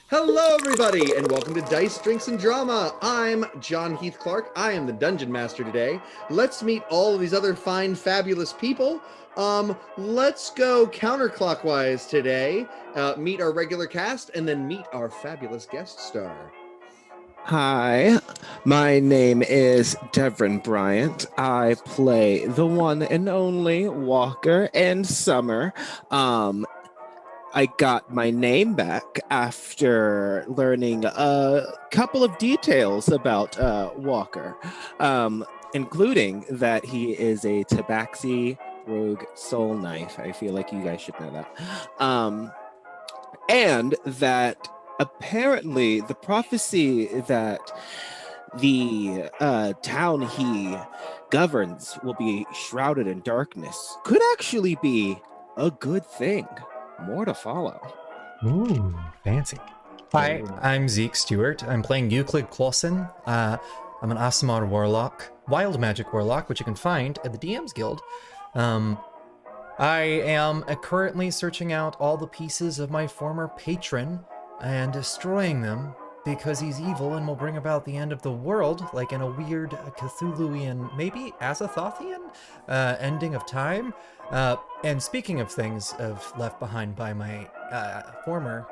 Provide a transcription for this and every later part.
Hello, everybody, and welcome to Dice, Drinks, and Drama. I'm John Heath Clark. I am the Dungeon Master today. Let's meet all of these other fine, fabulous people. Let's go counterclockwise today, meet our regular cast, and then meet our fabulous guest star. Hi, my name is Devren Bryant. I play the one and only Walker and Summer. I got my name back after learning a couple of details about Walker, including that he is a Tabaxi rogue soul knife. I feel like you guys should know that. And that apparently the prophecy that the town he governs will be shrouded in darkness could actually be a good thing. More to follow. Ooh, fancy. Hi, I'm Zëk Stewart. I'm playing Euclid Clausen. I'm an Aasimar warlock, wild magic warlock, which you can find at the DM's Guild. I am currently searching out all the pieces of my former patron and destroying them because he's evil and will bring about the end of the world, like in a weird Cthulhuian, maybe Azathothean ending of time. And speaking of things left behind by my former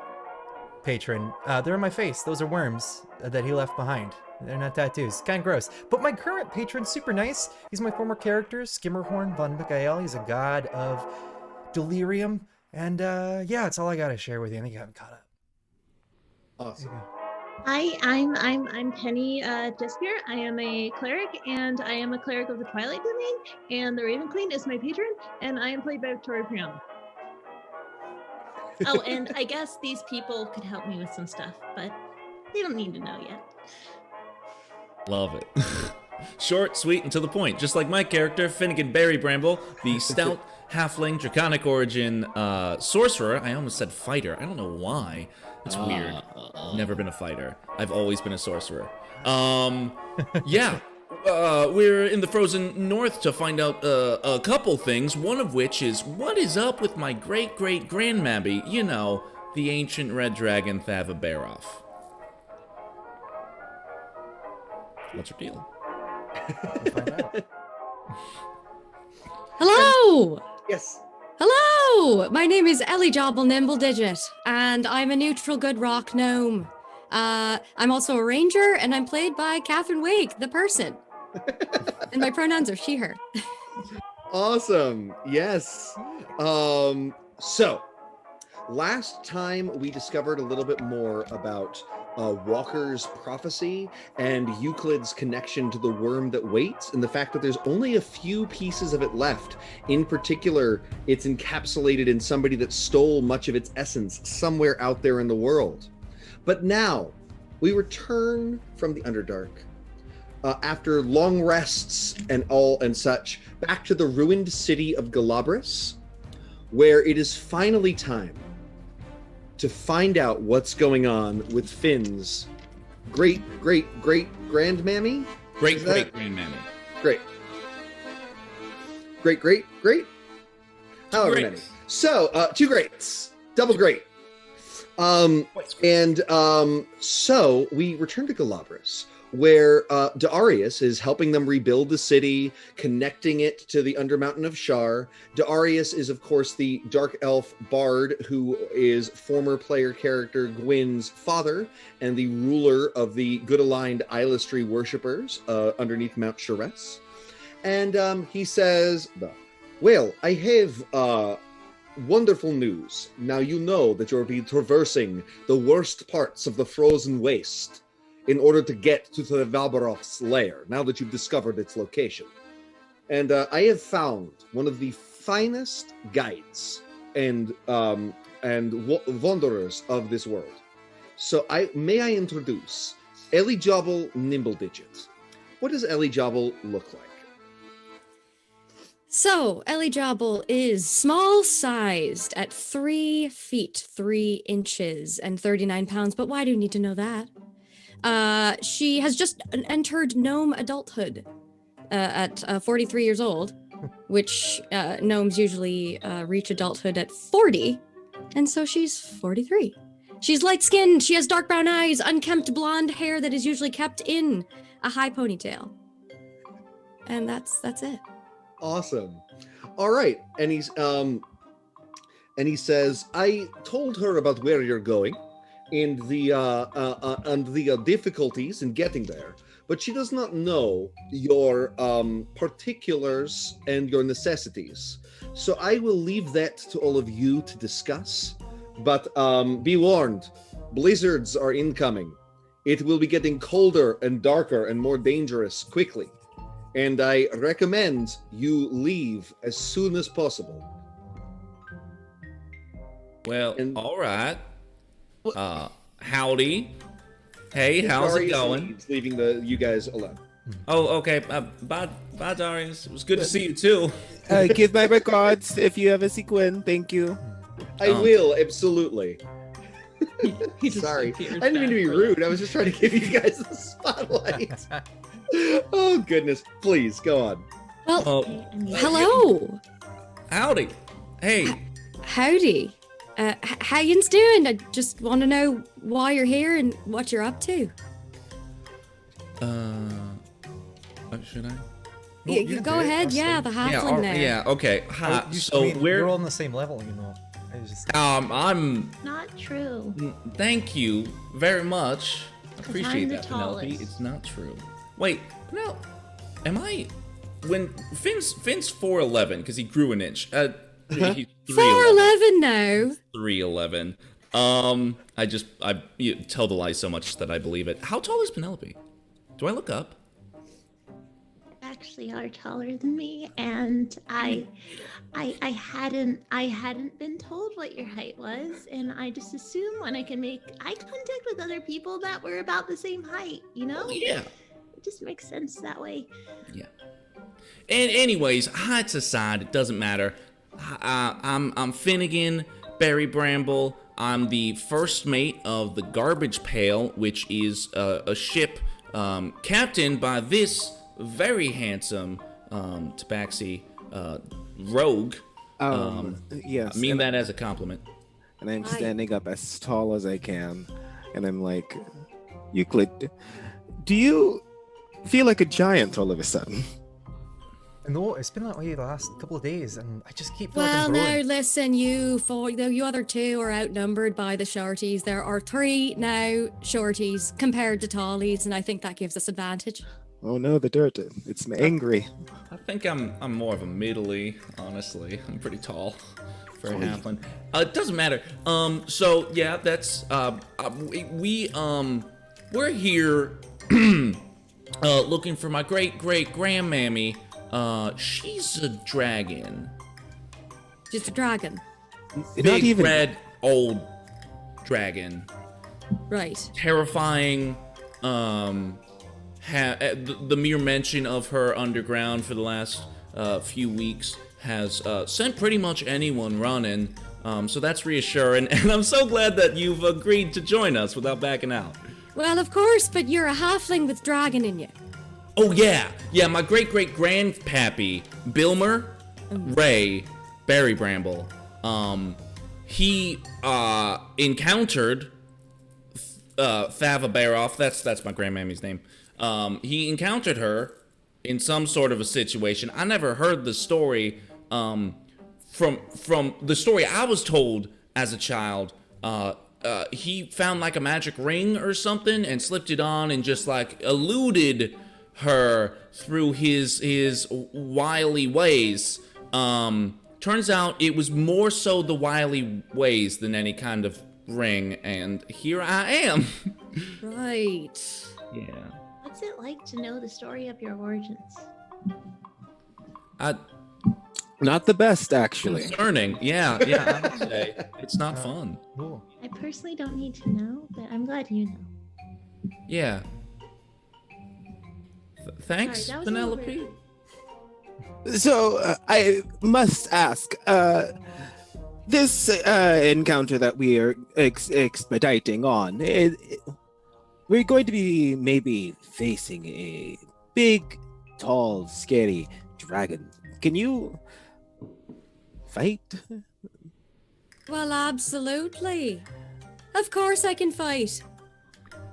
patron, they're in my face. Those are worms that he left behind. They're not tattoos. Kind of gross. But my current patron's super nice. He's my former character, Skimmerhorn von Mikael. He's a god of delirium. And yeah, that's all I got to share with you. I think you haven't caught up. Awesome. Hi, I'm Penny Despier. I am a cleric, and I am a cleric of the Twilight Domain, and the Raven Queen is my patron, and I am played by Vic Priano. Oh, and I guess these people could help me with some stuff, but they don't need to know yet. Love it. Short, sweet, and to the point. Just like my character, Finnegan Berry Bramble, the stout, halfling, draconic origin sorcerer. I almost said fighter. I don't know why. It's weird. Never been a fighter. I've always been a sorcerer. Yeah. We're in the frozen north to find out a couple things, one of which is what is up with my great-great-grandmammy, you know, the ancient red dragon Thavabaroff. What's her deal? We'll find out. Hello! Yes. Hello! My name is Ellie Jobble Nimble Digit, and I'm a neutral good rock gnome. I'm also a ranger, and I'm played by Catherine Wake, the person. And my pronouns are she, her. Awesome. Yes. So, last time we discovered a little bit more about Walker's prophecy and Euclid's connection to the worm that waits, and the fact that there's only a few pieces of it left. In particular, it's encapsulated in somebody that stole much of its essence somewhere out there in the world. But now, we return from the Underdark, after long rests and such, back to the ruined city of Galabris, where it is finally time to find out what's going on with Finn's great-great-great-grandmammy? Great-great-grandmammy. Great. Great. However many. So, two greats. Double great. So we return to Galabris, where Darius is helping them rebuild the city, connecting it to the Undermountain of Shar. Darius is, of course, the dark elf bard who is former player character Gwyn's father and the ruler of the good-aligned Eilistry worshippers underneath Mount Sharess. And he says, well, I have wonderful news. Now you know that you'll be traversing the worst parts of the frozen waste in order to get to the Thavabaroff's lair, now that you've discovered its location. And I have found one of the finest guides and wanderers of this world. So may I introduce Ellie Jobble Nimble Digit. What does Ellie Jobble look like? So, Ellie Jobble is small-sized at 3 feet, 3 inches, and 39 pounds, but why do you need to know that? She has just entered gnome adulthood at 43 years old, which gnomes usually reach adulthood at 40, and so she's 43. She's light-skinned. She has dark brown eyes, unkempt blonde hair that is usually kept in a high ponytail. And that's it. Awesome. All right. And he says, I told her about where you're going and the difficulties in getting there, but she does not know your particulars and your necessities. So I will leave that to all of you to discuss. But be warned, blizzards are incoming. It will be getting colder and darker and more dangerous quickly. And I recommend you leave as soon as possible. Well, all right. Howdy. Hey, how's it going? Leaving you guys alone. Oh, okay. Bye, Darius. It was good to see you too. Give my regards if you ever see Gwen. Thank you. I will, absolutely. He just Sorry. appears I didn't mean to be back. rude. I was just trying to give you guys the spotlight. Oh, goodness. Please, go on. Well, And hello. Howdy. Hey. Howdy. How yous doing? I just want to know why you're here and what you're up to. Should I? Yeah, you can go do it, ahead. that's Yeah, fine. the halfling Yeah. there. Yeah. Okay. Hi. So we're all on the same level, you know. I just, I'm. Not true. Thank you very much. I 'Cause appreciate I'm the that, Penelope. tallest. It's not true. Wait, Penelope, am I? When Finn's 4'11" because he grew an inch. He's 4'11" now. 3'11". You tell the lie so much that I believe it. How tall is Penelope? Do I look up? Actually are taller than me, and I hadn't been told what your height was, and I just assumed when I can make eye contact with other people that we're about the same height, you know? Oh, yeah. It just makes sense that way. Yeah. And anyways, heights aside, it doesn't matter. I'm Finnegan, Barry Bramble. I'm the first mate of the Garbage Pail, which is a ship captained by this very handsome tabaxi rogue. Yes. I mean that as a compliment. And I'm standing up as tall as I can. And I'm like, Euclid, do you feel like a giant all of a sudden? no, it's been that way the last couple of days, and I just keep Well, fucking now growing. listen, you other two are outnumbered by the shorties. There are 3 now shorties compared to tallies, and I think that gives us advantage. Oh no, the dirt. It's angry. I think I'm more of a middly, honestly. I'm pretty tall for a halfling. It doesn't matter. So yeah, that's we're here looking for my great grandmammy. She's a dragon. Just a dragon. Big even red old dragon. Right. Terrifying. The mere mention of her underground for the last few weeks has sent pretty much anyone running. So that's reassuring, and I'm so glad that you've agreed to join us without backing out. Well, of course, but you're a halfling with dragon in you. Oh yeah, my great-great-grandpappy, Bilmer Ray Barry Bramble, he encountered Thavabaroff, that's my grandmammy's name. He encountered her in some sort of a situation. I never heard the story from the story I was told as a child. He found like a magic ring or something and slipped it on and just like eluded her through his wily ways. Turns out it was more so the wily ways than any kind of ring, and here I am. Right. Yeah. What's it like to know the story of your origins? Not the best, actually. Concerning. Yeah, I would say. It's not fun. No. I personally don't need to know, but I'm glad you know. Yeah. Thanks, Sorry, that was a little Penelope. rude. So, I must ask, this encounter that we are expediting on, we're going to be maybe facing a big, tall, scary dragon. Can you fight? Well, absolutely. Of course I can fight.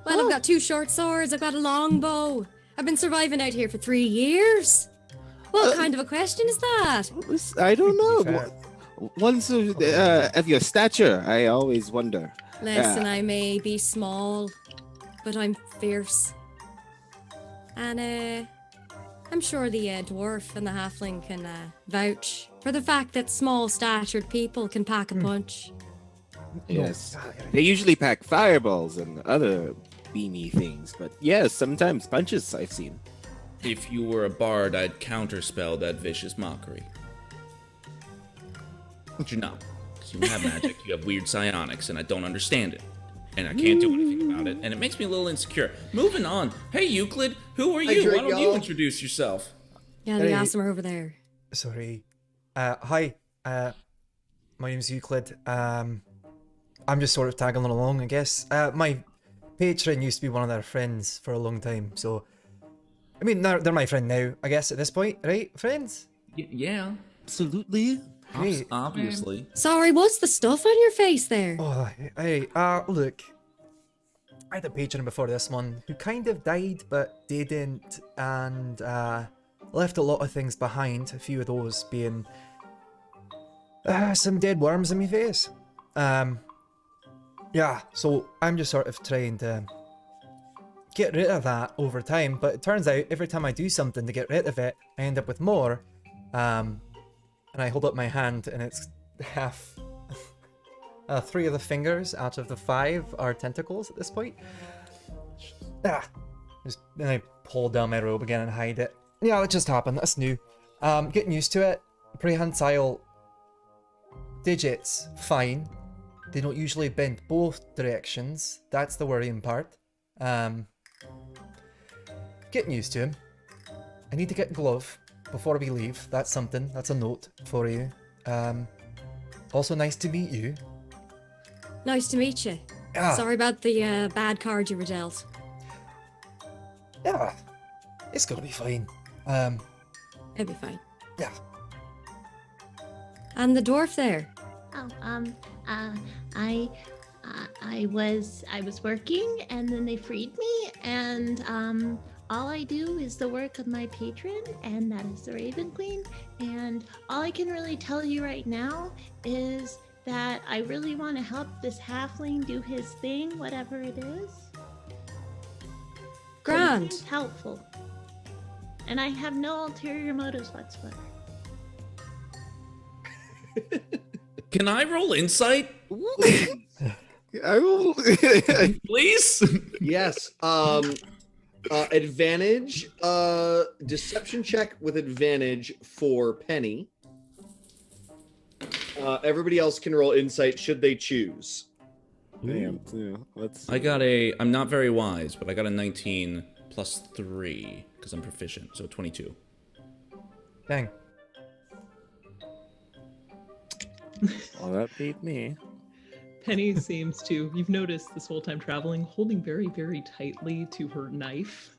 Well, I've got 2 short swords, I've got a long bow. I've been surviving out here for 3 years. What kind of a question is that? I don't know. Fair. Once of your stature, I always wonder. Listen, I may be small, but I'm fierce. And I'm sure the dwarf and the halfling can vouch for the fact that small-statured people can pack a punch. Yes. They usually pack fireballs and other beamy things, but yes, sometimes punches I've seen. If you were a bard, I'd counterspell that vicious mockery. But you're not. Because you don't have magic, you have weird psionics, and I don't understand it. And I can't do anything about it, and it makes me a little insecure. Moving on. Hey, Euclid, who are you? Why don't you introduce yourself? Yeah, the awesome are over there. Sorry. Hi. My name's Euclid. I'm just sort of tagging along, I guess. My patron used to be one of their friends for a long time, so... I mean, they're my friend now, I guess, at this point, right, friends? Yeah. Absolutely. Great. Obviously. Sorry, what's the stuff on your face there? Oh, hey, look. I had a patron before this one who kind of died, but didn't, and left a lot of things behind, a few of those being some dead worms in my face. Yeah, so I'm just sort of trying to get rid of that over time, but it turns out every time I do something to get rid of it, I end up with more. And I hold up my hand and it's half... 3 of the fingers out of the 5 are tentacles at this point. Then I pull down my robe again and hide it. Yeah, it just happened, that's new. Getting used to it. Prehensile digits, fine. They don't usually bend both directions. That's the worrying part. Getting used to him. I need to get a glove before we leave. That's something. That's a note for you. Also nice to meet you. Nice to meet you. Yeah. Sorry about the bad card you were dealt. Yeah. It's gonna be fine. It'll be fine. Yeah. And the dwarf there. Oh, I was working, and then they freed me, and all I do is the work of my patron, and that is the Raven Queen. And all I can really tell you right now is that I really want to help this halfling do his thing, whatever it is. Grand. It's helpful, and I have no ulterior motives whatsoever. Can I roll insight? I will. Please? Yes. Advantage. Deception check with advantage for Penny. Everybody else can roll insight should they choose. Damn, too. I'm not very wise, but I got a 19 plus 3 because I'm proficient, so 22. Dang. Well, that beat me. Penny seems to, you've noticed this whole time traveling, holding very, very tightly to her knife.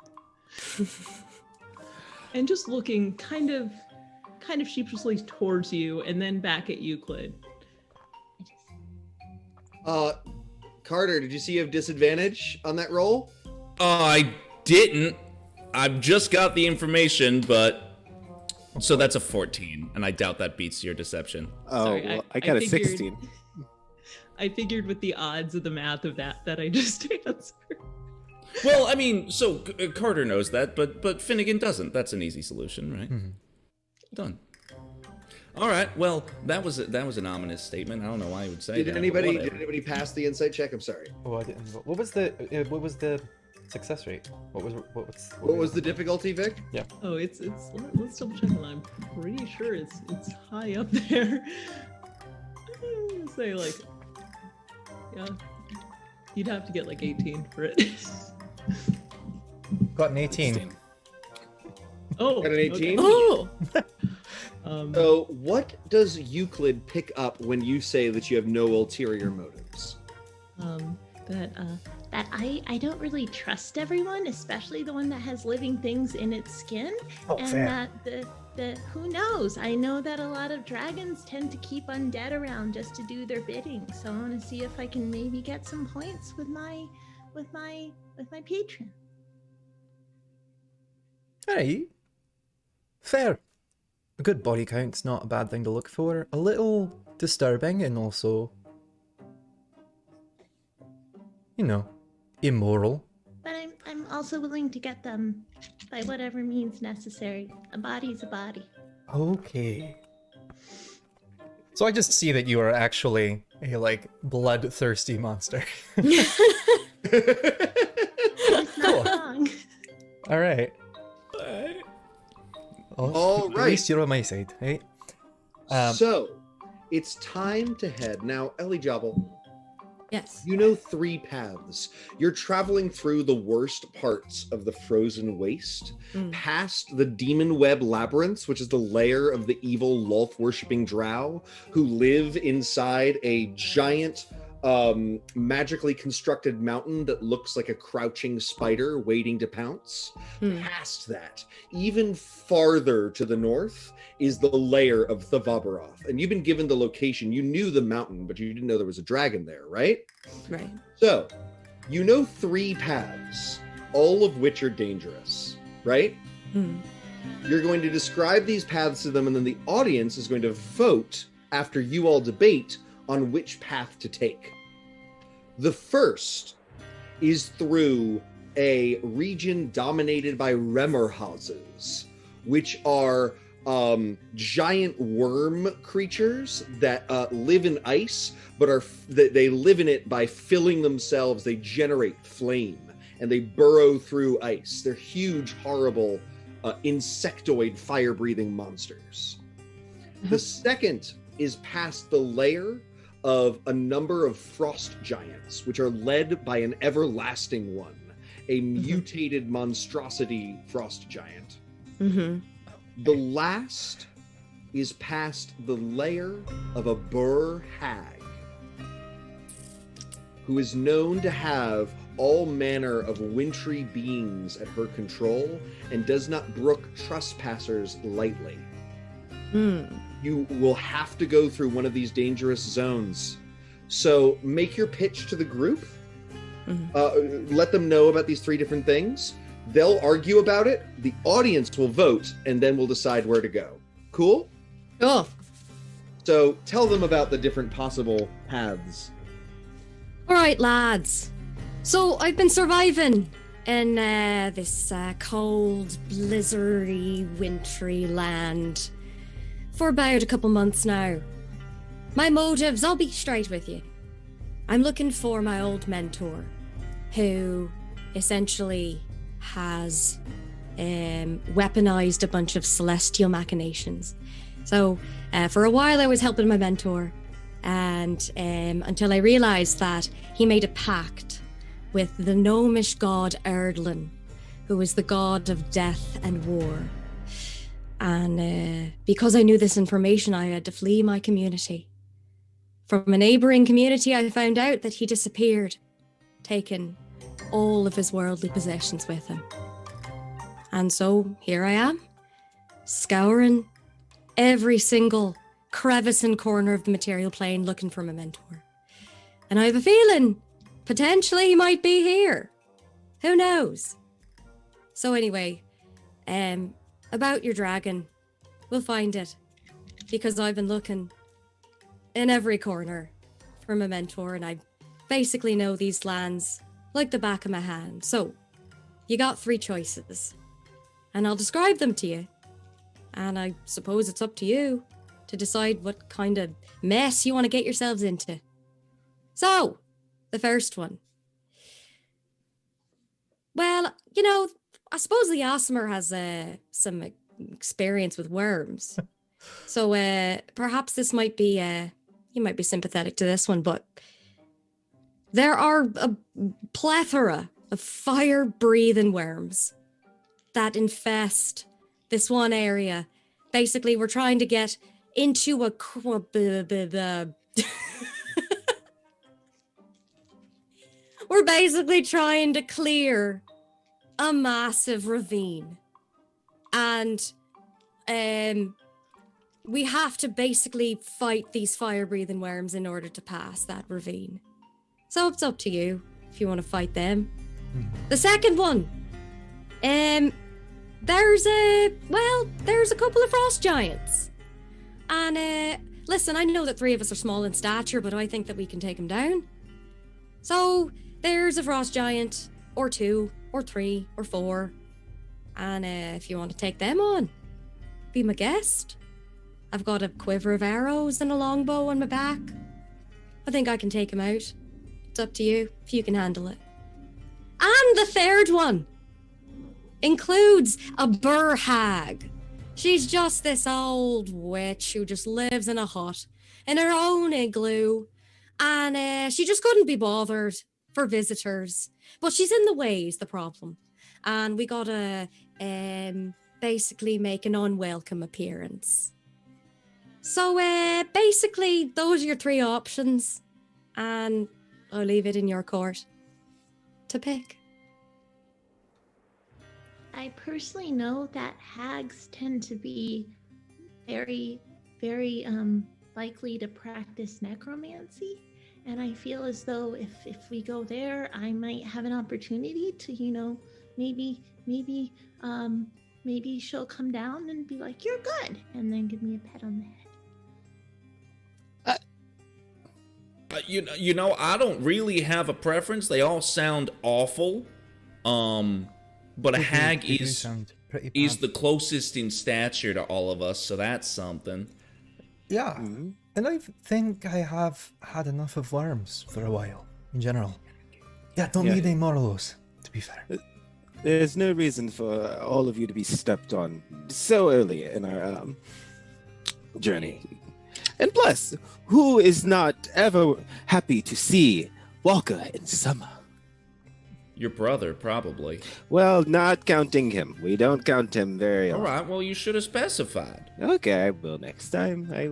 And just looking kind of sheepishly towards you and then back at Euclid. Carter, did you see you have disadvantage on that roll? I didn't. I've just got the information, but... So that's a 14, and I doubt that beats your deception. Oh, Sorry, well, I I got a figured- 16. I figured with the odds of the math of that I just answered. Well, I mean, so Carter knows that, but Finnegan doesn't. That's an easy solution, right? Mm-hmm. Done. All right. Well, that was an ominous statement. I don't know why I would say that. Did but anybody whatever. pass the insight check? I'm sorry. Oh, I didn't. What was the success rate? What was the difficulty, Vic? Oh, it's let's double check, and I'm pretty sure it's high up there. I'm gonna say like, yeah, you'd have to get like 18 for it. Got an 18. Oh, Got an 18? okay. Oh. So, what does Euclid pick up when you say that you have no ulterior motives? That I don't really trust everyone, especially the one that has living things in its skin, Oh, and fair. that who knows? I know that a lot of dragons tend to keep undead around just to do their bidding. So I want to see if I can maybe get some points with my patron. Alright. Fair. A good body count's not a bad thing to look for. A little disturbing and also, you know, immoral. But I'm also willing to get them by whatever means necessary. A body's a body. Okay. So I just see that you are actually a, like, bloodthirsty monster. It's not wrong. Alright. All At right. least you're on my side, right? So, it's time to head. Now, Ellie Jobble, Yes. you know 3 paths. You're traveling through the worst parts of the frozen waste, past the Demon Web Labyrinths, which is the lair of the evil Lolth-worshipping drow who live inside a giant, magically constructed mountain that looks like a crouching spider waiting to pounce. Past that, even farther to the north, is the lair of Thavabaroff. And you've been given the location. You knew the mountain, but you didn't know there was a dragon there, right? Right. So, you know 3 paths, all of which are dangerous, right? You're going to describe these paths to them, and then the audience is going to vote after you all debate on which path to take. The first is through a region dominated by Remmerhauses, which are giant worm creatures that live in ice, but they live in it by filling themselves. They generate flame, and they burrow through ice. They're huge, horrible, insectoid, fire-breathing monsters. The second is past the lair of a number of frost giants, which are led by an everlasting one, a mutated monstrosity frost giant. The last is past the lair of a Burr hag, who is known to have all manner of wintry beings at her control and does not brook trespassers lightly. You will have to go through one of these dangerous zones. So make your pitch to the group. Let them know about these 3 different things. They'll argue about it. The audience will vote, and then we'll decide where to go. Cool? Cool. So tell them about the different possible paths. All right, lads. So I've been surviving in this cold, blizzardy, wintry land for about a couple months now. My motives, I'll be straight with you. I'm looking for my old mentor, who essentially has weaponized a bunch of celestial machinations. So for a while I was helping my mentor, and until I realized that he made a pact with the gnomish god Erdlin, who is the god of death and war. And because I knew this information, I had to flee my community. From a neighboring community, I found out that he disappeared, taking all of his worldly possessions with him. And so here I am, scouring every single crevice and corner of the material plane looking for my mentor. And I have a feeling potentially he might be here. Who knows? So anyway, about your dragon, we'll find it, because I've been looking in every corner for my mentor, and I basically know these lands like the back of my hand. So you got 3 choices, and I'll describe them to you, and I suppose it's up to you to decide what kind of mess you want to get yourselves into. So the first one, well, you know, I suppose the Aasimar has some experience with worms. So perhaps this might be, you might be sympathetic to this one, but there are a plethora of fire-breathing worms that infest this one area. Basically, we're trying to get into we're basically trying to clear a massive ravine. And we have to basically fight these fire-breathing worms in order to pass that ravine. So it's up to you if you want to fight them. The second one, there's a couple of frost giants. And listen, I know that 3 of us are small in stature, but I think that we can take them down. So there's a frost giant, or 2, or 3, or 4. And if you want to take them on, be my guest. I've got a quiver of arrows and a longbow on my back. I think I can take him out. It's up to you if you can handle it. And the third one includes a burr hag. She's just this old witch who just lives in a hut in her own igloo. And she just couldn't be bothered for visitors. But she's in the way is the problem. And we gotta basically make an unwelcome appearance. So basically, those are your 3 options. And I'll leave it in your court to pick. I personally know that hags tend to be very, very likely to practice necromancy. And I feel as though if we go there, I might have an opportunity to, maybe she'll come down and be like, "You're good," and then give me a pat on the head. I don't really have a preference. They all sound awful. But a hag is the closest in stature to all of us, so that's something. Yeah, and I think I have had enough of worms for a while, in general. Yeah, don't need any more of those, to be fair. There's no reason for all of you to be stepped on so early in our journey. And plus, who is not ever happy to see Walker in summer? Your brother, probably. Well, not counting him. We don't count him very often. All right, well, you should have specified. Okay, I will next time. Okay.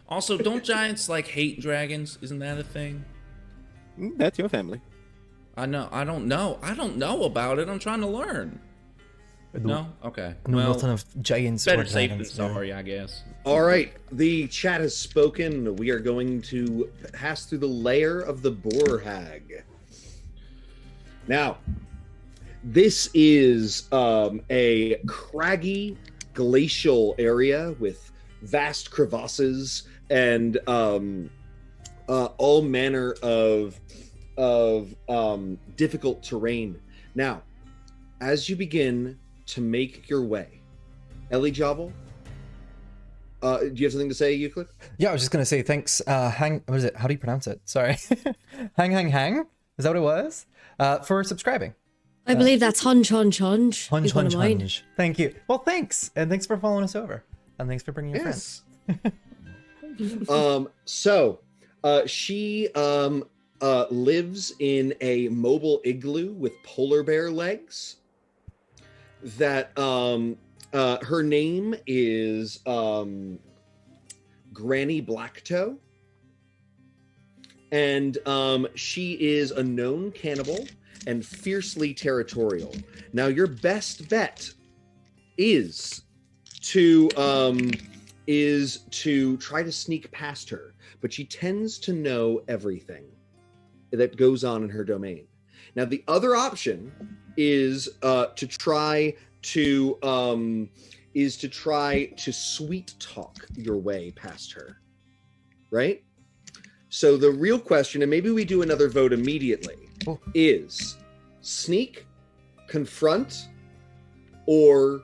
Also, don't giants, hate dragons? Isn't that a thing? That's your family. I know. I don't know about it. I'm trying to learn. No? Okay. I know nothing of giants better or safe dragons. than sorry, I guess. All right, the chat has spoken. We are going to pass through the lair of the boar hag. Now, this is a craggy glacial area with vast crevasses and all manner of difficult terrain. Now, as you begin to make your way, Ellie Javel, do you have something to say, Euclid? Yeah, I was just going to say thanks, what is it? How do you pronounce it? Sorry. Hang? Is that what it was? For subscribing. I believe that's hunch. Hunch. Thank you. Well, thanks. And thanks for following us over. And thanks for bringing your friends. So, she lives in a mobile igloo with polar bear legs. That her name is Granny Blacktoe. And she is a known cannibal and fiercely territorial. Now, your best bet is to try to sneak past her, but she tends to know everything that goes on in her domain. Now, the other option is to try to sweet talk your way past her, right? So the real question, and maybe we do another vote immediately, is sneak, confront, or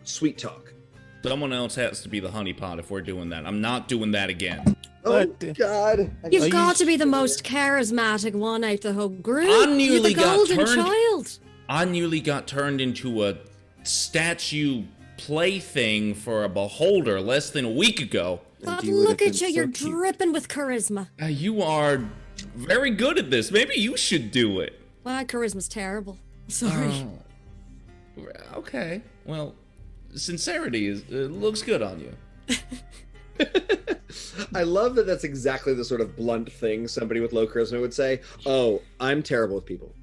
sweet talk? Someone else has to be the honeypot if we're doing that. I'm not doing that again. Oh, God. You've got to be the most charismatic one out the whole group. I nearly You're the golden got turned, child. I nearly got turned into a statue plaything for a beholder less than a week ago. But look at you, you're dripping with charisma. You are very good at this. Maybe you should do it. My charisma's terrible. Sorry. Okay. Well, sincerity looks good on you. I love that that's exactly the sort of blunt thing somebody with low charisma would say. Oh, I'm terrible with people.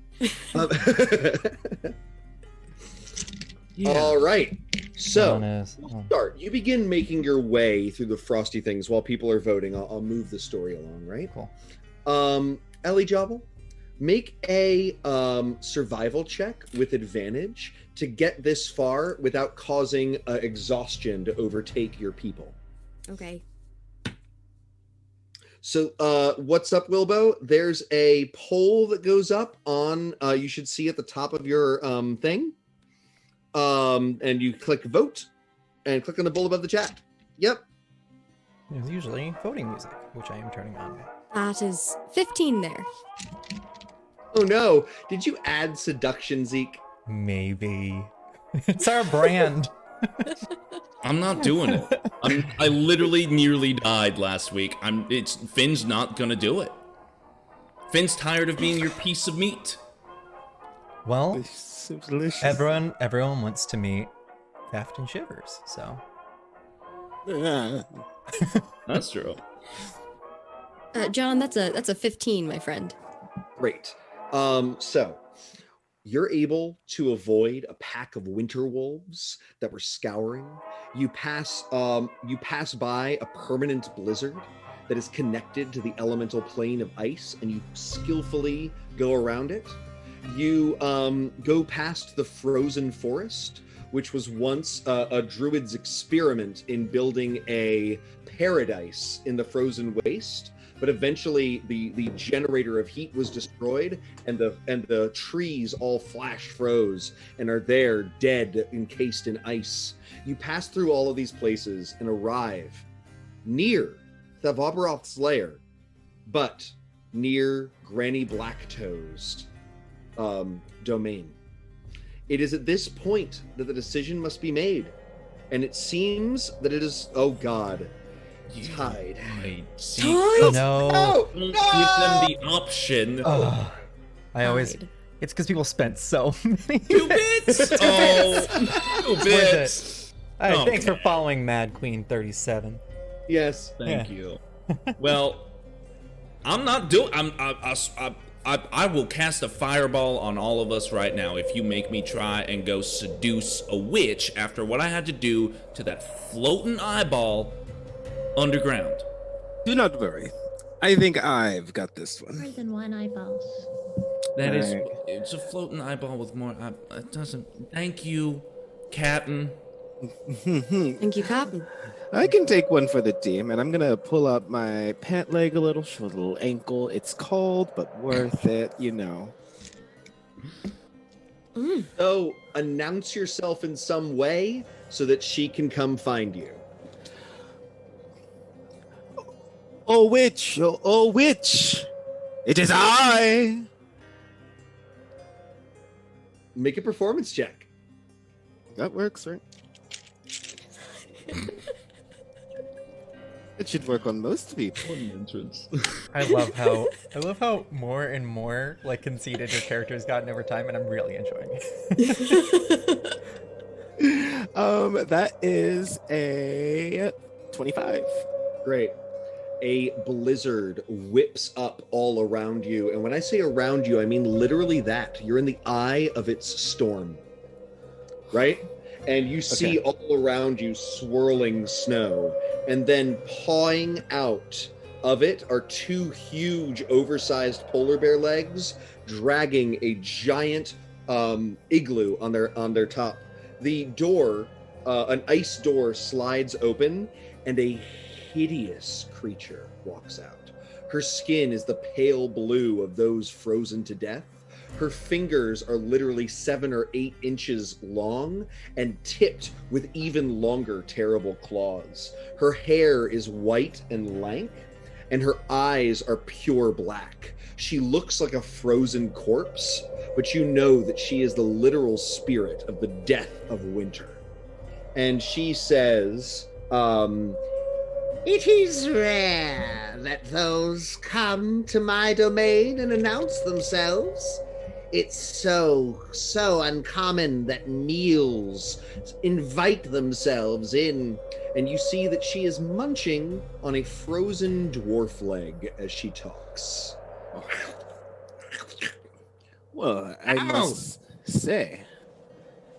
All right. So, Honest. we'll start. You begin making your way through the frosty things while people are voting. I'll move the story along, right? Cool. Ellie Jobble, make a survival check with advantage to get this far without causing exhaustion to overtake your people. Okay. So, what's up, Wilbo? There's a poll that goes up on, you should see at the top of your thing. And you click vote and click on the bull above the chat. Yep. There's usually voting music, which I am turning on. That is 15 there. Oh no. Did you add seduction, Zeke? Maybe. It's our brand. I'm not doing it. I literally nearly died last week. Finn's not gonna do it. Finn's tired of being your piece of meat. Well, It's so delicious. everyone wants to meet Theft and Shivers, so. That's true. John, that's a 15, my friend. Great. So you're able to avoid a pack of winter wolves that were scouring. You pass by a permanent blizzard that is connected to the elemental plane of ice, and you skillfully go around it. You go past the frozen forest, which was once a druid's experiment in building a paradise in the frozen waste. But eventually, the generator of heat was destroyed, and the trees all flash froze and are there, dead, encased in ice. You pass through all of these places and arrive near Thavabaroff's lair, but near Granny Blacktoe's domain. It is at this point that the decision must be made, and it seems that it is, oh god, tied. No. Don't give them the option. Oh, it's because people spent so many 2 bits. 2 bits. All right, Oh, thanks for okay. following Mad Queen 37. Yes. Thank you. Well, I'm not doing. I will cast a fireball on all of us right now if you make me try and go seduce a witch after what I had to do to that floating eyeball underground. Do not worry. I think I've got this More one. than one eyeballs. That is, Right. it's a floating eyeball with more. It doesn't. Thank you, Captain. Thank you, Captain. I can take one for the team, and I'm gonna pull up my pant leg a little, show a little ankle. It's cold, but worth it, you know. So announce yourself in some way so that she can come find you. Oh, witch! Oh, witch! It is I! Make a performance check. That works, right? It should work on most people. What an entrance. I love how more and more like conceited your character's gotten over time, and I'm really enjoying it. That is a 25. Great. A blizzard whips up all around you. And when I say around you, I mean literally that. You're in the eye of its storm. Right? And you see all around you swirling snow. And then pawing out of it are 2 huge, oversized polar bear legs dragging a giant igloo on their top. The door, an ice door, slides open, and a hideous creature walks out. Her skin is the pale blue of those frozen to death. Her fingers are literally 7 or 8 inches long and tipped with even longer, terrible claws. Her hair is white and lank, and her eyes are pure black. She looks like a frozen corpse, but you know that she is the literal spirit of the death of winter. And she says, "It is rare that those come to my domain and announce themselves. It's so uncommon that meals invite themselves in." And you see that she is munching on a frozen dwarf leg as she talks. Well, I must say,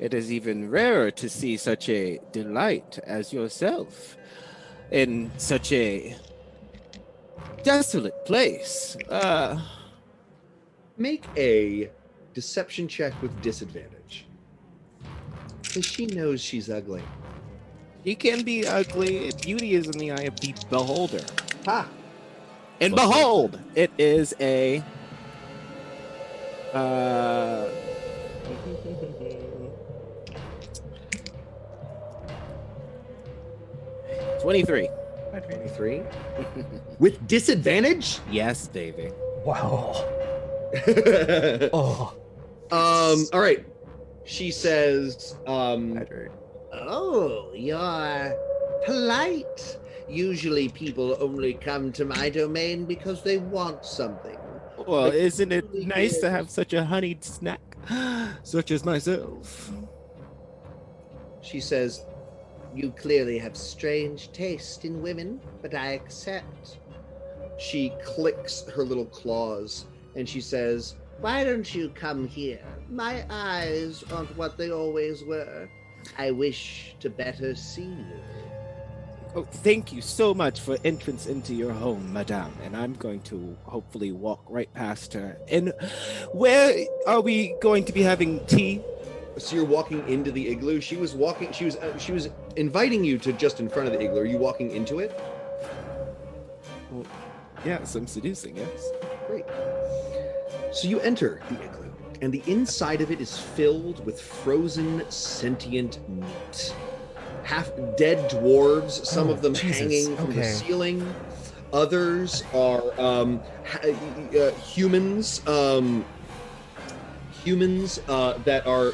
It is even rarer to see such a delight as yourself in such a desolate place. Make a deception check with disadvantage. Because she knows she's ugly. She can be ugly. Beauty is in the eye of the beholder. Ha! And behold, it is a 23. 23. With disadvantage? Yes, baby. Wow. Oh. All right. She says, Hydrate. Oh, you're polite. Usually people only come to my domain because they want something. Well, Like, isn't it really nice to good. have such a honeyed snack, such as myself? she says, You clearly have strange taste in women, but I accept. she clicks her little claws and she says, Why don't you come here? My eyes aren't what they always were. I wish to better see you. Oh, thank you so much for entrance into your home, madame. And I'm going to hopefully walk right past her. And where are we going to be having tea? so you're walking into the igloo. She was inviting you to just in front of the igloo. Are you walking into it? Well, yes, I'm seducing, yes. Great. So you enter the igloo, and the inside of it is filled with frozen sentient meat. Half dead dwarves, some Oh, of them Jesus. hanging from the Okay. ceiling. Others are humans that are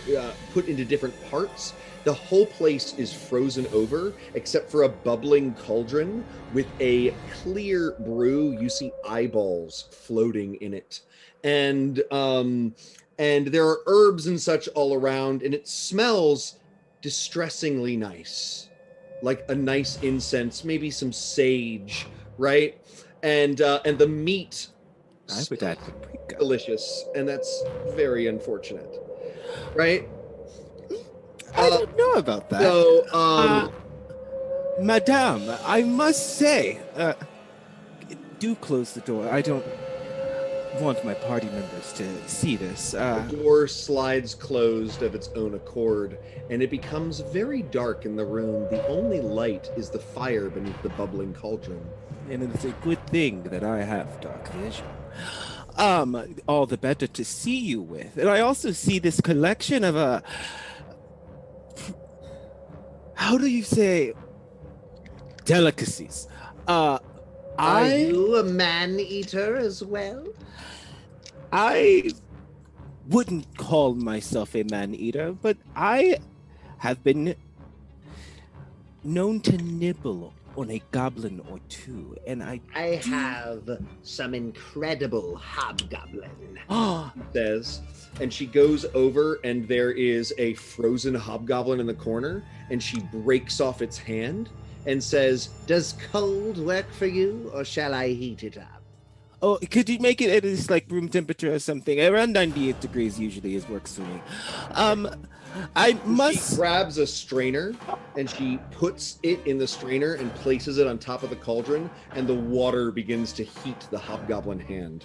put into different parts. The whole place is frozen over, except for a bubbling cauldron with a clear brew. You see eyeballs floating in it, and there are herbs and such all around, and it smells distressingly nice, like a nice incense, maybe some sage, right? And the meat I would add paprika. delicious, and that's very unfortunate, right? I don't know about that. So, Madame, I must say, do close the door. I don't want my party members to see this. the door slides closed of its own accord, and it becomes very dark in the room. The only light is the fire beneath the bubbling cauldron. And it's a good thing that I have dark vision. All the better to see you with. And I also see this collection of how do you say delicacies? Are I you a man-eater as well? I wouldn't call myself a man-eater, but I have been known to nibble on a goblin or two, and I have some incredible hobgoblin. Says, and she goes over, and there is a frozen hobgoblin in the corner, and she breaks off its hand and says, Does cold work for you, or shall I heat it up? Oh, could you make it at least like room temperature or something? Around 98 degrees usually works for me. I She must. grabs a strainer and she puts it in the strainer and places it on top of the cauldron, and the water begins to heat the hobgoblin hand.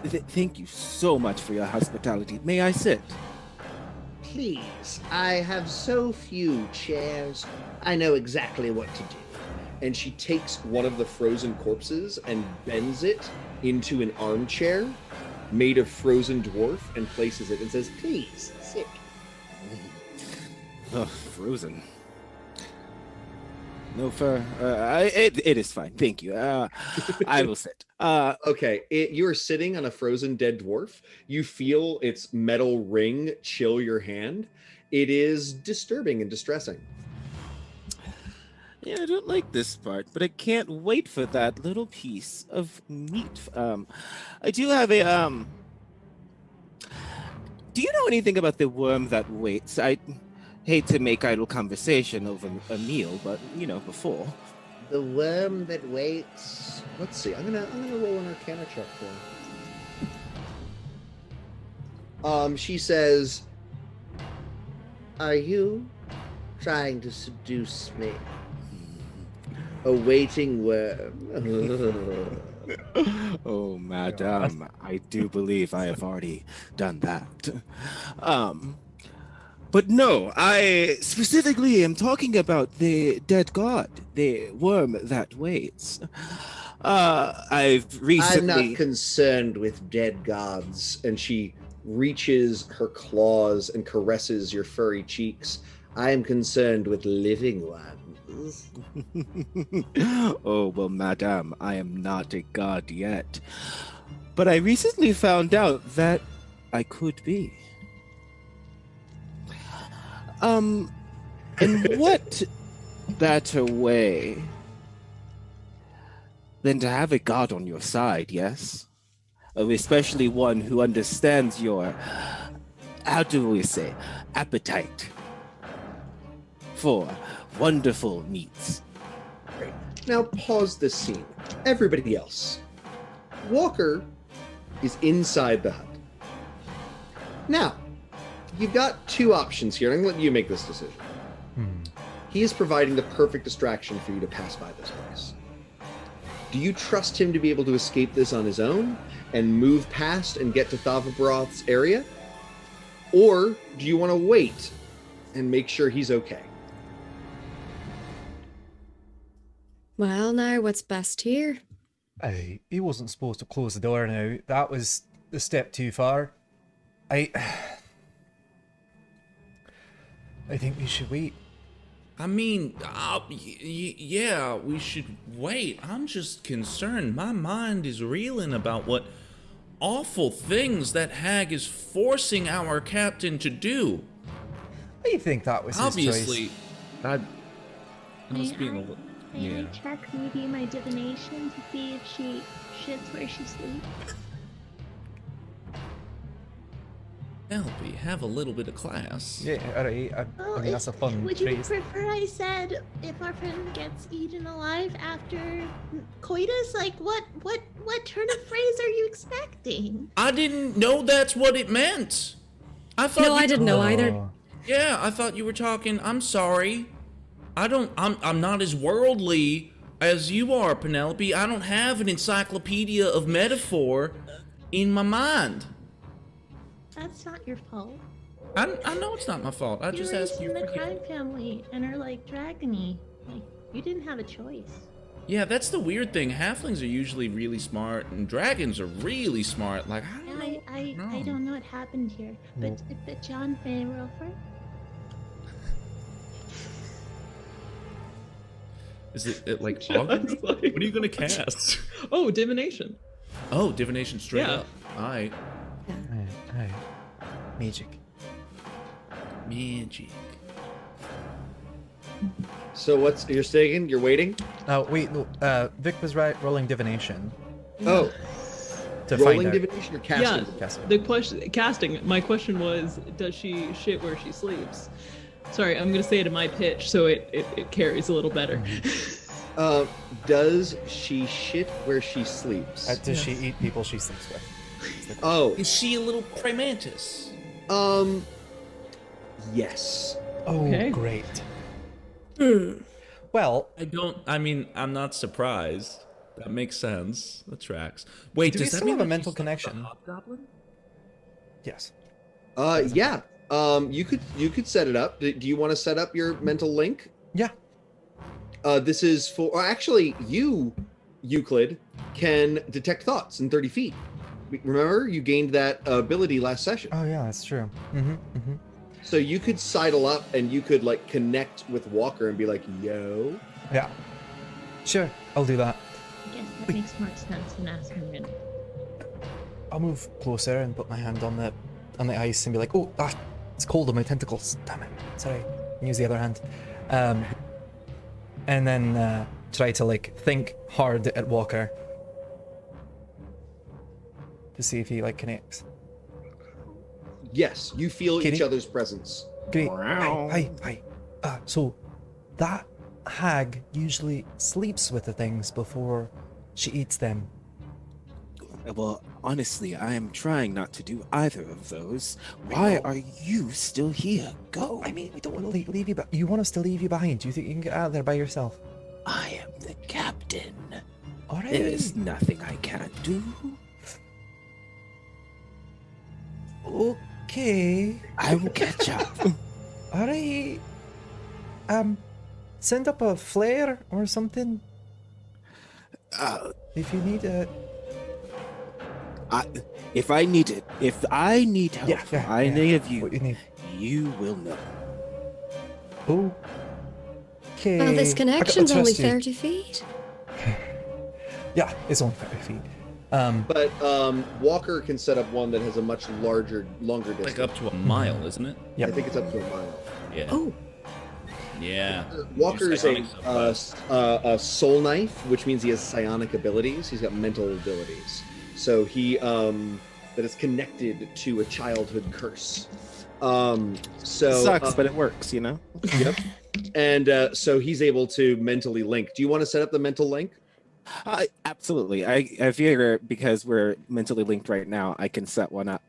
Thank you so much for your hospitality. May I sit? Please, I have so few chairs. I know exactly what to do. And she takes one of the frozen corpses and bends it into an armchair made of frozen dwarf and places it and says, Please, sit. Oh, frozen. No fur. It is fine. Thank you. I will sit. okay, you are sitting on a frozen dead dwarf. You feel its metal ring chill your hand. It is disturbing and distressing. Yeah, I don't like this part, but I can't wait for that little piece of meat. I do have a Do you know anything about the worm that waits? I hate to make idle conversation over a meal, but before. The worm that waits. Let's see. I'm gonna roll an Arcana check for her. She says, Are you trying to seduce me? A waiting worm. Oh, madam, I do believe I have already done that. But no, I specifically am talking about the dead god, the worm that waits. I've I'm recently. not concerned with dead gods. And she reaches her claws and caresses your furry cheeks. I am concerned with living ones. Oh, well, madam, I am not a god yet. But I recently found out that I could be. In what better way than to have a god on your side, yes? Especially one who understands your, how do we say, appetite for wonderful meats. Now pause this scene. Everybody else. Walker is inside the hut. Now, you've got two options here. I'm going to let you make this decision. He is providing the perfect distraction for you to pass by this place. Do you trust him to be able to escape this on his own and move past and get to Thavabaroff's area? Or do you want to wait and make sure he's okay? Well, now what's best here? Hey, he wasn't supposed to close the door now. That was a step too far. I think we should wait. I mean, yeah, we should wait. I'm just concerned. My mind is reeling about what awful things that hag is forcing our captain to do. I think that was Obviously, his choice. I was being a little... May I check maybe my divination to see if she shits where she sleeps? Penelope, have a little bit of class. Yeah, alright. I mean, that's a fun Would you phrase. prefer I said if our friend gets eaten alive after coitus? Like, what turn of phrase are you expecting? I didn't know that's what it meant. I thought No, I didn't know either. Yeah, I thought you were talking. I'm sorry. I'm not as worldly as you are, Penelope. I don't have an encyclopedia of metaphor in my mind. That's not your fault. I know it's not my fault. I You just were asked raised you. in the crime family and are like dragony. Like, you didn't have a choice. Yeah, that's the weird thing. Halflings are usually really smart, and dragons are really smart. Like, I don't know. I don't know what happened here, but John, may I roll for it? Is it like augment? What are you gonna cast? Oh, divination. Oh, divination straight Yeah. up. Alright. Alright. Magic. Magic. So what's you're saying? You're waiting? Oh, wait, no. Vic was right, rolling divination Oh, to rolling find out. divination or casting? Yeah. Casting. The question, casting. My question was, does she shit where she sleeps? Sorry, I'm gonna say it in my pitch so it carries a little better. Does she shit where she sleeps? Does she eat people she sleeps with? Oh, Is she a little primantis? yes. Oh, Okay. great. Hmm. Well, I'm not surprised. That makes sense. That tracks. Wait, do we does that still mean have a that mental she's connection? a hobgoblin? Yes. Yeah. You could set it up. Do you want to set up your mental link? Yeah. This is for actually you, Euclid, can detect thoughts in 30 feet. Remember, you gained that ability last session. Oh, yeah, that's true. So you could sidle up and you could like connect with Walker and be like, "Yo." Yeah. Sure, I'll do that. I guess that makes more sense than asking him. I'll move closer and put my hand on the ice and be like, "Oh, it's cold on my tentacles. Damn it. Sorry." Use the other hand. And then try to like think hard at Walker to see if he like connects. Yes, you feel Kitty? each other's presence. Great. Hi. So that hag usually sleeps with the things before she eats them. Well, honestly, I am trying not to do either of those. Why are you still here? Go. I mean, we don't want to leave you, but you want us to leave you behind. Do you think you can get out of there by yourself? I am the captain. All right. There is nothing I can't do. Okay. I will catch up. All right. Send up a flare or something if you need it. If I need it, if I need help, I need of you. What you need. You will know. Okay. Well, this connection's only trust you. 30 feet. Yeah, it's only 30 feet. But Walker can set up one that has a much longer distance. Like up to a mile, isn't it? I think it's up to a mile. Yeah. Oh. Yeah. Walker's Your psionics are a soul knife, which means he has psionic abilities. He's got mental abilities. So he that is connected to a childhood curse. Sucks, but it works, you know? Yep. And so he's able to mentally link. Do you want to set up the mental link? Absolutely. I figure because we're mentally linked right now, I can set one up.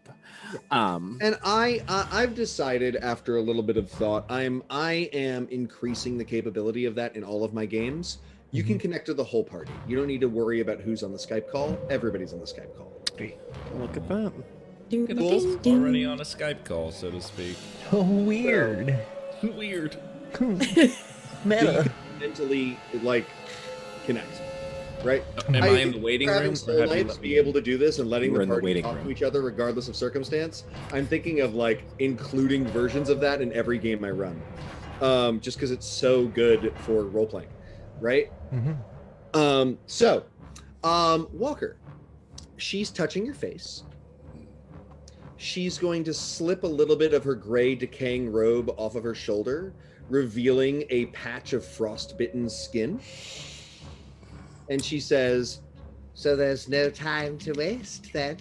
And I've decided after a little bit of thought, I am increasing the capability of that in all of my games. You can connect to the whole party. You don't need to worry about who's on the Skype call. Everybody's on the Skype call. Look at that. Already on a Skype call, so to speak. Oh, weird. Weird. Meta. Mentally, connect. Right? Am I in the waiting room? Soul knights be able to do this and letting We're the in the party waiting talk room. to each other regardless of circumstance. I'm thinking of including versions of that in every game I run, just because it's so good for role playing, right? So, Walker, she's touching your face. She's going to slip a little bit of her gray decaying robe off of her shoulder, revealing a patch of frostbitten skin. And she says, So there's no time to waste then?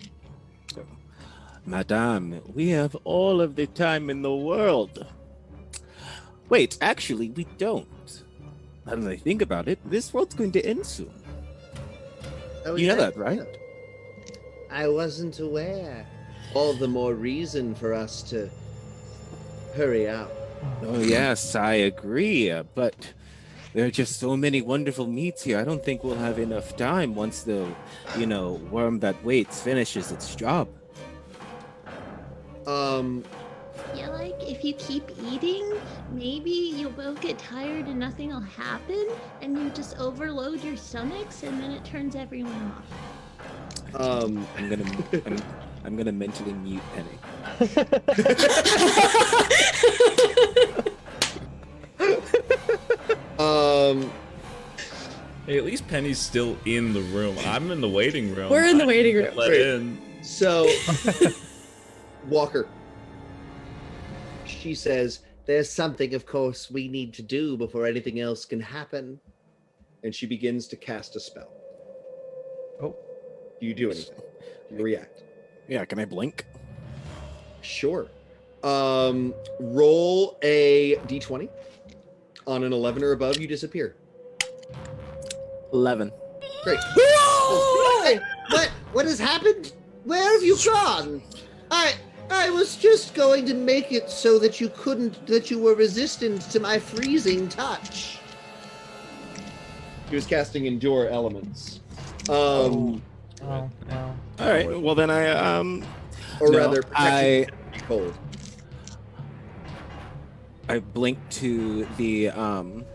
Madame, we have all of the time in the world. Wait, actually, we don't. Now that I think about it, this world's going to end soon. Oh, You know is that, right? I wasn't aware. All the more reason for us to hurry up. Oh, yes, I agree, but there are just so many wonderful meats here. I don't think we'll have enough time once the, worm that waits finishes its job. Yeah, if you keep eating, maybe you'll both get tired and nothing will happen, and you just overload your stomachs, and then it turns everyone off. I'm gonna mentally mute Penny. Hey, at least Penny's still in the room. I'm in the waiting room. We're in the waiting room. Let in. so, Walker, she says, There's something, of course, we need to do before anything else can happen. and she begins to cast a spell. Oh. Do you do anything? Do you react? Yeah, can I blink? Sure. Roll a d20. On an 11 or above, you disappear. 11. Great. What has happened? Where have you gone? I was just going to make it so that you were resistant to my freezing touch. He was casting Endure Elements. Oh, no. All right. Well, then Or No, rather, protect you from the cold. I blink to the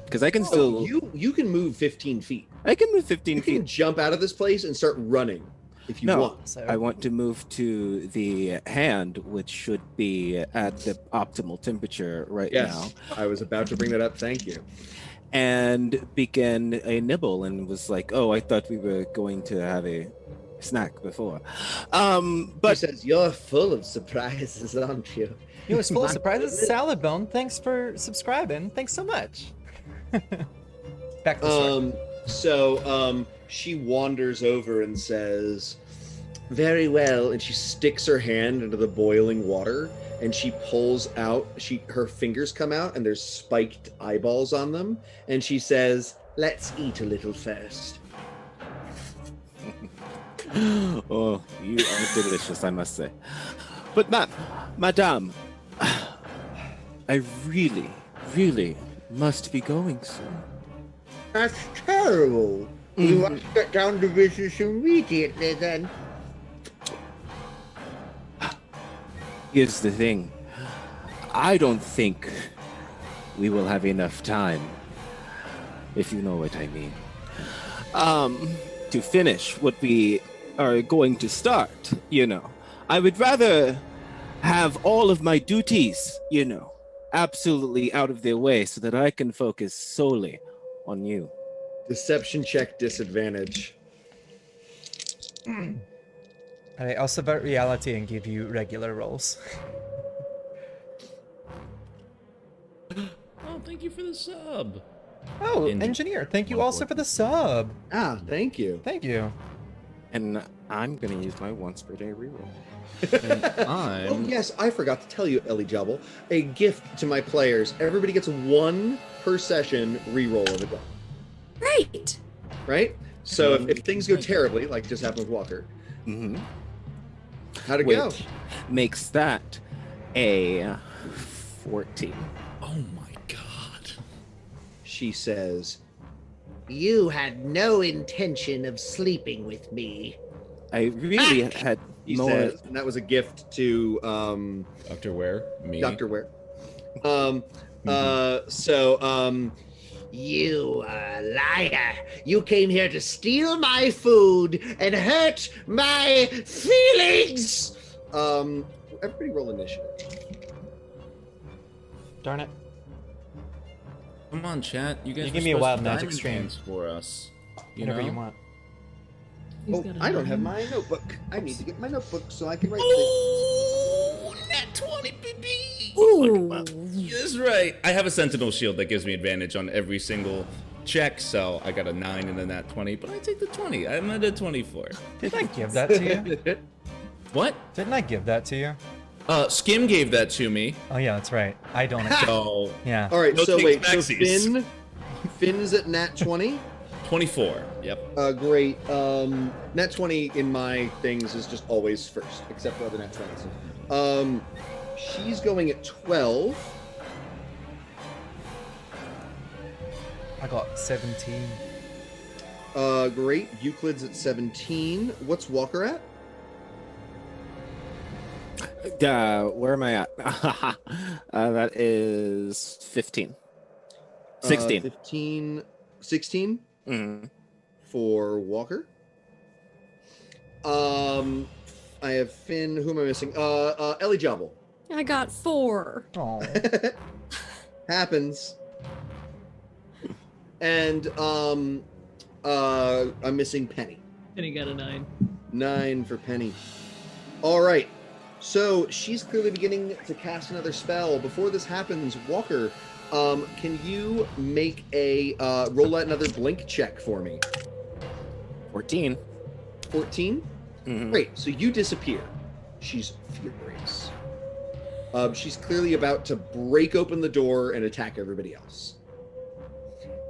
because I can still You can move 15 feet. I can move 15 You can feet. jump out of this place and start running if you No, want. So, I want to move to the hand, which should be at the optimal temperature right Yes, now, I was about to bring that up. Thank you. and begin a nibble. And was like, "Oh, I thought we were going to have a snack before." He But says, you're full of surprises, aren't you? you was full of surprises. Salad Bone, thanks for subscribing. Thanks so much. Back to the story. She wanders over and says, "Very well," and she sticks her hand into the boiling water and she pulls out, her fingers come out and there's spiked eyeballs on them, and she says, Let's eat a little first. Oh, you are delicious, I must say. But madame, I really, really must be going soon. That's terrible. We must get down to business immediately then. Here's the thing. I don't think we will have enough time, if you know what I mean. To finish what we are going to start, I would rather have all of my duties, absolutely out of their way so that I can focus solely on you. Deception check disadvantage. Alright, I'll subvert reality and give you regular rolls. Oh, thank you for the sub. Oh, engineer, thank you also for the sub. Ah, thank you. Thank you. And I'm going to use my once per day reroll. Oh, yes, I forgot to tell you, Ellie Jobble. A gift to my players. Everybody gets 1 per session reroll of a die. Right. Right? So if things go terribly, like just happened with Walker, how'd it go? Which makes that a 14. Oh my god. She says, You had no intention of sleeping with me. I really had he no... says, and that was a gift to Dr. Ware? Me? Dr. Ware. You liar. You came here to steal my food and hurt my feelings. Everybody roll initiative. Darn it. Come on, chat. You guys give me a wild magic diamond stream hands for us. Whatever you want. He's Oh, got a I don't have 9. my notebook. I need to get my notebook so I can write Oh, nat 20, baby. Ooh. That's right. I have a sentinel shield that gives me advantage on every single check, so I got a 9 and a nat 20, but I take the 20. I'm at a 24. Didn't I give that to you? things. What? Didn't I give that to you? Skim gave that to me. Oh yeah, that's right. I don't. So Yeah. All right, No so wait. So takebacksies. Finn's at nat 20. 24. Yep. Great. Nat 20 in my things is just always first, except for other nat 20s. She's going at 12. I got 17. Great. Euclid's at 17. What's Walker at? Where am I at? That is 15. 16. 15. 16 Mhm. for Walker. I have Finn. Who am I missing? Ellie Jobble. I got 4. Oh. Happens. And I'm missing Penny. And he got a 9. 9 for Penny. All right. So she's clearly beginning to cast another spell. Before this happens, Walker, can you make a roll out another blink check for me? 14. 14? Mhm. Great. So you disappear. She's furious. She's clearly about to break open the door and attack everybody else.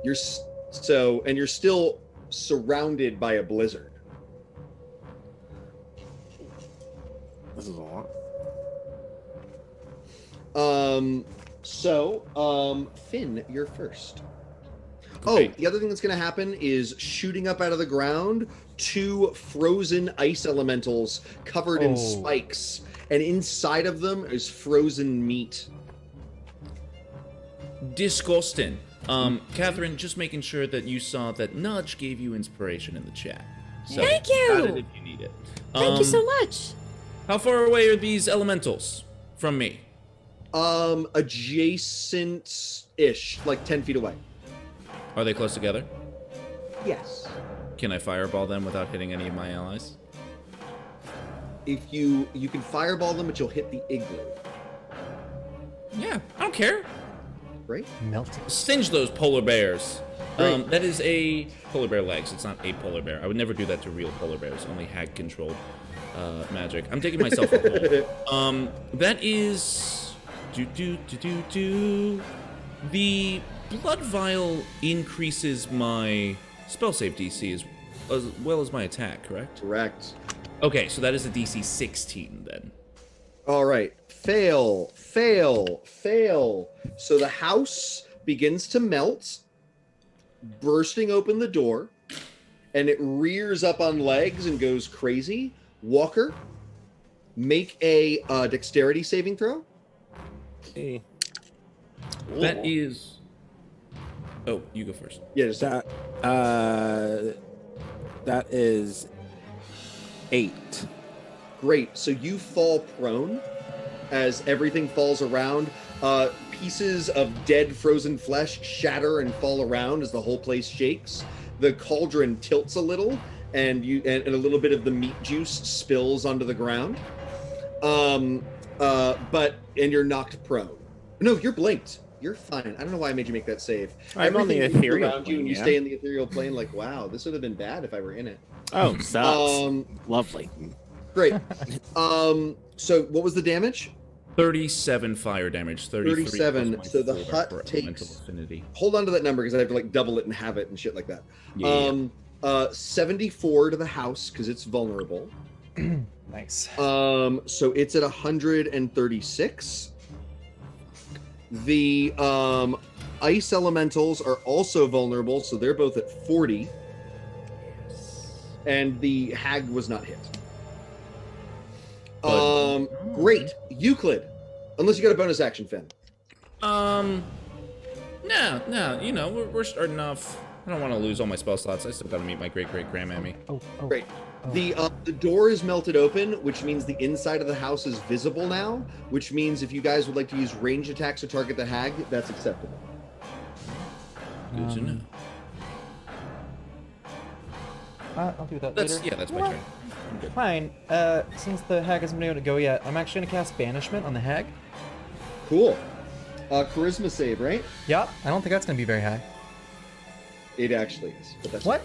You're still surrounded by a blizzard. This is a lot. Finn, you're first. Okay. Oh, the other thing that's going to happen is shooting up out of the ground, 2 frozen ice elementals covered in spikes, and inside of them is frozen meat. Disgusting. Catherine, just making sure that you saw that Nudge gave you inspiration in the chat. So Thank you. add it if you need it. Thank you so much. How far away are these elementals from me? Adjacent-ish, like 10 feet away. Are they close together? Yes. Can I fireball them without hitting any of my allies? If you can fireball them, but you'll hit the igloo. Yeah, I don't care. Right? Melted. Singe those polar bears. Great. That is a polar bear legs. It's not a polar bear. I would never do that to real polar bears. Only hag controlled magic. I'm taking myself a hole. That is The blood vial increases my spell save DC as well as my attack, correct? Correct. Okay, so that is a DC 16 then. All right. Fail. So the house begins to melt, bursting open the door, and it rears up on legs and goes crazy. Walker, make a dexterity saving throw. Hey. That is. Oh, you go first. Yeah, just That that is 8. great. So you fall prone as everything falls around. Pieces of dead frozen flesh shatter and fall around as the whole place shakes. The cauldron tilts a little, and a little bit of the meat juice spills onto the ground. And you're knocked prone. No, you're blinked. You're fine. I don't know why I made you make that save. I'm on the Everything moves ethereal around you, and you plane, stay in the ethereal plane. Like, wow, this would have been bad if I were in it. Oh, sucks. Lovely. Great. So what was the damage? 37 fire damage. 33 37. plus my So the 4 hut for takes. elemental affinity. Hold on to that number because I have to like double it and have it and shit like that. Yeah. 74 to the house because it's vulnerable. Nice. So it's at 136. The ice elementals are also vulnerable, so they're both at 40. And the hag was not hit. Great. Euclid. Unless you got a bonus action, Finn. No, you know, we're starting off. I don't want to lose all my spell slots. I still got to meet my great-great-grandmammy. Oh. Great. The door is melted open, which means the inside of the house is visible now, which means if you guys would like to use range attacks to target the hag, that's acceptable. Good to know. I'll do that later. Yeah, that's my turn. Fine. Since the hag hasn't been able to go yet, I'm actually gonna cast Banishment on the hag. Cool. Charisma save, right? Yeah, I don't think that's gonna be very high. It actually is. But that's What?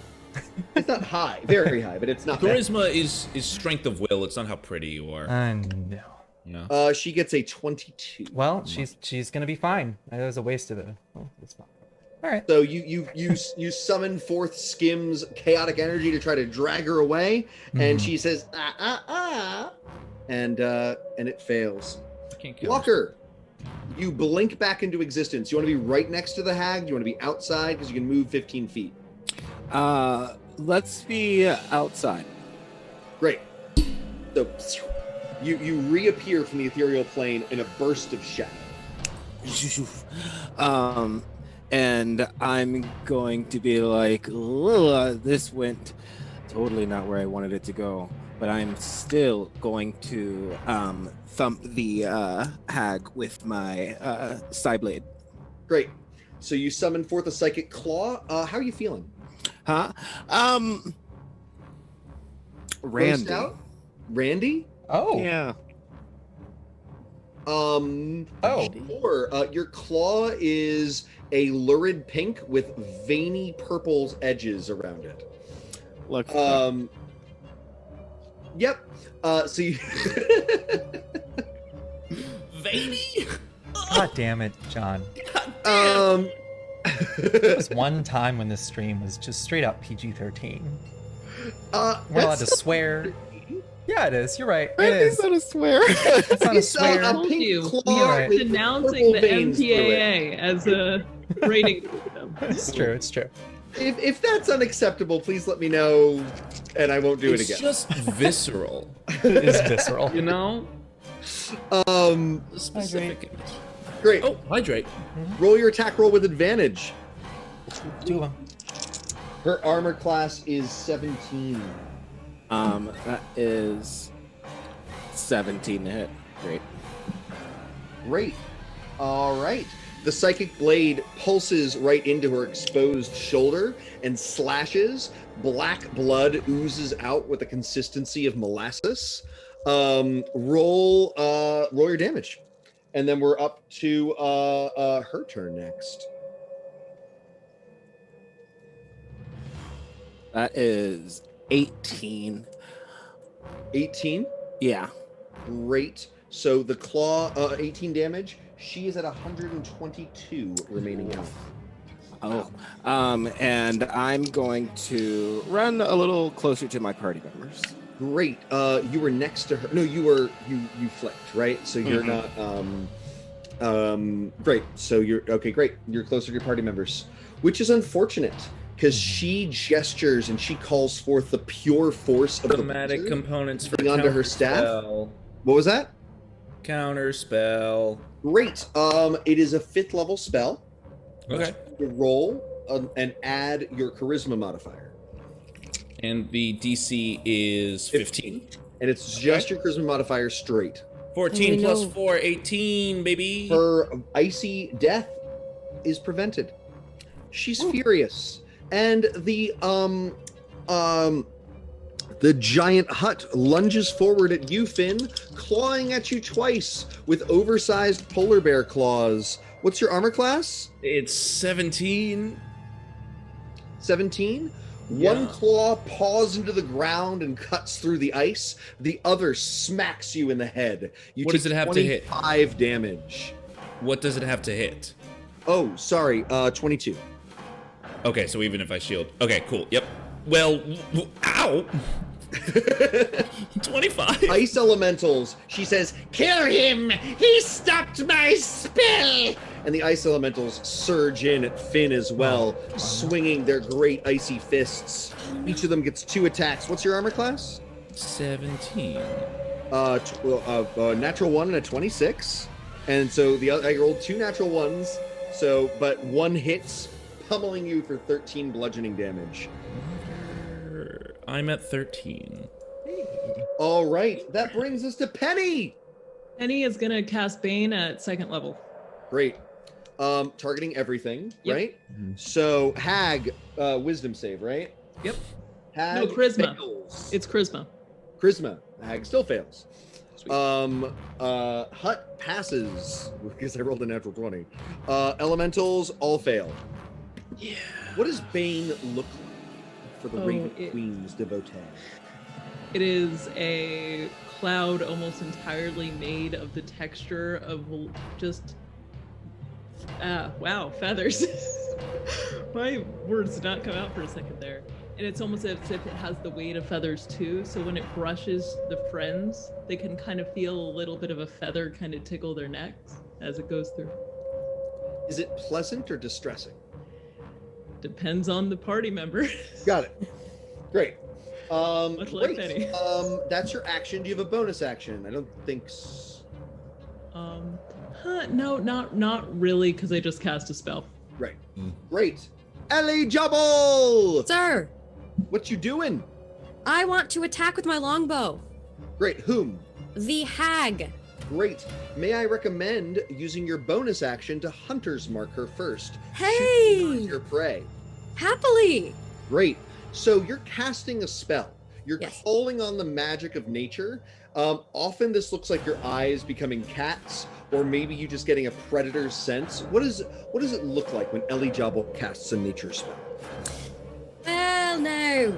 It's not high, very high, but it's not bad. Charisma is strength of will. It's not how pretty you are. No. No. She gets a 22. Well, she's gonna be fine. That was a waste of it. Oh, it's fine. All right. So you summon forth Skim's chaotic energy to try to drag her away, and she says and it fails. Can't kill her. Walker, you blink back into existence. You want to be right next to the hag? Do you want to be outside because you can move 15 feet? Let's be outside. Great. So you reappear from the ethereal plane in a burst of shadow. And I'm going to be like, this went totally not where I wanted it to go, but I'm still going to thump the hag with my side blade. Great. So you summon forth a psychic claw. How are you feeling? Huh? Grossed Randy. out? Randy? Oh. Yeah. Sure. Your claw is a lurid pink with veiny purple edges around it. Look. Yep. So you Veiny? God damn it, John. There There was one time when this stream was just straight up PG-13. We're allowed to swear. Yeah, it is. You're right. It is. Not a swear. It's not a swear. a Told pink you, claw we are with denouncing purple the veins through it. MPAA as a rating system. It's true. It's true. If that's unacceptable, please let me know, and I won't do it It's again. just visceral. It is visceral. You know? Specific. Great. Oh, hydrate. Roll your attack roll with advantage. Two of them. Her armor class is 17. That is 17 to hit. Great. Great. All right. The psychic blade pulses right into her exposed shoulder and slashes. Black blood oozes out with the consistency of molasses. Roll your damage. And then we're up to her turn next. That is 18. 18. Yeah. Great. So the claw, 18 damage. She is at 122 remaining health. And I'm going to run a little closer to my party members. Great. You were next to her. No, you flicked, right? So you're not. Great. So you're okay. Great. You're closer to your party members, which is unfortunate because she gestures and she calls forth the pure force of Automatic the components for onto her staff. What was that? Counter spell. Great. It is a 5th level spell. Okay. You roll and add your charisma modifier. And the DC is 15. And it's just your charisma modifier straight. 14 plus 4, 18, baby. Her icy death is prevented. She's furious. And the giant hut lunges forward at you, Finn, clawing at you twice with oversized polar bear claws. What's your armor class? It's 17. 17? Yeah. One claw paws into the ground and cuts through the ice. The other smacks you in the head. What does it have to hit? 25 damage. What does it have to hit? Oh, sorry. 22. Okay, so even if I shield. Okay, cool. Yep. Well, ow! 25. Ice elementals. She says, "Kill him! He stopped my spell!" And the ice elementals surge in at Finn as well, swinging their great icy fists. Each of them gets 2 attacks. What's your armor class? 17. Natural 1 and a 26. And so I rolled 2 natural ones. So, but 1 hits, pummeling you for 13 bludgeoning damage. I'm at 13. All right, that brings us to Penny. Penny is gonna cast Bane at 2nd level. Great. Targeting everything, Yep. right? So Hag, wisdom save, right? Yep. Hag No, charisma. fails. It's charisma. Charisma. Hag still fails. Hut passes because I rolled a natural 20. Elementals all fail. Yeah. What does Bane look like for the Raven Queen's devotee? It is a cloud almost entirely made of the texture of just wow, feathers. My words did not come out for a second there. And it's almost as if it has the weight of feathers too, so when it brushes the friends, they can kind of feel a little bit of a feather kind of tickle their necks as it goes through. Is it pleasant or distressing? Depends on the party member. Got it. Great. Much like great. Penny. That's your action. Do you have a bonus action? I don't think No, not really, because I just cast a spell. Right. Great. Ellie Jubble! Sir, What you doing? I want to attack with my longbow. Great. Whom? The hag. Great. May I recommend using your bonus action to hunter's mark her first? Hey! Shoot your prey. Happily. Great. So you're casting a spell. You're Yes. calling on the magic of nature. Often this looks like your eyes becoming cats, or maybe you just getting a predator's sense. What does it look like when Ellie Jabal casts a nature spell? Well, no.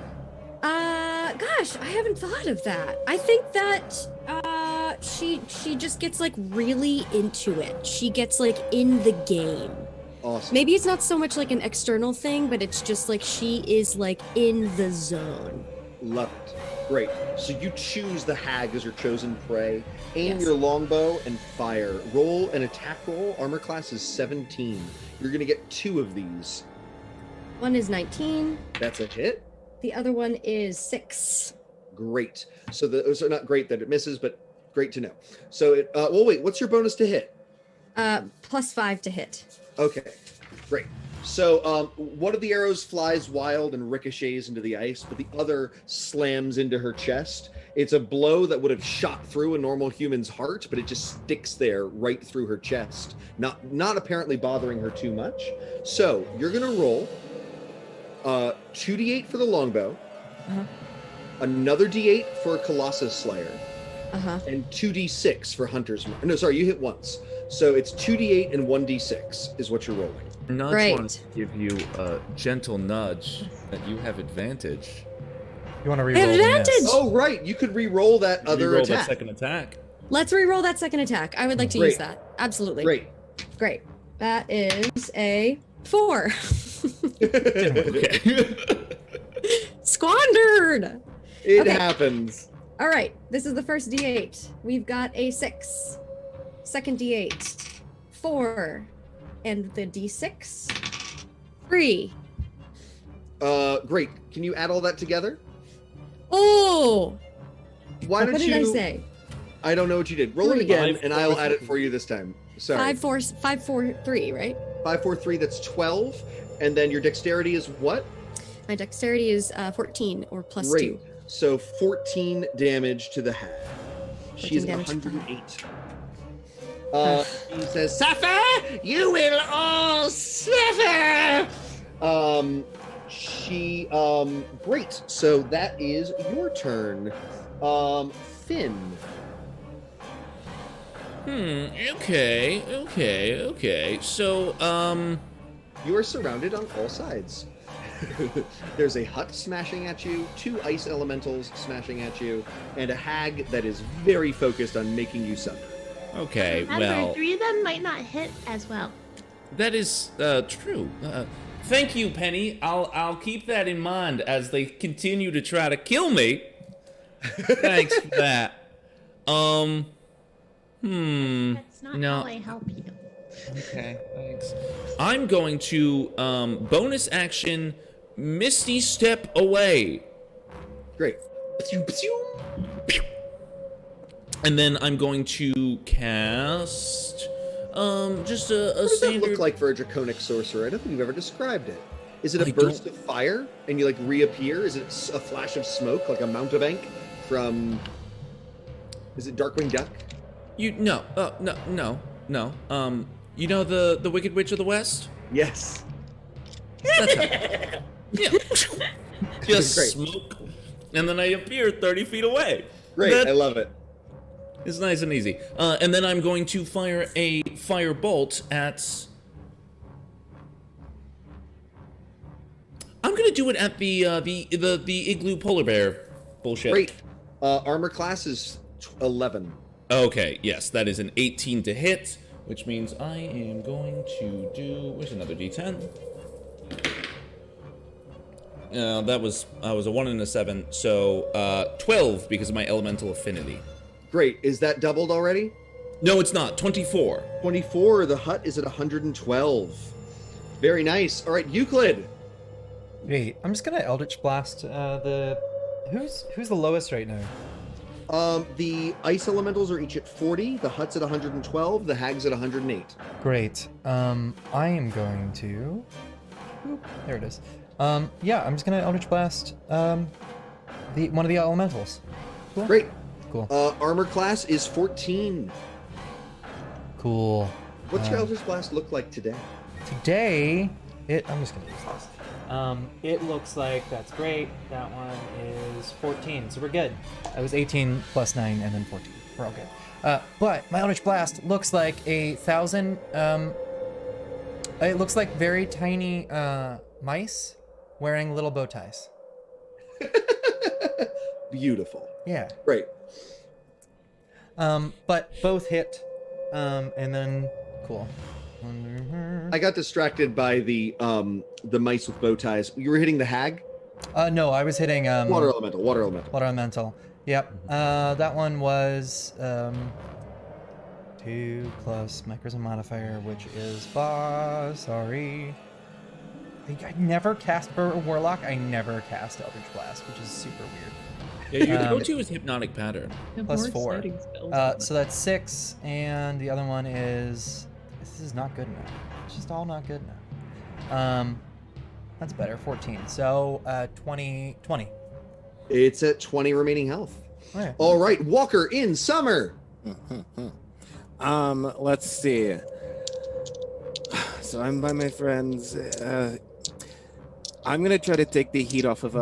Gosh, I haven't thought of that. I think that she just gets like really into it. She gets like in the game. Awesome. Maybe it's not so much like an external thing, but it's just like she is like in the zone. Love it. Great. So you choose the hag as your chosen prey. Aim Yes. your longbow and fire. Roll an attack roll. Armor class is 17. You're going to get 2 of these. One is 19. That's a hit. The other one is 6. Great. So not great that it misses, but great to know. So wait, what's your bonus to hit? Plus 5 to hit. Okay, great. So one of the arrows flies wild and ricochets into the ice, but the other slams into her chest. It's a blow that would have shot through a normal human's heart, but it just sticks there right through her chest, not apparently bothering her too much. So you're gonna roll 2d8 for the longbow, another d8 for Colossus Slayer, and 2d6 for Hunter's Mark. No, sorry, you hit once. So it's 2d8 and 1d6 is what you're rolling. Nudge Right. wants to give you a gentle nudge that you have advantage. You want to I reroll have the miss. advantage! Oh, right. You could re-roll that other Reroll attack. that second attack. Let's re-roll that second attack. I would like to Great. use that. Absolutely. Great. Great. That is a 4. Didn't work. Okay. Squandered. It Okay. happens. All right, this is the first D8. We've got a 6, second D8, 4, and the D6, 3. Great. Can you add all that together? Oh, Why don't what you? did I say? I don't know what you did. Roll it 3. again, 5, and 4, I'll add it 3. for you this time. Sorry. 5, 4, 3, right? 5, 4, 3. That's 12, and then your dexterity is what? My dexterity is 14 or plus Great. 2. So 14 damage to the hag. She's 14 at damage to the 108. He says, "Suffer, you will all suffer." Great. So that is your turn. Finn. Okay. So, You are surrounded on all sides. There's a hut smashing at you, 2 ice elementals smashing at you, and a hag that is very focused on making you suffer. okay, Remember, well, 3 of them might not hit as well. that is true. Thank you, Penny. I'll keep that in mind as they continue to try to kill me. Thanks for that. That's not No. how I help you. Okay, thanks. I'm going to bonus action Misty Step away. Great. And then I'm going to cast just a What does that standard. look like for a draconic sorcerer? I don't think you've ever described it. Is it a I burst don't- of fire and you like reappear? Is it a flash of smoke like a mountebank from? Is it Darkwing Duck? No. You know the Wicked Witch of the West? Yes. That's how. Yeah. Just Great. smoke, and then I appear 30 feet away. Great. That I love it. is nice and easy. And then I'm going to fire a fire bolt at. I'm gonna do it at the igloo polar bear bullshit. Great. Armor class is 11. Okay, yes, that is an 18 to hit, which means I am going to do. Where's another D10? That was a 1 and a 7, so 12 because of my elemental affinity. Great. Is that doubled already? No, it's not. 24. 24. The hut is at 112. Very nice. All right, Euclid. Wait, I'm just gonna Eldritch Blast who's the lowest right now? The ice elementals are each at 40. The hut's at 112. The hag's at 108. Great. I am going to. Oop, there it is. Yeah, I'm just gonna Eldritch Blast one of the elementals. Cool. Great. Cool. Armor class is 14. Cool. What's your Eldritch Blast look like today? Today, I'm just gonna use this. It looks like that's great. That one is 14, so we're good. It was 18 plus 9 and then 14. We're all good. But my Eldritch Blast looks like 1,000. It looks like very tiny mice wearing little bow ties. Beautiful. Yeah. Great. But both hit. And then cool. I got distracted by the mice with bow ties. You were hitting the hag? No, I was hitting Water elemental. Water elemental. Water Elemental. Yep. That one was 2 plus my charisma modifier, which is sorry. I never cast for a warlock. I never cast Eldritch Blast, which is super weird. Yeah, your go-to is Hypnotic Pattern. Have Plus more 4. exciting spells. So that's 6, and the other one is. This is not good enough. It's just all not good enough. That's better. 14. So 20. It's at 20 remaining health. Okay. All right, Walker in summer. Let's see. So I'm by my friends. I'm gonna try to take the heat off of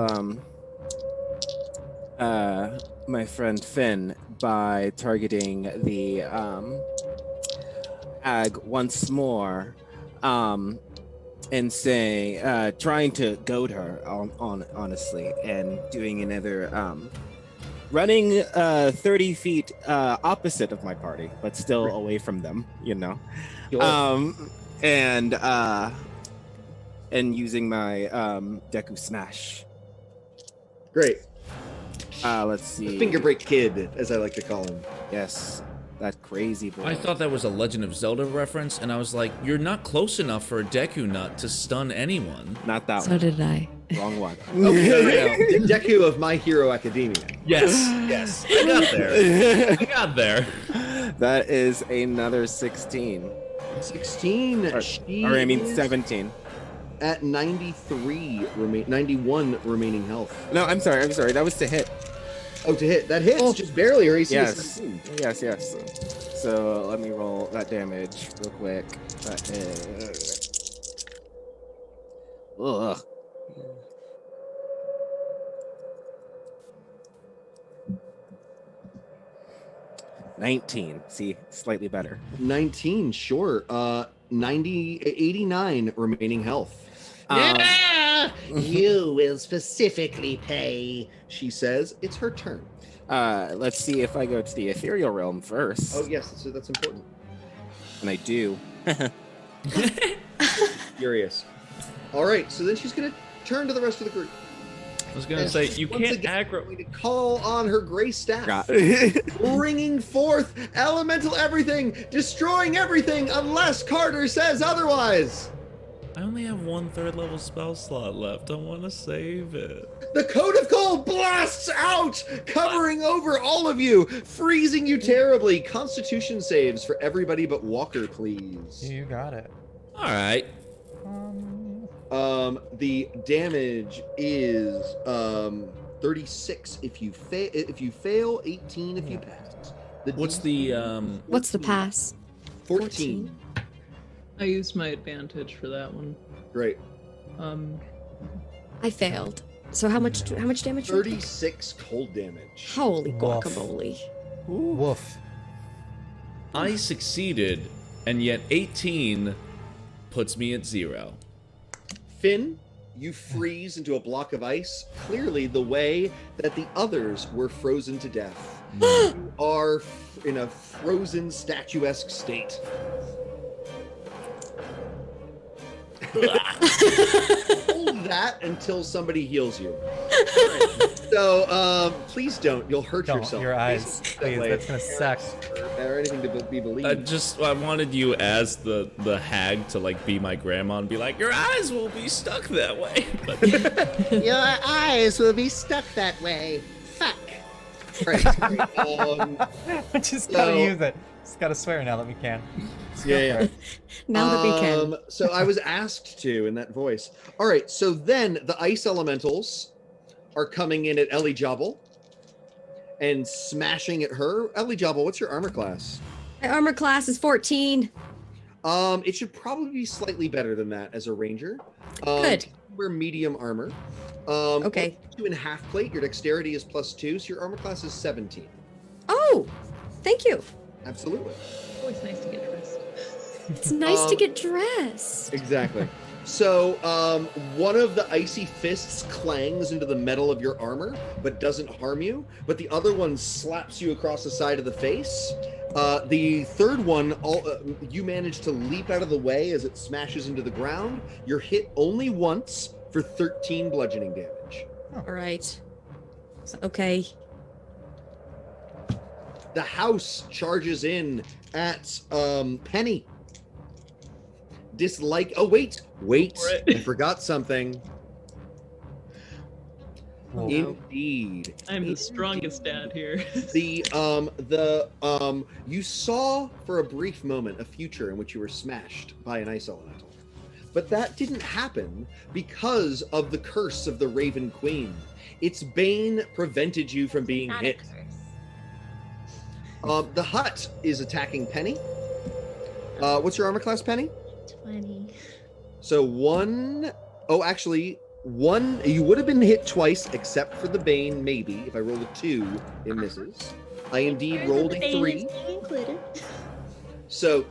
my friend Finn by targeting the hag once more, and say, trying to goad her honestly, and doing another running 30 feet opposite of my party, but still away from them, you know. Sure. And and using my Deku Smash. Great. Let's see. Finger Break Kid, as I like to call him. Yes, that crazy boy. I thought that was a Legend of Zelda reference, and I was like, you're not close enough for a Deku Nut to stun anyone. Not that So one. did I. Wrong one. The Deku of My Hero Academia. Yes. I got there. That is another 16. 16. Or She I mean is 17. at 91 remaining health. No, I'm sorry. That was to hit. Oh, to hit. That hits just barely. Her AC is Yes. 17. Yes. So let me roll that damage real quick. That is... Ugh. $19. See, slightly better. 19, sure. 89 remaining health. You will specifically pay. She says it's her turn. Let's see if I go to the ethereal realm first. Oh, yes, so that's important. And I do. Furious. All right, so then she's going to turn to the rest of the group. I was gonna say, you Once can't again, aggro. going to call on her gray staff. Got- Bringing forth elemental everything, destroying everything unless Carter says otherwise. I only have 1 3rd-level spell slot left. I want to save it. The Code of Cold blasts out, covering over all of you, freezing you terribly. Constitution saves for everybody but Walker, please. You got it. All right. The damage is 36 if you fail, 18 if you pass. What's the What's the pass? 14. I used my advantage for that one. Great. I failed. So how much damage? did I take? 36 cold damage. Holy Woof. guacamole! Woof. I succeeded, and yet 18 puts me at 0. Finn, you freeze into a block of ice, clearly the way that the others were frozen to death. You are in a frozen statuesque state. Hold that until somebody heals you. So please don't. You'll hurt Don't. yourself. Your eyes. That Please, way. that's gonna suck. Or anything to be believed. I wanted you as the hag to like be my grandma and be like, your eyes will be stuck that way. But Your eyes will be stuck that way. Fuck. Right. Just gotta So- use it. Just gotta swear now that we can. Yeah. Now that we can. So I was asked to in that voice. All right. So then the ice elementals are coming in at Ellie Jobble and smashing at her. Ellie Jobble, what's your armor class? My armor class is 14. It should probably be slightly better than that as a ranger. Good. Wear medium armor. Okay. You in half plate. Your dexterity is +2, so your armor class is 17. Oh, thank you. Absolutely. Always nice to get dressed. It's nice to get dressed. Exactly. So one of the icy fists clangs into the metal of your armor, but doesn't harm you. But the other one slaps you across the side of the face. The third one, you manage to leap out of the way as it smashes into the ground. You're hit only once for 13 bludgeoning damage. All right. Okay. The house charges in at Penny. Dislike. Oh, wait. I forgot something. Whoa. Indeed. I'm the strongest dad here. You saw for a brief moment a future in which you were smashed by an ice elemental. But that didn't happen because of the curse of the Raven Queen. Its bane prevented you from being Not hit. a curse. The hut is attacking Penny. What's your armor class, Penny? 20. So one. Oh, actually, one. You would have been hit twice, except for the bane. Maybe if I rolled a 2, it misses. I indeed rolled a 3. Included. So,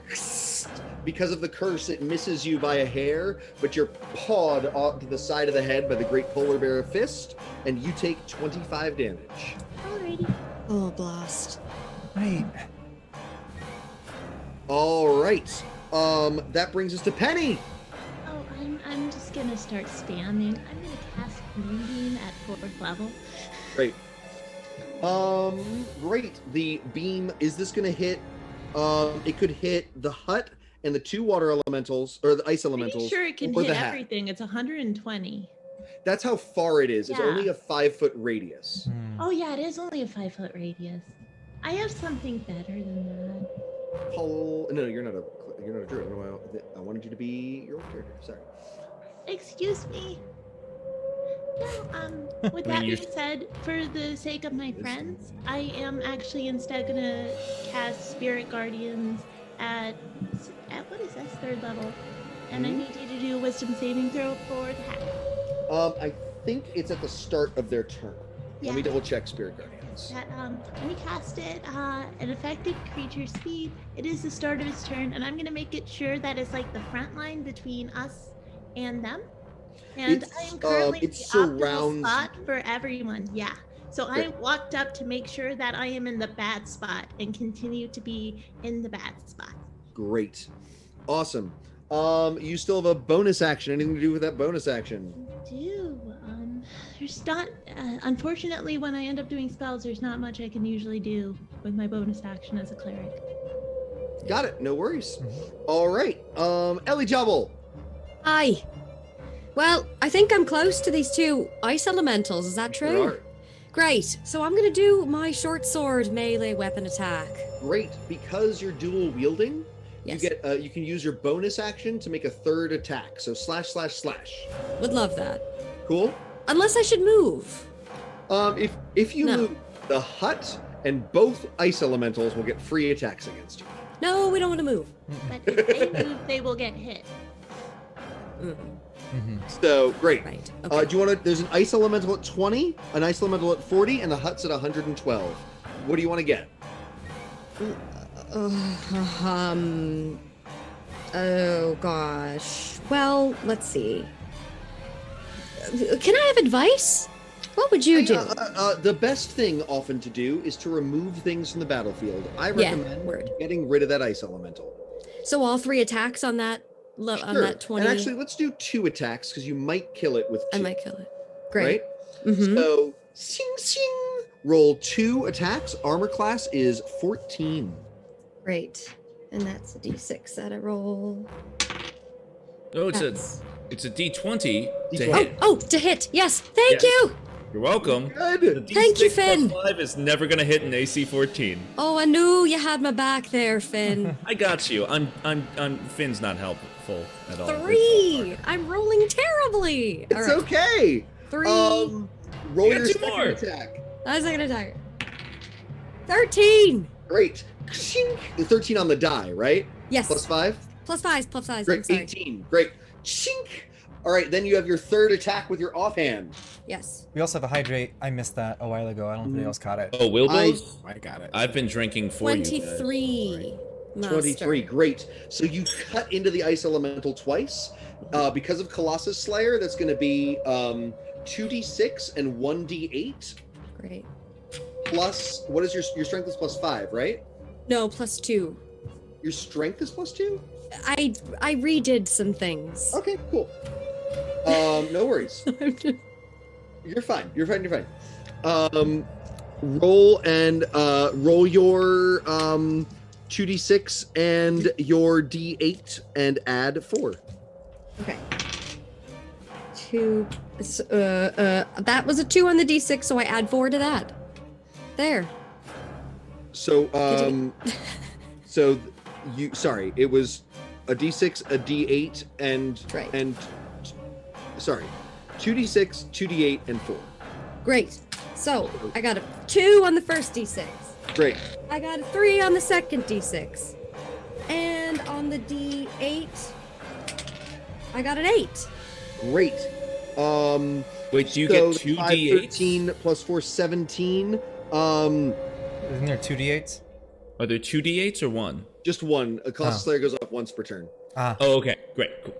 because of the curse, it misses you by a hair, but you're pawed off to the side of the head by the great polar bear fist, and you take 25 damage. Alrighty. Oh, blast. Wait. All right. That brings us to Penny. Oh, I'm just gonna start spamming. I'm gonna cast Moonbeam at 4th level. Great. Great. The beam, is this gonna hit? It could hit the hut and the 2 water elementals, or the ice elementals. Pretty sure it can or hit the hat. everything. It's 120. That's how far it is. It's Yeah. only a 5-foot radius. Hmm. Oh yeah, it is only a 5-foot radius. I have something better than that. No, you're not a druid. No, I wanted you to be your own character. Sorry. Excuse me. No, with I mean, that you're- being said, for the sake of my friends, I am actually instead gonna cast Spirit Guardians at what is this, 3rd level? And I need you to do a Wisdom saving throw for the hat. I think it's at the start of their turn. Yeah. Let me double check Spirit Guardians. That when we cast it, an affected creature's speed, it is the start of its turn, and I'm gonna make it sure that it's like the front line between us and them. And I am currently it the optimal surrounds- spot for everyone. Yeah. So I Great. walked up to make sure that I am in the bad spot and continue to be in the bad spot. Great. Awesome. You still have a bonus action. Anything to do with that bonus action? There's not, unfortunately, when I end up doing spells, there's not much I can usually do with my bonus action as a cleric. Got it. No worries. All right. Ellie Jobble. Hi. Well, I think I'm close to these 2 ice elementals. Is that There true? are. Great. So I'm gonna do my short sword melee weapon attack. Great. Because you're dual wielding, Yes. you can use your bonus action to make a 3rd attack. So slash. Would love that. Cool. Unless I should move. If you No. move, the hut and both ice elementals will get free attacks against you. No, we don't want to move. But if they move, they will get hit. So great. Right. Do Okay. you want to? There's an ice elemental at 20, an ice elemental at 40, and the hut's at 112. What do you want to get? Oh gosh. Well, let's see. Can I have advice? What would you do? The best thing often to do is to remove things from the battlefield. I Yeah, recommend word. getting rid of that ice elemental. So all 3 attacks on that on Sure. that 20. And actually, let's do 2 attacks because you might kill it with 2. I might kill it. Great. Right? Mhm. So, sing sing. Roll 2 attacks. Armor class is 14. Great. And that's a D6 that I roll. Oh, That's- it's a D20 to D20. hit. Oh, to hit. Yes. Thank Yes. you. You're welcome. The Good. Thank you, D6 Finn. plus 5 is never gonna hit an AC 14. Oh, I knew you had my back there, Finn. I got you. I'm Finn's not helpful at all. 3. I'm rolling terribly. It's All right. okay. 3. Roll You got your 2 second more. attack. That's not gonna die. 13. Great. Shink. 13 on the die, right? Yes. Plus 5? Plus 5. Plus 5. I'm Great. sorry. 18. Great. Shink. All right, then you have your 3rd attack with your offhand. Yes. We also have a hydrate. I missed that a while ago. I don't know if anybody else caught it. Oh, Wilbo's? I got it. I've been drinking for you. guys. 23. Master. 23. Great. So you cut into the ice elemental twice. Because of Colossus Slayer, that's going to be 2d6 and 1d8. Great. Plus, what is your strength is plus 5, right? No, plus 2. Your strength is plus 2? I redid some things. Okay, cool. No worries. I'm just- You're fine. You're fine. Roll your 2d6 and your d8 and add 4. Okay. 2. That was a 2 on the D6, so I add 4 to that. There. So sorry, it was a d6, a d8, and Right. 2d6, 2d8, and 4. Great. So I got a 2 on the first D6. Great. I got a 3 on the second D6. And on the D8, I got an 8. Great. Wait, do you so get 2 5, D8s? 13 plus 4, 17. Isn't there 2d8s? Are there 2 D8s or 1? Just one. A Colossus Oh. Slayer goes off once per turn. Ah, Oh, okay. Great. Cool.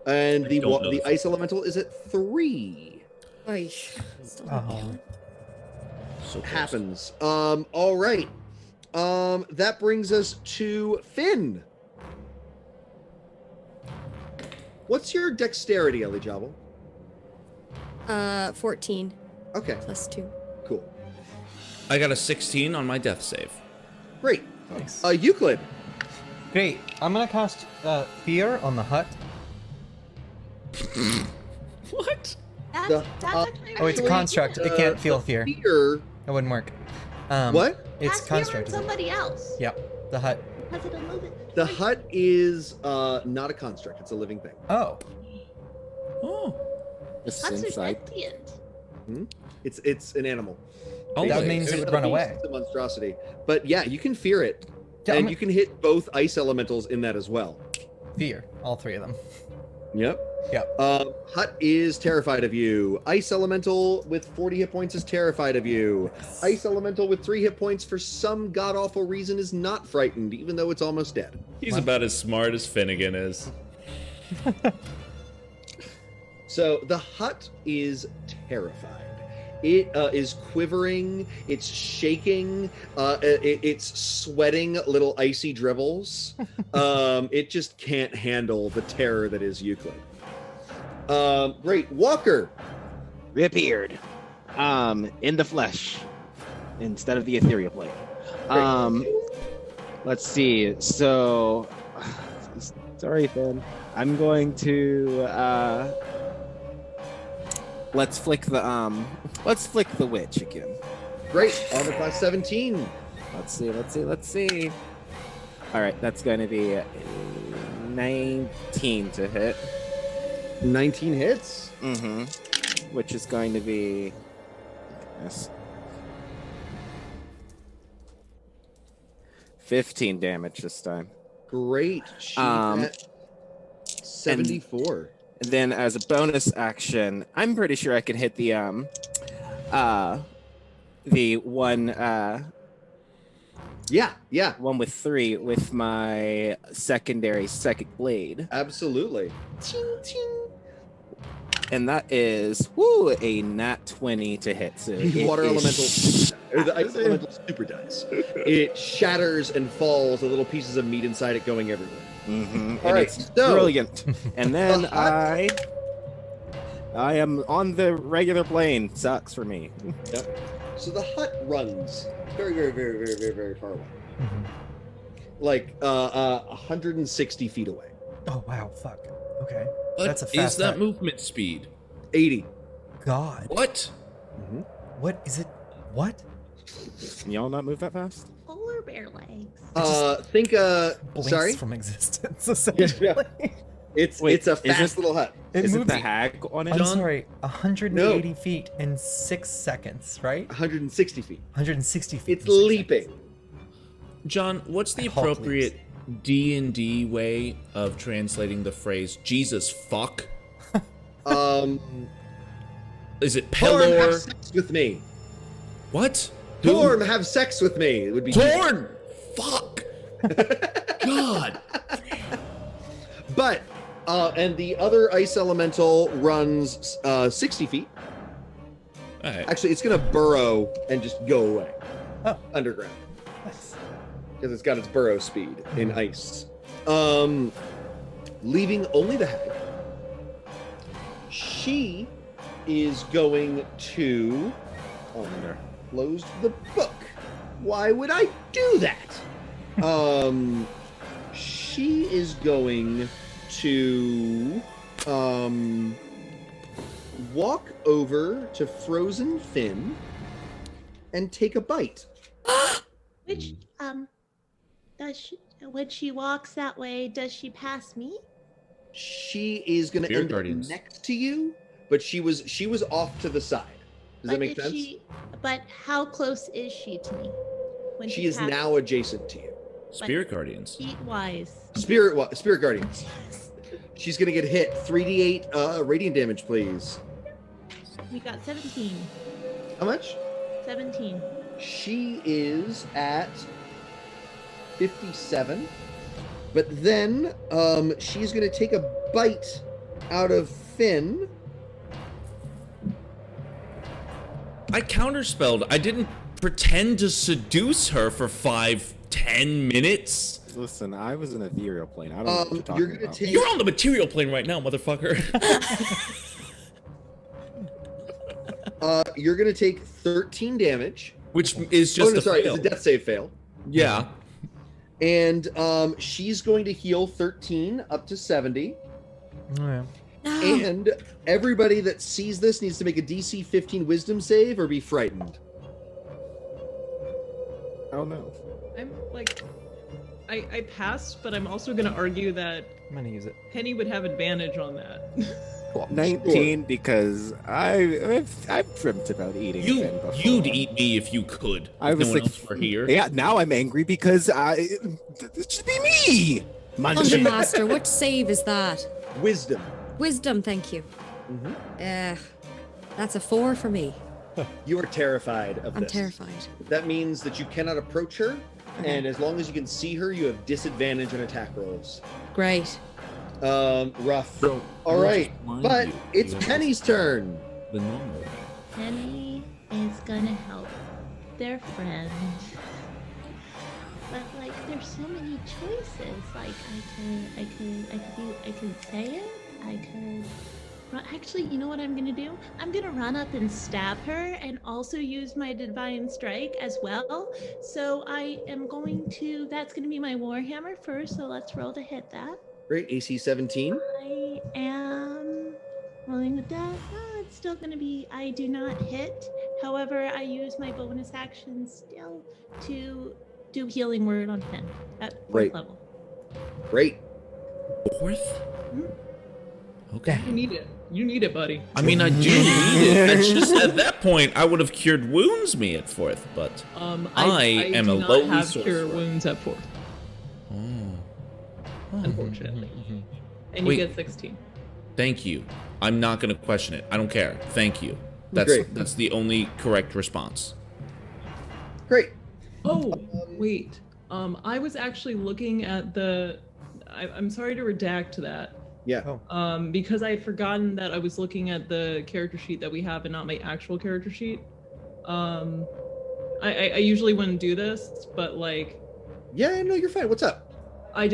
And the don't know the this. ice elemental is at 3. Oy. Still not Oh. feeling it. So close. Happens. All right. That brings us to Finn. What's your dexterity, Elijabo? 14 Okay, plus 2. cool. I got a 16 on my death save. Great. Nice. Euclid. Great. I'm gonna cast Fear on the hut. What? The- That's actually Oh, it's a really construct. good. It can't feel fear. Fear. It wouldn't work. What? It's Cast fear on construct. isn't it? somebody else. Yep. The hut. Because it'll move it. The hut is not a construct. It's a living thing. Oh. Oh. Just Huts are inside. sentient. It's an animal. Oh, That wait. means it It's would a run beast, away. It's a monstrosity. But yeah, you can fear it. Yeah, And you can hit both ice elementals in that as well. Fear. All three of them. Yep. Yep. Hut is terrified of you. Ice elemental with 40 hit points is terrified of you. Ice elemental with 3 hit points for some god awful reason is not frightened, even though it's almost dead. He's about as smart as Finnegan is. So the hut is terrified. It is quivering. It's shaking. It's sweating little icy dribbles. It just can't handle the terror that is Euclid. Great. Walker. Reappeared. In the flesh. Instead of the ethereal plane. Let's see. So sorry, Finn. I'm going to let's flick the witch again. Great. Armor class 17. Let's see. All right, that's going to be 19 to hit. 19 hits. Mm-hmm. Which is going to be yes. 15 damage this time. Great. She's at 74. And then as a bonus action, I'm pretty sure I can hit the one Yeah. one with 3 with my second blade. Absolutely. And that is a nat 20 to hit. So The it water is elemental, or the ice elemental super dies. It shatters and falls, the little pieces of meat inside it going everywhere. Mhm, All and right, it's so- brilliant. And then The hut- I am on the regular plane. Sucks for me. Yep. So the hut runs very, very, very, very, very, very far away. Like 160 feet away. Oh wow. Fuck. Okay. What That's a is fast that hut. movement speed? 80. God. What? What is it? What? Y'all not move that fast? Polar bear legs. Think Blinks sorry? from existence. Essentially. It's Wait, it's a is fast it- little hut. It Is it moves. the hag on it? I'm John? sorry. 180 feet in 6 seconds, right? 160 feet. 160 feet. It's in 6 leaping. seconds. John, what's the I hope appropriate D&D way of translating the phrase Jesus fuck? Is it Torm, have Pelor? sex with me. What? Torm, have sex with me. It would be Torn! Fuck! God! But and the other ice elemental runs 60 feet. Alright. Actually, it's gonna burrow and just go away Oh. underground Nice. because it's got its burrow speed in ice. Leaving only the hag. She is going to close the book. Why would I do that? She is going to walk over to Frozen Finn and take a bite. Which does she, when she walks that way, does she pass me? She is going to Spirit end Guardians. up next to you, but she was off to the side. Does that make is sense? But how close is she to me? When She is passes now adjacent to you. Spirit Guardians. feet wise. Spirit Guardians. She's going to get hit. 3d8 radiant damage, please. We got 17. How much? 17. She is at 57. But then she's going to take a bite out of Finn. I counterspelled. I didn't pretend to seduce her for 5-10 minutes. Listen, I was in a ethereal plane. I don't know what you're talking You're gonna about. take. You're on the material plane right now, motherfucker. You're gonna take 13 damage. Which is just Sorry, fail. it's a death save fail. Yeah. And she's going to heal 13 up to 70. Oh, yeah. No. And everybody that sees this needs to make a DC 15 Wisdom save or be frightened. Oh no. I'm like, I passed, but I'm also gonna argue that I'm gonna use it. Penny would have advantage on that. 19 because I've dreamt about eating Finn before. You'd eat me if you could. I if was no one like, else were here. Yeah, now I'm angry because it should be me. Dungeon Master, what save is that? Wisdom. Wisdom, thank you. That's a 4 for me. You are terrified of I'm this. terrified. That means that you cannot approach her, and as long as you can see her, you have disadvantage on attack rolls. Great. Rough. So, All we'll right, just blind but you. it's You have Penny's turn. the normal way. Penny is gonna help their friend. But like, there's so many choices. Like, I could say it. I could. Actually, you know what I'm gonna do? I'm gonna run up and stab her, and also use my divine strike as well. So I am going to. That's gonna be my warhammer first. So let's roll to hit that. Great, AC 17. I am rolling with that. It's still going to be, I do not hit. However, I use my bonus action still to do healing word on him at 4th Right. level. Great. 4th? You Okay. need it. You need it, buddy. I mean, I do need it. That's just at that point, I would have cured wounds me at 4th, but I am do a not lowly have sorcerer. cure wounds at 4th, Oh. unfortunately. And you Wait. get 16. Thank you. I'm not going to question it. I don't care. Thank you. Great. That's the only correct response. Great. Oh, wait. I was actually looking at the. I'm sorry to redact that. Yeah. Because I had forgotten that I was looking at the character sheet that we have and not my actual character sheet. I usually wouldn't do this, but like. Yeah, no, you're fine. What's up? I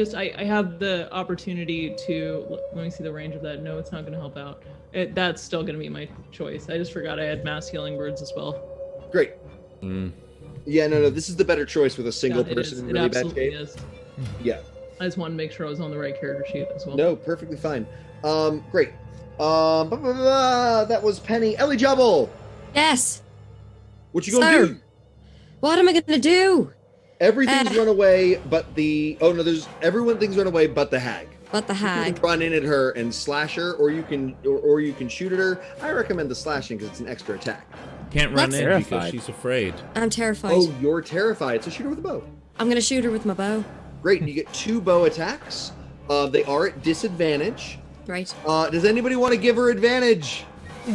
have the opportunity to. Let me see the range of that. No, it's not going to help out. That's still going to be my choice. I just forgot I had mass healing words as well. Great. Yeah, no, this is the better choice with a single Yeah, it person is. in It really bad absolutely shape. is. Yeah. I just wanted to make sure I was on the right character sheet as well. No, perfectly fine. Great. That was Penny. Ellie Jubble! Yes. What you gonna Sir. do? What am I gonna do? Everything's run away, but the everything's run away, but the hag. But the You hag. can run in at her and slash her, or you can shoot at her. I recommend the slashing because it's an extra attack. Can't run Let's- in because Terrified. she's afraid. I'm terrified. Oh, you're terrified, so shoot her with a bow. I'm gonna shoot her with my bow. Great, you get 2 bow attacks. They are at disadvantage. Right. Does anybody want to give her advantage? I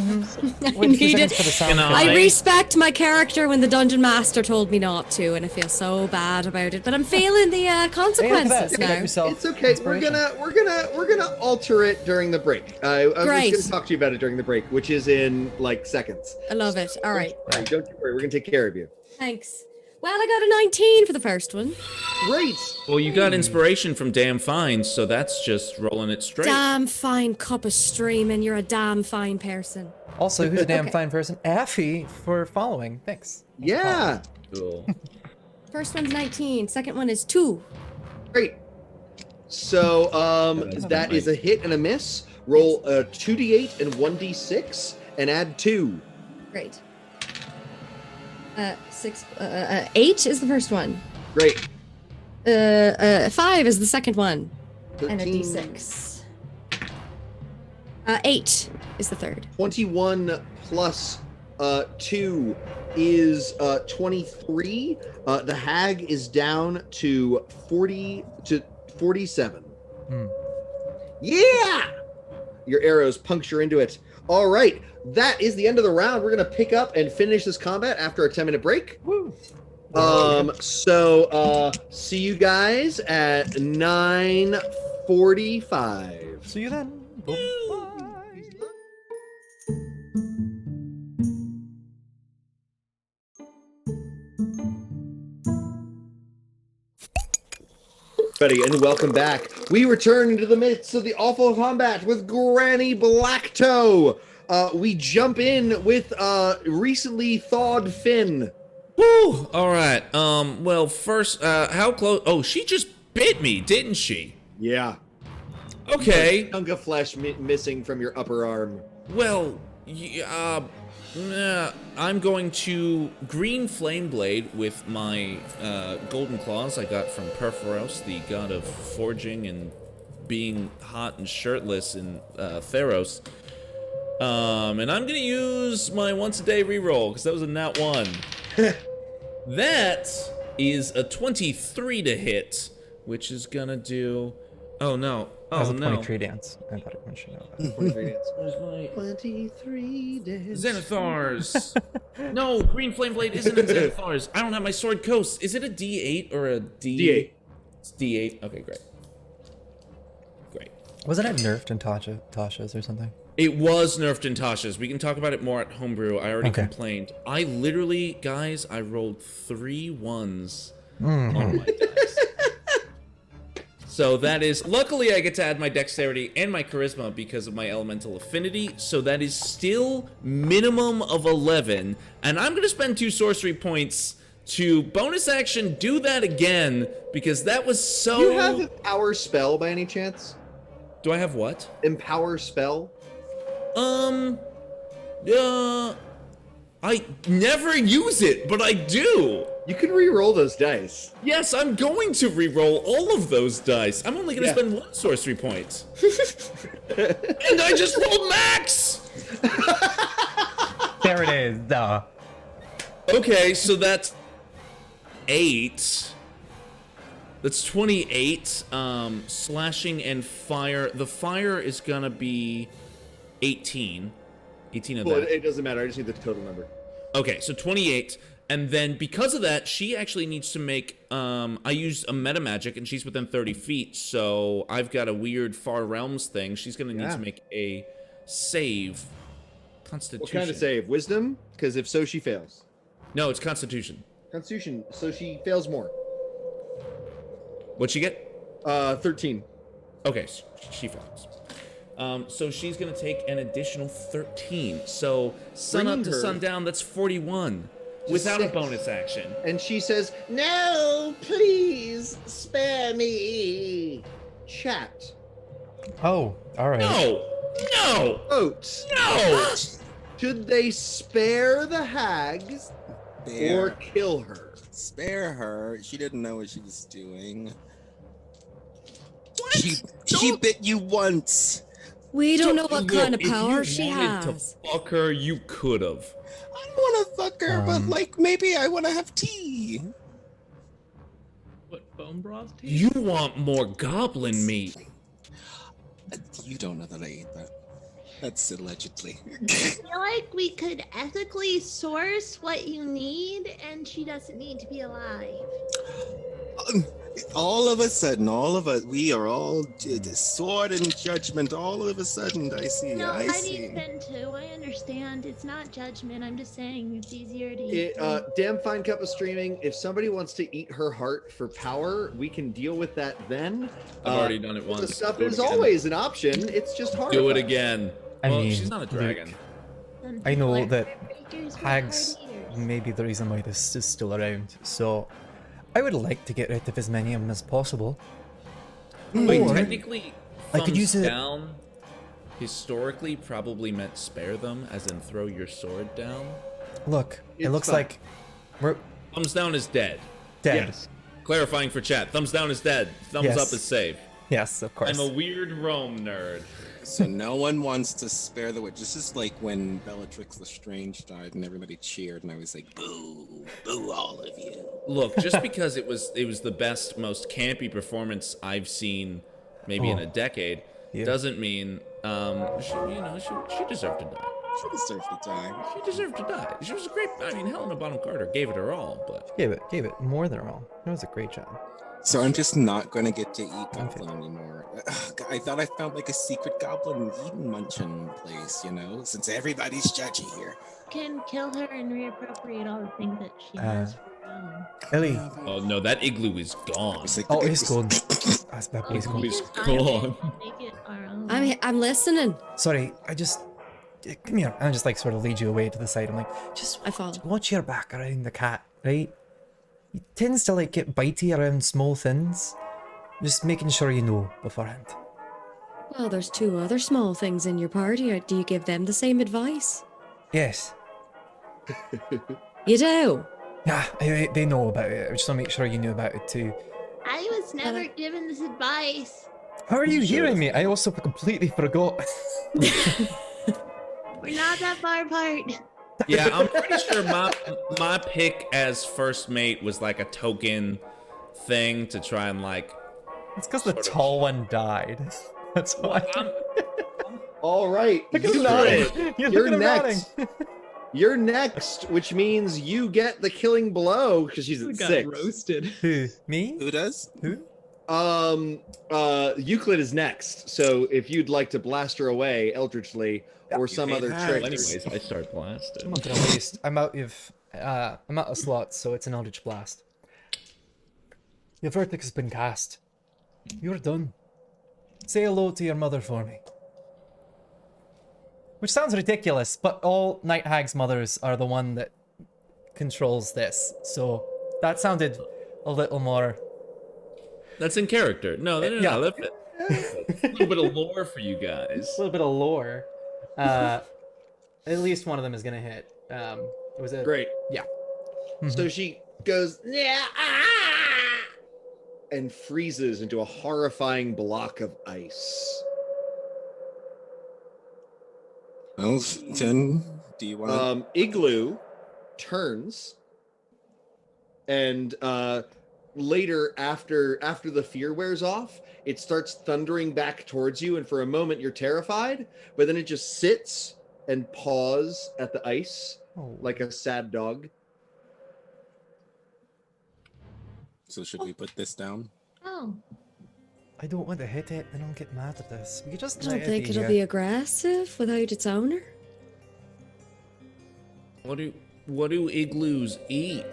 Wait 2 need seconds it. for the sound. Can effect. I respect my character when the dungeon master told me not to, and I feel so bad about it. But I'm feeling the Hey, look at that. consequences You got now. yourself It's okay. We're inspiration. gonna alter it during the break. I was Great. just gonna talk to you about it during the break, which is in like seconds. I love it. All right. Don't you worry. We're gonna take care of you. Thanks. Well, I got a 19 for the first one. Great. Well, you got inspiration from Damn Fine, so that's just rolling it straight. Damn fine cup of streaming. You're a damn fine person. Also, who's a damn Okay. fine person? Affy for following. Thanks. Yeah. Cool. First one's 19. Second one is 2. Great. So that is a hit and a miss. Roll 2d8 and 1d6 and add 2. Great. 8 is the first one. Great. 5 is the second one. And a 13, d6. 8 is the third. 21 plus 2 is 23. The hag is down to 47. Yeah! Your arrows puncture into it. All right, that is the end of the round. We're gonna pick up and finish this combat after a 10-minute break. Woo. So see you guys at 9:45. See you then. Bye. everybody, and welcome back. We return into the midst of the awful combat with Granny Blacktoe. We jump in with recently thawed Finn. Woo! All right. Well, first, how close? Oh, she just bit me, didn't she? Yeah. Okay. A chunk of flesh missing from your upper arm. Well, I'm going to green flame blade with my golden claws I got from Perforos, the god of forging and being hot and shirtless in Theros. And I'm gonna use my once a day reroll because that was a nat 1. That is a 23 to hit, which is gonna do. Oh no! Oh That's a no! 23 dance. I thought I mentioned that. 23 dance. Where's my 23 dance. Xanathars? No, green flame blade isn't in Xanathars. I don't have my sword coast. Is it a D8 or a D? D8. It's D8. Okay, great. Great. Wasn't it nerfed in Tasha's or something? It was nerfed in Tasha's. We can talk about it more at Homebrew. I already Okay. complained. I literally, guys, I rolled 3 1s on my dice. So that is, luckily I get to add my dexterity and my charisma because of my elemental affinity. So that is still minimum of 11. And I'm going to spend 2 sorcery points to bonus action do that again because that was so... Do you have Empower spell by any chance? Do I have what? Empower spell? I never use it, but I do. You can re-roll those dice. Yes, I'm going to re-roll all of those dice. I'm only going to spend 1 sorcery point. And I just rolled max! There it is. Duh. Okay, so that's 8. That's 28. Slashing and fire. The fire is going to be 18. 18 of Well, that. it doesn't matter. I just need the total number. Okay, so 28. And then because of that, she actually needs to make, I used a meta magic and she's within 30 feet. So I've got a weird Far Realms thing. She's going to need to make a save. Constitution. What kind of save? Wisdom? Because if so, she fails. No, it's Constitution. Constitution. So she fails more. What'd she get? 13. Okay, so she fails. So she's going to take an additional 13. So sun Bringing up to her sundown, that's 41. to Without a 6. bonus action. And she says, "No, please spare me." Chat. Oh, all right. No! No! Vote. No! Should they spare the hags or kill her? Spare her. She didn't know what she was doing. What? She bit you once. We don't know what Look, kind of if you power she wanted has. to fuck her, you could have. I don't want to fuck her, but like maybe I want to have tea. What, bone broth tea? You want more goblin meat. You don't know that I ate that. That's allegedly. I feel like we could ethically source what you need, and she doesn't need to be alive. All of a sudden, all of us, we are all sword and judgment. All of a sudden, I see. No, I I see. need Ben too. I understand. It's not judgment. I'm just saying it's easier to eat. Damn fine cup of streaming. If somebody wants to eat her heart for power, we can deal with that then. I've already done it The once. stuff Do it is again. always an option. It's just hard. Do it again. I Well, mean, she's not a dragon. Some I know people are that heartbreakers, we're hags heart eaters. may be the reason why this is still around. So I would like to get rid of as many of them as possible. Wait, Or technically, I could thumbs use it- down historically probably meant spare them, as in throw your sword down. Look, it It's looks fine. like we're Thumbs down is dead. dead. Yes. Clarifying for chat. Thumbs down is dead. Thumbs Yes. up is safe. Yes, of course. I'm a weird Rome nerd. So no one wants to spare the witch. This is like when Bellatrix Lestrange died and everybody cheered, and I was like, "Boo, boo, all of you." Look, just because it was the best, most campy performance I've seen, maybe in a decade, Yeah. doesn't mean she deserved to die. She deserved to die. She deserved to die. She was a great. I mean, Helena Bonham Carter gave it her all, but Gave it more than all. That was a great job. So I'm just not going to get to eat goblin anymore. I thought I found like a secret goblin eating munchin place, you know, since everybody's judgy here. Can kill her and reappropriate all the things that she has for Ellie. Oh no, that igloo is gone. Oh, it's gone. That's bad boy's gone. It's Just find it gone. and make it our own. I'm listening. Sorry, come here. I just like sort of lead you away to the side. I'm like, just I follow. watch your back around the cat, right? He tends to like get bitey around small things. Just making sure you know beforehand. Well, there's 2 other small things in your party. Do you give them the same advice? Yes. You do? Yeah, they know about it. I just want to make sure you knew about it too. I was never given this advice. How are you hearing me? I also completely forgot. We're not that far apart. Yeah, I'm pretty sure my pick as first mate was like a token thing to try and like. It's because the tall one died. That's why. All right, Look at him Euclid, nodding. You're you're looking at him next. You're next, which means you get the killing blow because she's We at got 6. roasted. Who? Me? Who does? Who? Euclid is next. So if you'd like to blast her away eldritchly or some other can. trick. Well, anyways, I start blasting. I'm not gonna waste. I'm out of slots, so it's an Eldritch Blast. Your verdict has been cast. You're done. Say hello to your mother for me. Which sounds ridiculous, but all Night Hag's mothers are the one that controls this. So that sounded a little more. That's in character. No, Yeah. That's it. A little bit of lore for you guys. A little bit of lore. At least one of them is gonna hit. It was a Great. Yeah. So she goes, yeah, and freezes into a horrifying block of ice. Well, then, do you want Igloo turns, and later, after the fear wears off, it starts thundering back towards you, and for a moment you're terrified, but then it just sits and paws at the ice like a sad dog. So should we put this down? Oh, I don't want to hit it, then I'll get mad at this. We could just I let don't it think be it'll here. be aggressive without its owner. What do igloos eat?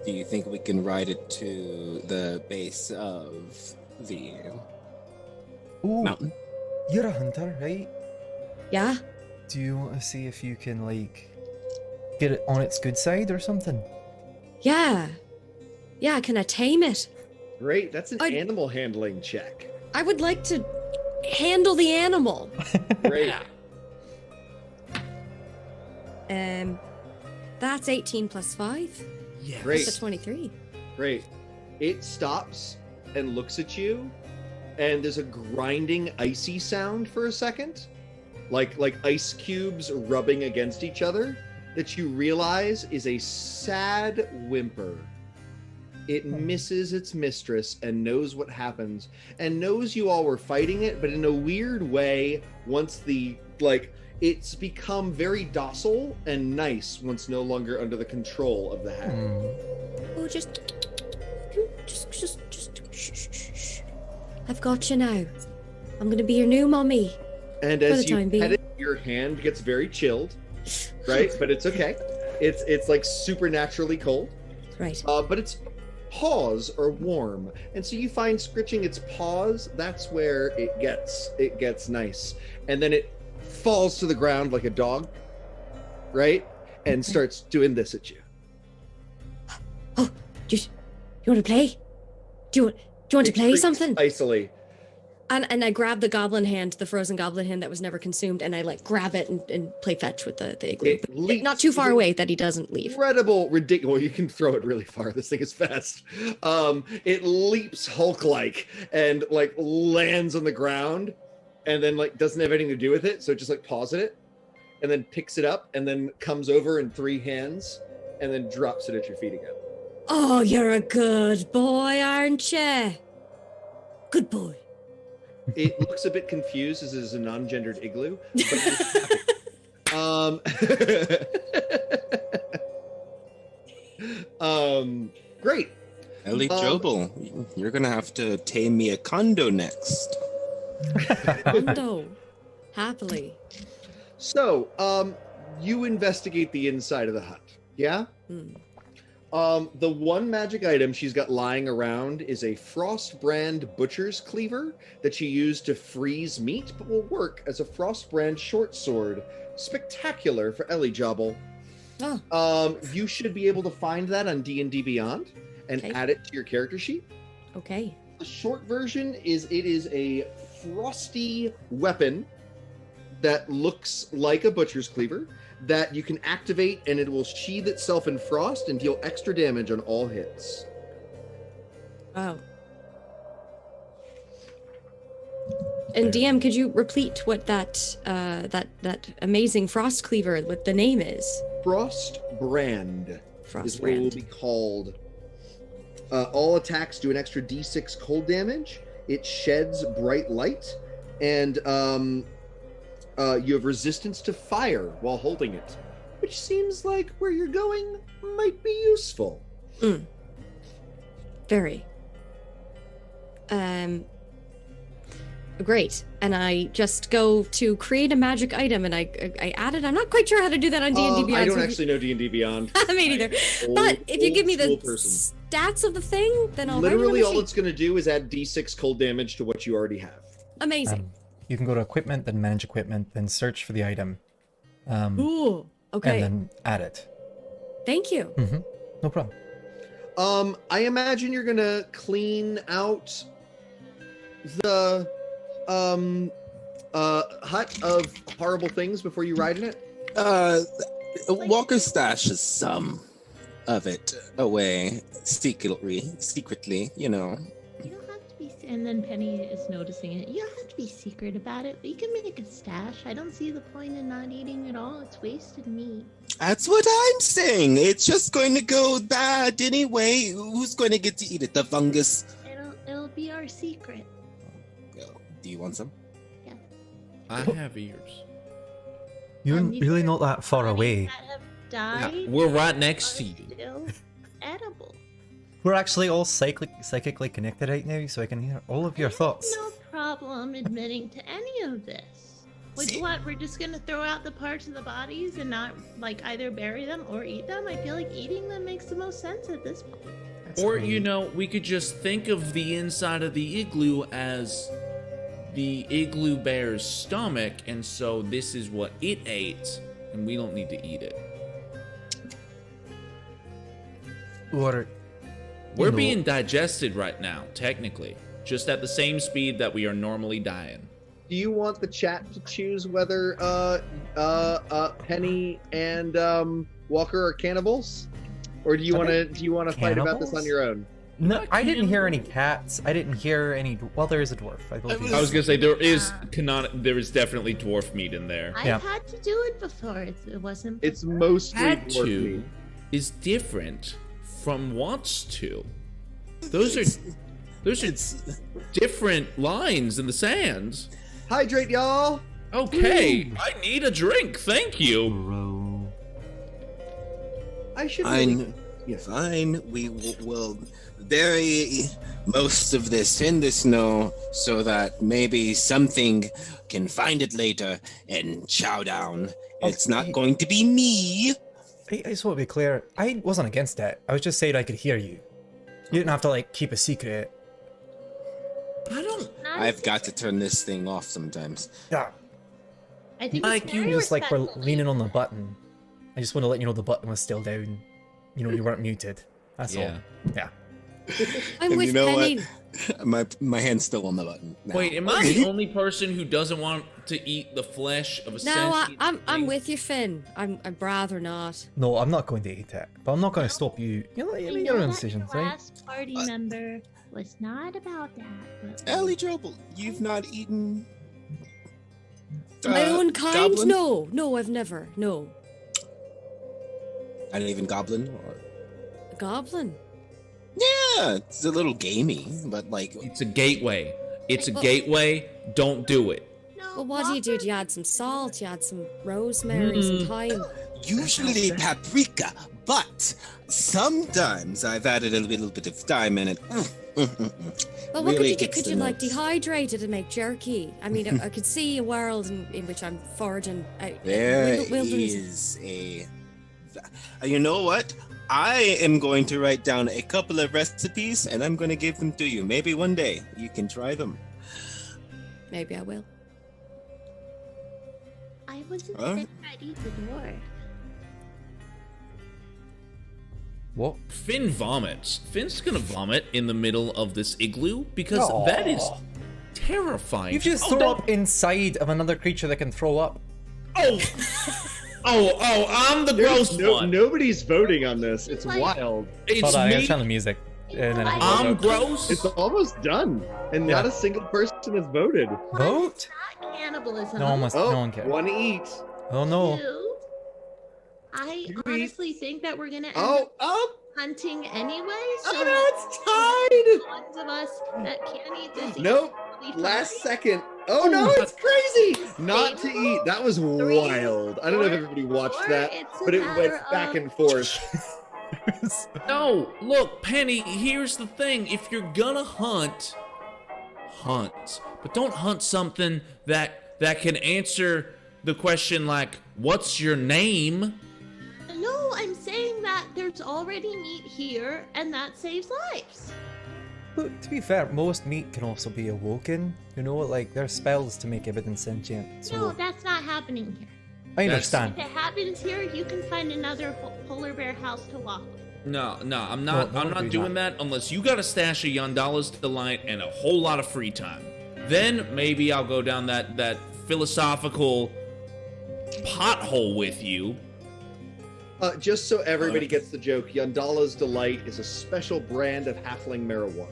Do you think we can ride it to the base of the Ooh, mountain? you're a hunter, right? Yeah? Do you want to see if you can, like, get it on its good side or something? Yeah. Yeah, can I tame it? Great, that's an I- animal handling check. I would like to handle the animal. Great. That's 18 plus 5. Yes. Great. That's a 23. Great. It stops and looks at you, and there's a grinding, icy sound for a second, like ice cubes rubbing against each other, that you realize is a sad whimper. It misses its mistress and knows what happens, and knows you all were fighting it, but in a weird way, once it's become very docile and nice once no longer under the control of the hag. Oh, just shh. I've got you now. I'm gonna be your new mommy. And For as the you time being. pet it, your hand gets very chilled, right? But it's okay. It's like supernaturally cold. Right. But its paws are warm, and so you find scritching its paws. That's where it gets nice, and then it falls to the ground like a dog, right? And starts doing this at you. Oh, you want to play? Do you want to It play shrieks something? Icily. And I grab the goblin hand, the frozen goblin hand that was never consumed, and I like grab it and play fetch with the igloo. It leaps Not too far with away that he doesn't leave. Incredible, ridiculous. Well, you can throw it really far. This thing is fast. It leaps Hulk-like and like lands on the ground, and then like doesn't have anything to do with it. So it just like paws at it, and then picks it up, and then comes over in 3 hands, and then drops it at your feet again. Oh, you're a good boy, aren't you? Good boy. It looks a bit confused as it is a non-gendered igloo. But it's happy. Great. Ellie Jobel, you're gonna have to tame me a condo next. Hondo. Happily. So, you investigate the inside of the hut. Yeah. The one magic item she's got lying around is a Frostbrand butcher's cleaver that she used to freeze meat, but will work as a Frostbrand short sword. Spectacular for Ellie Jobble. Oh, You should be able to find that on DDnD Beyond and Okay. add it to your character sheet. okay. The short version is it is a frosty weapon that looks like a butcher's cleaver that you can activate, and it will sheathe itself in frost and deal extra damage on all hits. Wow. And DM, could you repeat what that amazing frost cleaver, what the name is? Frostbrand Frost is what it will brand. be called. All attacks do an extra d6 cold damage. It sheds bright light, and you have resistance to fire while holding it, which seems like where you're going might be useful. Very. Great. And I just go to create a magic item, and I add it. I'm not quite sure how to do that on D&D Beyond. I don't so- actually know D&D Beyond. Me neither. Old- But if you give me the old school person. stats of the thing, then I'll Literally write it on all the it's going to do is add d6 cold damage to what you already have. sheet. Amazing. You can go to equipment, then manage equipment, then search for the item, Ooh. Okay. and then add it. Thank you. No problem. I imagine you're going to clean out the hut of horrible things before you ride in it. Walker stashes some of it away secretly, you know. You don't have to be. And then Penny is noticing it. You don't have to be secret about it. We can make a stash. I don't see the point in not eating it all. It's wasted meat. That's what I'm saying. It's just going to go bad anyway. Who's going to get to eat it? The fungus? It'll be our secret. Do you want some? I have ears. You're And these really are not that far bodies away. that have died. We're right next are to you. Still edible. We're actually all psychically connected right now, so I can hear all of your thoughts. No problem admitting to any of this. Like what? We're just gonna throw out the parts of the bodies and not like either bury them or eat them? I feel like eating them makes the most sense at this point. That's Or, great. you know, we could just think of the inside of the igloo as the igloo bear's stomach, and so this is what it ate, and we don't need to eat it. Or We're you know, being digested right now, technically, just at the same speed that we are normally dying. Do you want the chat to choose whether Penny and Walker are cannibals, or do you want to fight about this on Cannibals? your own? No, I didn't hear any cats. I didn't hear any. Well, there is a dwarf. I believe. I was gonna say there is definitely dwarf meat in there. I've Yeah. had to do it before. It wasn't. It's mostly Had dwarf to meat. is different from wants to. Those are different lines in the sand. Hydrate, y'all. Okay, I need a drink. Thank you. Bro. I should. Really... Fine. We will bury most of this in the snow so that maybe something can find it later and chow down. It's not going to be me. I just want to be clear. I wasn't against it. I was just saying I could hear you. You didn't have to like keep a secret. I don't I've got to turn this thing off sometimes. Yeah. I think like it's you very Just like we're respectful. leaning on the button. I just want to let you know the button was still down. You know, you weren't muted. That's Yeah. all. Yeah. I'm And with you know Penny. My hand's still on the button. now. Wait, am I the only person who doesn't want to eat the flesh of a No, sentient I'm thing? with you, Finn. I'd rather not. No, I'm not going to eat it. But I'm not going to stop you. You know, you I make know your own that decisions, your right? last party member was not about that. But Ellie Drobel, you've not eaten. My own kind? Goblin? No, I've never. No. Not even goblin. Or... A goblin? Yeah, it's a little gamey, but like It's a gateway. It's a Well- gateway. Don't do it. no, Well, what do you do? Walker- Do you add some salt? You add some rosemary, some thyme? usually paprika, but sometimes I've added a little bit of thyme in it. Well, what Really could you kicks do? Could the you like nuts. dehydrate it and make jerky? I mean, I could see a world in which I'm foraging. There wilderness. is a. You know what? I am going to write down a couple of recipes and I'm going to give them to you. Maybe one day you can try them. Maybe I will. I wasn't Huh? saying I'd eat the dwarf. What? Finn vomits. Finn's gonna vomit in the middle of this igloo because Aw. that is terrifying. You just Oh, throw don't- up inside of another creature that can throw up. Oh! I'm the gross one. Nobody's voting on this. It's Like- wild. It's Hold on, I gotta me. turn the music. And then I can go I'm vote. gross. It's almost done, and not Yeah. a single person has voted. Vote? Not cannibalism. No one, Oh, no one cares. one to eat. Oh no. Two, I You honestly think that we're gonna end Oh, up oh, hunting anyway. So oh no, it's the tied. ones of us that can't eat this. Nope. will be Last fine. second. Oh no, it's crazy. Not to eat. That was Three, wild. I don't know if four, everybody watched four, that, it's a but it went matter back of- and forth. No, look, Penny, here's the thing. If you're gonna hunt, hunt. But don't hunt something that can answer the question like, what's your name? No, I'm saying that there's already meat here, and that saves lives. Look, to be fair, most meat can also be awoken. You know, like there's spells to make everything sentient. So No, that's not happening here. I That's- understand. If it happens here, you can find another polar bear house to walk. No, I'm No, not. don't I'm not do doing that unless you got a stash of Yondalla's Delight and a whole lot of free time. Then maybe I'll go down that philosophical pothole with you. Just so everybody gets the joke, Yondalla's Delight is a special brand of halfling marijuana.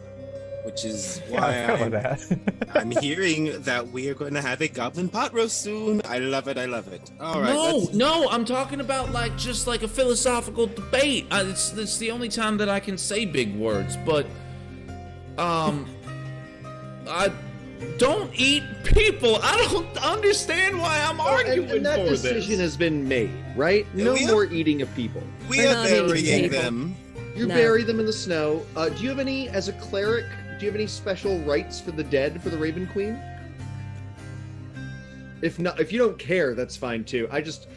Which is Yeah, I why forgot about that. I'm hearing that we are going to have a goblin pot roast soon. I love it. I love it. All right. let's- No, I'm talking about like just like a philosophical debate. It's the only time that I can say big words, but I don't eat people. I don't understand why I'm arguing And that for decision this. has been made, right? Yeah, No we have- more eating of people. We We're are not eating burying people. them. You No. bury them in the snow. Do you have any, as a cleric, do you have any special rites for the dead for the Raven Queen? If not, if you don't care, that's fine too. I just,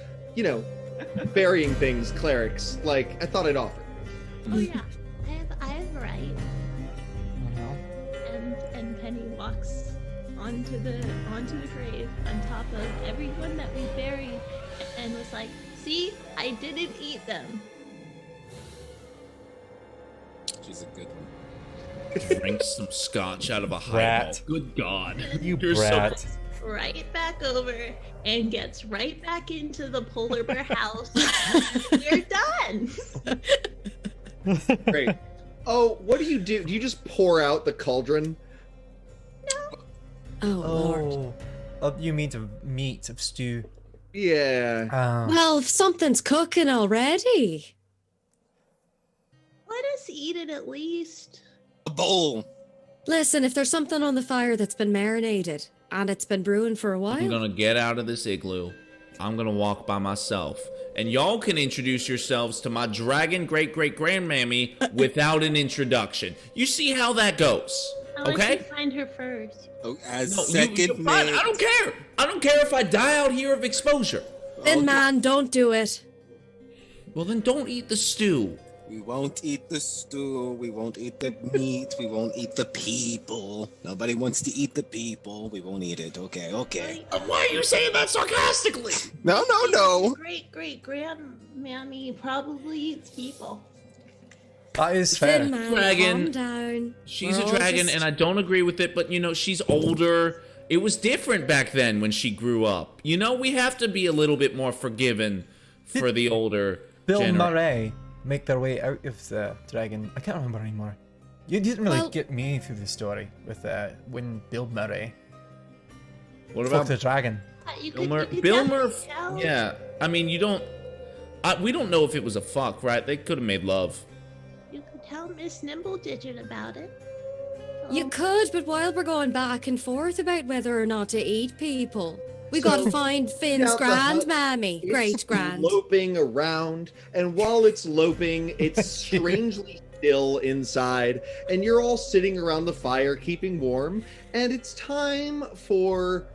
burying things, clerics, like, I thought I'd offer. Oh yeah, I have a right. And Penny walks onto the grave on top of everyone that we buried, and was like, "See, I didn't eat them." She's a good one. Drink some scotch out of a highball. Brat. Good God. You You're so- brat. Right back over and gets right back into the polar bear house. We're done. Great. Oh, what do? Do you just pour out the cauldron? Oh, Lord. You mean of meat, of stew. Yeah. Well, if something's cooking already. Let us eat it at least. A bowl. Listen, if there's something on the fire that's been marinated and it's been brewing for a while, I'm gonna get out of this igloo. I'm gonna walk by myself. And y'all can introduce yourselves to my dragon great-great-grandmammy without an introduction. You see how that goes, I'll let okay? you find her first. Oh, as No, second you're fine. mate. I don't care. I don't care if I die out here of exposure. Thin man, don't do it. Well, then don't eat the stew. We won't eat the stew. We won't eat the meat. We won't eat the people. Nobody wants to eat the people. We won't eat it. Okay, okay. Why are you saying that sarcastically? No. Great grandmammy probably eats people. That is fair. Thin man, Dragon. calm down. She's We're a all dragon, just- and I don't agree with it, but she's older. It was different back then when she grew up. We have to be a little bit more forgiving for the older Bill gener- Murray make their way out of the dragon. I can't remember anymore. You didn't really Well- get me through the story with when Bill Murray What fucked about the dragon. You Bill could- Murray? you could Bill definitely Murphy. tell. Yeah, I mean, you don't. We don't know if it was a fuck, right? They could have made love. You could tell Miss Nimbledigit about it. You Oh, could, but while we're going back and forth about whether or not to eat people, we got to So, find Finn's out the hut, grandmammy. It's Great grand. loping around, and while it's loping, it's strangely still inside, and you're all sitting around the fire keeping warm, and it's time for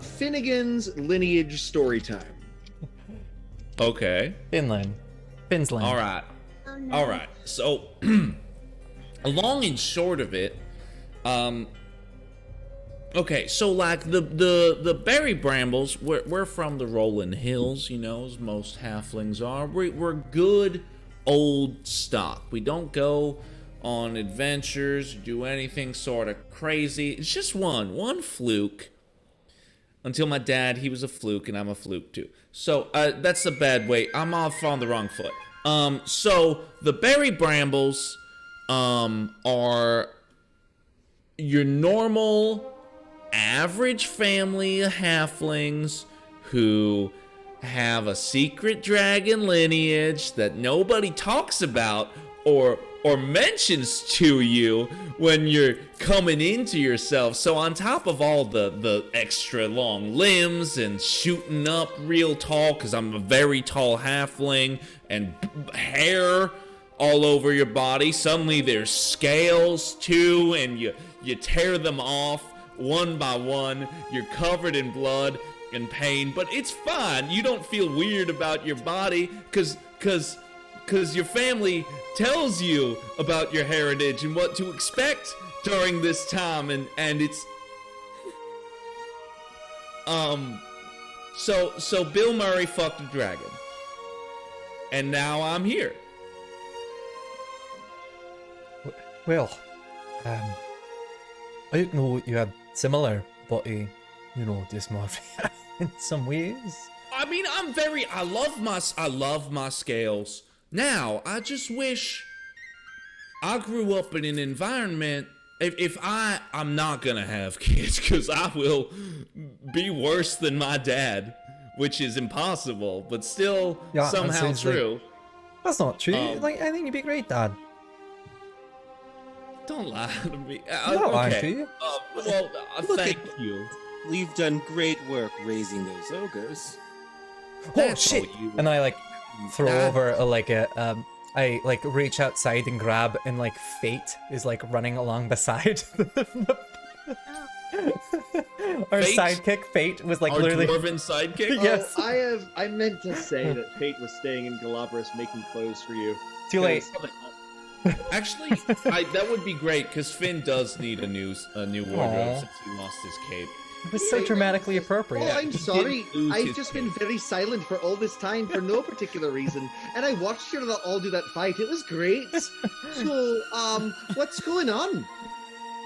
Finnegan's Lineage story time. Okay. Finland. Finn's land. All right. Oh, no. All right. So, long and short of it, okay. So like the berry brambles, we're from the rolling hills, you know, as most halflings are. We're good old stock. We don't go on adventures, do anything sort of crazy. It's just one fluke. Until my dad, he was a fluke, and I'm a fluke too. So that's a bad way. I'm off on the wrong foot. So the berry brambles are your normal, average family of halflings who have a secret dragon lineage that nobody talks about or mentions to you when you're coming into yourself. So on top of all the extra long limbs and shooting up real tall, because I'm a very tall halfling, and hair all over your body, suddenly there's scales too, and you tear them off one by one. You're covered in blood and pain, but it's fine. You don't feel weird about your body because your family tells you about your heritage and what to expect during this time, and it's so Bill Murray fucked a dragon, and now I'm here. Well, I didn't know you had similar body, dysmorphia in some ways. I mean, I love my scales. Now, I just wish I grew up in an environment. If I'm not gonna have kids, because I will be worse than my dad, which is impossible, but still somehow true. That's not true. I think you'd be great, Dad. Don't lie to me. Don't lie to you. Thank you. We've done great work raising those ogres. Oh shit! And I throw over I reach outside and grab, and Fate is running along beside. Our Fate? sidekick Fate was Our literally dwarven sidekick. Yes. Oh, I meant to say that Fate was staying in Galabris making clothes for you. Too late. Actually, that would be great because Finn does need a new wardrobe since he lost his cape. It was so dramatically appropriate. Oh, I'm sorry. lose I've his just been cape. very silent for all this time for no particular reason. And I watched you all do that fight. It was great. So, what's going on?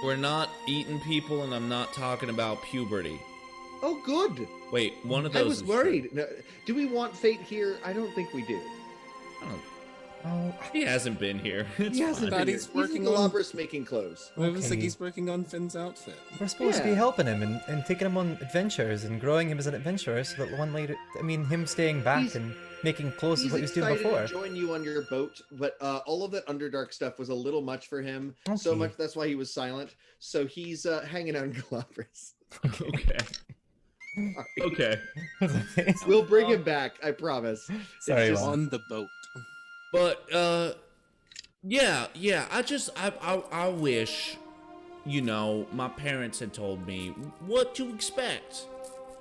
We're not eating people, and I'm not talking about puberty. Oh, good. Wait, one of I those. was is worried. No, do we want Fate here? I don't think we do. He hasn't been here. It's He hasn't fine. been He's here. working in on- Galabris making clothes. Well, it was Okay. like he's working on Finn's outfit. We're supposed to be Yeah. helping him and taking him on adventures and growing him as an adventurer, so that him staying back He's- and making clothes is He's what he was doing excited before. to join you on your boat, but all of that Underdark stuff was a little much for him. So Okay. much that's why he was silent. So he's hanging out in Galabris. Okay. Okay. We'll bring him back, I promise. Sorry, It's just- Juan. On the boat. But yeah. I wish, my parents had told me what to expect.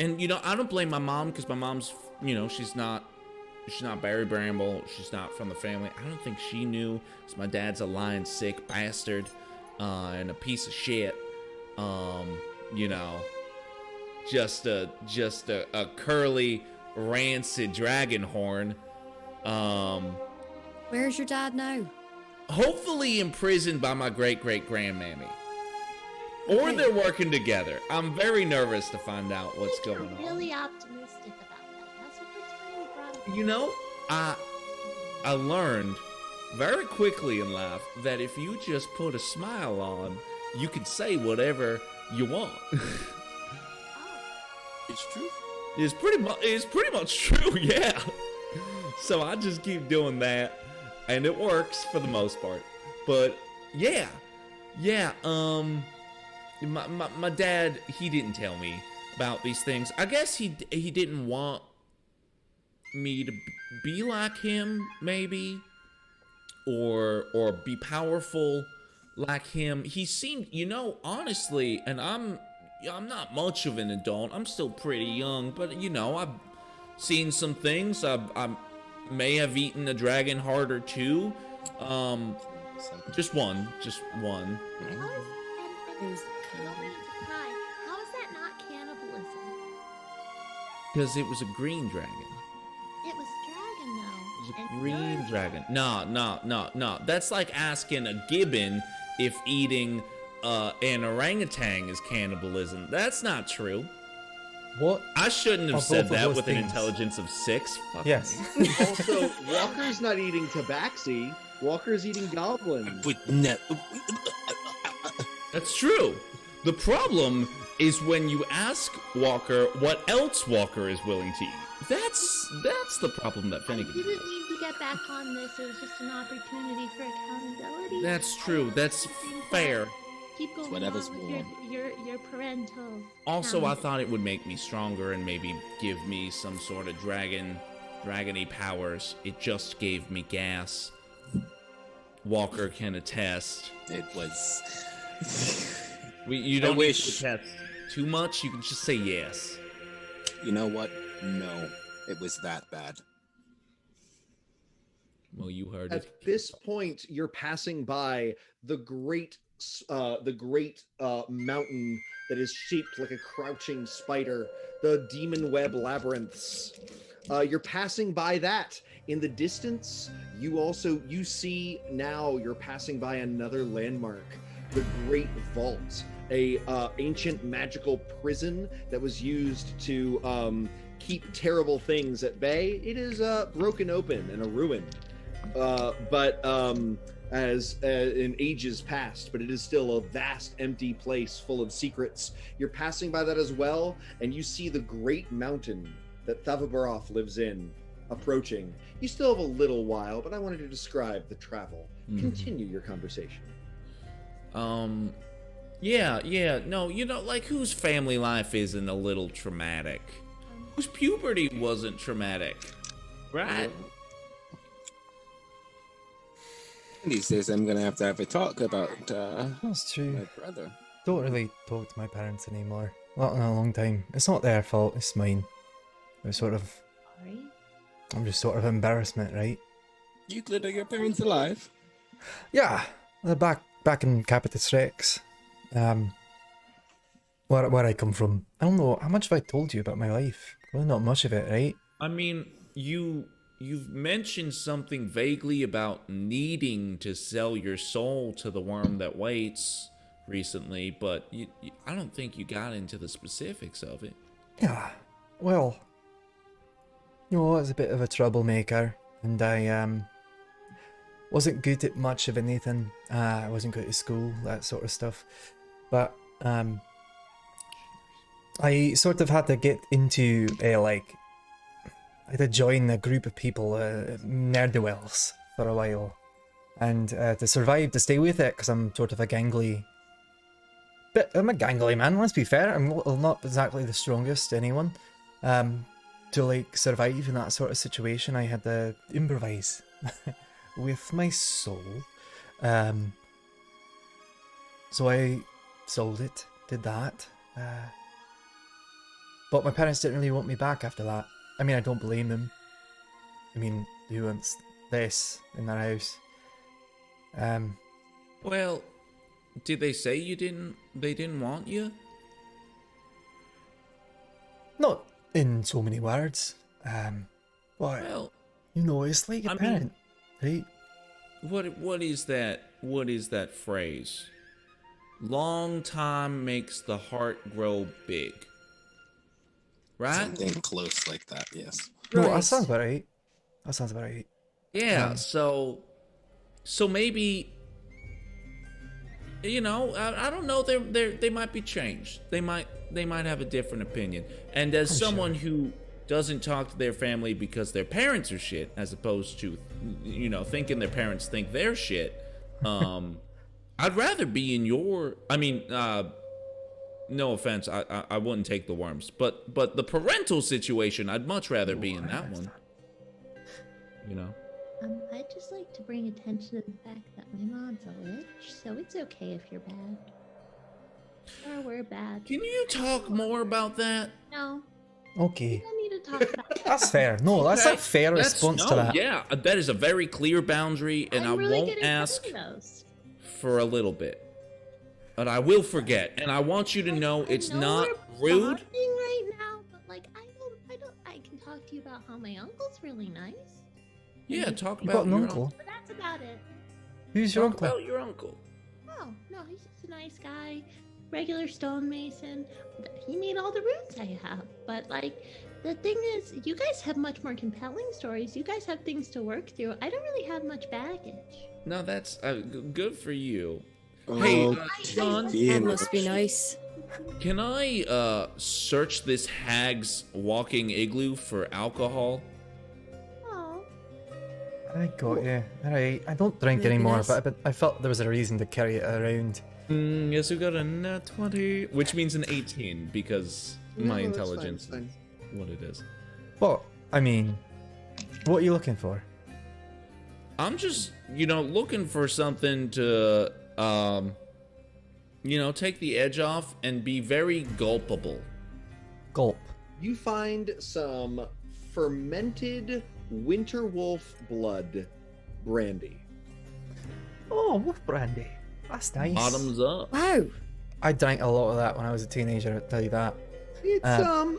And I don't blame my mom because my mom's, she's not Barry Bramble. She's not from the family. I don't think she knew. 'Cause my dad's a lying sick bastard and a piece of shit. Just a curly, rancid dragon horn. Where's your dad now? Hopefully imprisoned by my great-great-grandmammy. Or Okay. they're working together. I'm very nervous to find out what's You're going on. really optimistic about that. That's what it's really brought up. I learned very quickly in life that if you just put a smile on, you can say whatever you want. It's true. It's pretty much true, yeah. So I just keep doing that, and it works for the most part. But yeah. My dad, he didn't tell me about these things. I guess he didn't want me to be like him, maybe, or be powerful like him. He seemed, honestly, and I'm not much of an adult. I'm still pretty young, but I've seen some things. may have eaten a dragon heart or two. Just one. How is, and I don't mean to pry, how is that not cannibalism? Because it was a green dragon. It was dragon though. It was a and green you're dragon. No. That's like asking a gibbon if eating an orangutan is cannibalism. That's not true. What? I shouldn't have Are said both of that those with an things? intelligence of 6. Fuck Yes. me. Also, Walker's not eating tabaxi. Walker's eating goblins. Would ne- That's true. The problem is when you ask Walker what else Walker is willing to eat. That's the problem that I Finnegan didn't has. mean to get back on this. It was just an opportunity for accountability. That's true. That's fair. Keep going Whatever's on with your parental. Also, I count. thought it would make me stronger and maybe give me some sort of dragony powers. It just gave me gas. Walker can attest. It was. You don't wish- need to attest too much. You can just say yes. You know what? No, it was that bad. Well, you heard At it. this point, you're passing by the great mountain that is shaped like a crouching spider, the demon web labyrinths. You're passing by that. In the distance, you see now you're passing by another landmark, the Great Vault, a ancient magical prison that was used to keep terrible things at bay. It is broken open and a ruin, but as in ages past, but it is still a vast empty place full of secrets. You're passing by that as well, and you see the great mountain that Thavabaroff lives in approaching. You still have a little while, but I wanted to describe the travel. Continue your conversation. Yeah, no, like whose family life isn't a little traumatic? Whose puberty wasn't traumatic? Right? These days, I'm gonna have to have a talk about That's true. my brother. Don't really talk to my parents anymore. Not in a long time. It's not their fault, it's mine. It's sort of, Sorry. I'm just sort of embarrassment, right? Euclid, are your parents alive? Yeah, they're back in Capitus Rex. Where I come from. I don't know, how much have I told you about my life? Really not much of it, right? I mean, you've mentioned something vaguely about needing to sell your soul to the worm that waits recently, but I don't think you got into the specifics of it. Yeah, well, I was a bit of a troublemaker, and I wasn't good at much of anything. I wasn't good at school, that sort of stuff. But I sort of had to get into I had to join a group of people, ne'er-do-wells, for a while, and to survive, to stay with it, because I'm sort of a gangly. But I'm a gangly man. Let's be fair. I'm not exactly the strongest anyone. To survive in that sort of situation, I had to improvise with my soul. So I sold it, did that. But my parents didn't really want me back after that. I mean, I don't blame them. I mean, who wants this in their house? Well, did they say they didn't want you? Not in so many words. Well, it's like a I mean- parent, right? what is that phrase? Long time makes the heart grow big. Right? Something close like that, yes. No, Right. that sounds about right. That sounds about right. Yeah, so maybe I don't know, they might be changed. They might have a different opinion. And as someone who doesn't talk to their family because their parents are shit, as opposed to thinking their parents think they're shit, I'd rather be in your no offense, I wouldn't take the worms, but the parental situation, I'd much rather be in that one. I'd just like to bring attention to the fact that my mom's a witch, so it's okay if you're bad. Or we're bad. Can you talk more about that? No, Okay. you don't need to talk about. That's fair. No, that's a fair That's- response no, to that. Yeah, that is a very clear boundary, and I'm I really won't good at ask setting those. for a little bit. But I will forget, and I want you to know it's I know not we're rude. bonding right now, but like I can talk to you about how my uncle's really nice. Yeah, talk You about got an your uncle? But that's about it. Who's your Talk uncle? about your uncle. Oh no, he's just a nice guy, regular stonemason. He made all the runes I have. But like, the thing is, you guys have much more compelling stories. You guys have things to work through. I don't really have much baggage. No, that's good for you. Oh, Hey, John, That yeah. must be nice. can I search this hag's walking igloo for alcohol? Oh, I got you. Alright, I don't drink That'd be anymore, nice. but I felt there was a reason to carry it around. Yes, we got a nat 20, which means an 18 because No, my that's fine, intelligence it's fine. is what it is. But, I mean, what are you looking for? I'm just, looking for something to, take the edge off and be very gulpable. Gulp. You find some fermented winter wolf blood brandy. Oh, wolf brandy. That's nice. Bottoms up. Wow. I drank a lot of that when I was a teenager, I'll tell you that.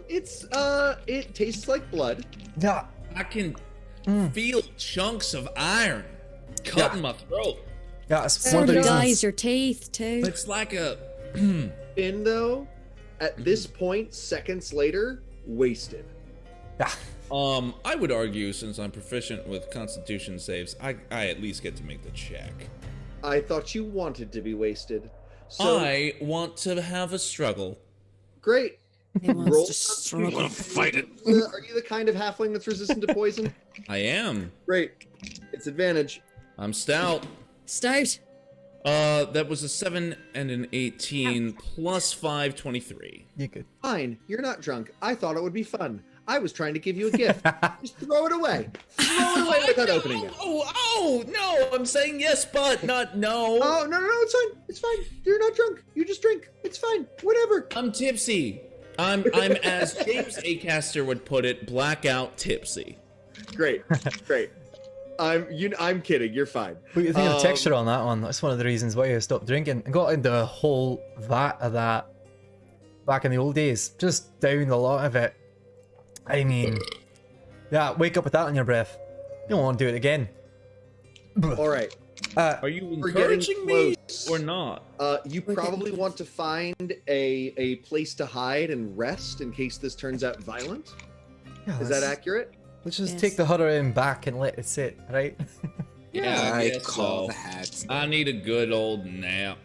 It tastes like blood. Yeah. I can Mm. feel chunks of iron cutting my throat. Yeah, it's one Sort of the of reasons. dyes your teeth too. It's like a. And though, at this point, seconds later, wasted. Yeah. I would argue, since I'm proficient with Constitution saves, I at least get to make the check. I thought you wanted to be wasted. So I want to have a struggle. great. He wants Roll to Constitution. struggle. Fight it. Are you the kind of halfling that's resistant to poison? I am. Great. It's advantage. I'm stout. Stout. That was a 7 and an 18 plus 5, 23. You could. Fine. You're not drunk. I thought it would be fun. I was trying to give you a gift. Just throw it away. Throw it away without opening it. Oh, no, I'm saying yes, but not no. Oh, no, it's fine. It's fine. You're not drunk. You just drink. It's fine. Whatever. I'm tipsy. I'm as James Acaster would put it, blackout tipsy. Great. I'm kidding. You're fine. What do you think of the texture on that one? That's one of the reasons why I stopped drinking. I got into a whole vat of that back in the old days. Just downed a lot of it. I mean, yeah, wake up with that on your breath. You don't want to do it again. All right. Are you We're getting encouraging me close. or not? You We're probably getting want to find a place to hide and rest in case this turns out violent. Yeah, Is that accurate? Let's just Yes. take the hutter in back and let it sit, right? Yeah, I guess call so. that. I need a good old nap.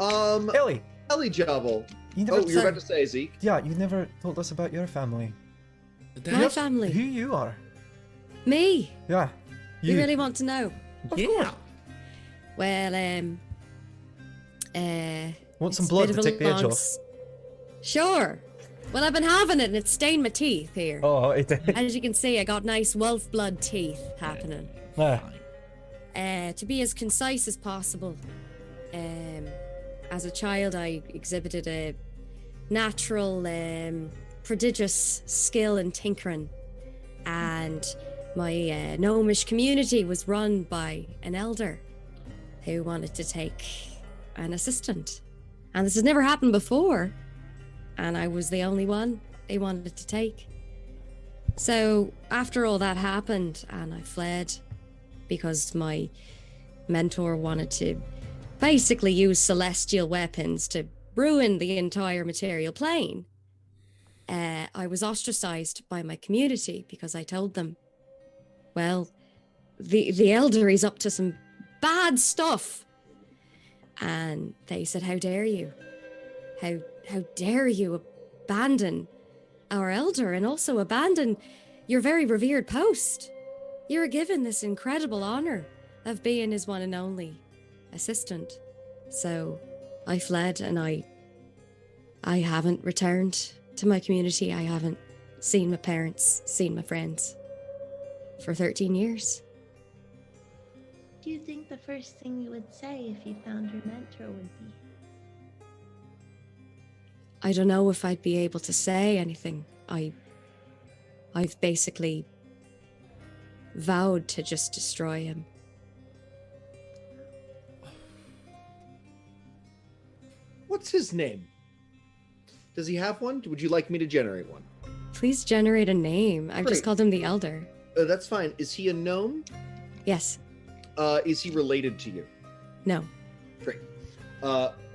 Ellie, Ellie Jobble. you never. Oh, you're about to say Zeke. Yeah, you never told us about your family. My family. Who you are. Me. Yeah. You really want to know? Yeah. Well, Want some it's a blood bit to of a take the edge long off? Sure. Well, I've been having it and it's stained my teeth here. Oh, it did. As you can see, I got nice wolf blood teeth happening. Yeah. To be as concise as possible, as a child, I exhibited a natural, prodigious skill in tinkering, and my gnomish community was run by an elder who wanted to take an assistant, and this has never happened before, and I was the only one they wanted to take. So after all that happened, and I fled because my mentor wanted to basically use celestial weapons to ruin the entire material plane, I was ostracized by my community because I told them, well, the elder is up to some bad stuff. And they said, how dare you? How dare you abandon our elder and also abandon your very revered post? You were given this incredible honor of being his one and only assistant. So I fled, and I haven't returned to my community. I haven't seen my parents, seen my friends for 13 years. do you think the first thing you would say if you found your mentor would be? I don't know if I'd be able to say anything. I've basically vowed to just destroy him. What's his name? Does he have one? Would you like me to generate one? Please generate a name. I've just Great. called him the Elder. That's fine. Is he a gnome? Yes. Is he related to you? No. Great.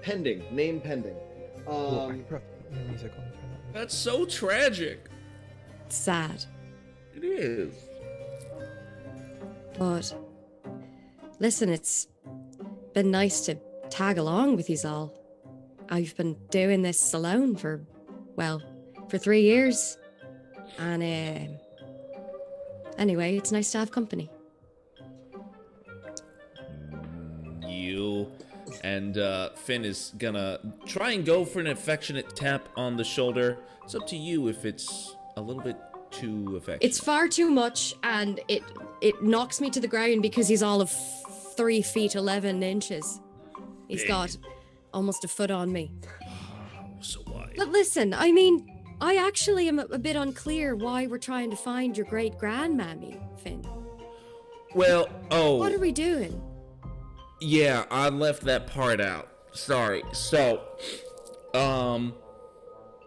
Pending. Name pending. That's so tragic. It's sad. It is. But listen, it's been nice to tag along with yous all. I've been doing this alone for 3 years. And anyway, it's nice to have company. You and Finn is gonna try and go for an affectionate tap on the shoulder. It's up to you if it's a little bit too affectionate. It's far too much, and it knocks me to the ground because he's all of 3 feet 11 inches. He's got almost a foot on me. So why? But listen, I mean, I actually am a bit unclear why we're trying to find your great grandmammy, Finn. Well, What are we doing? yeah, I left that part out. Sorry. So,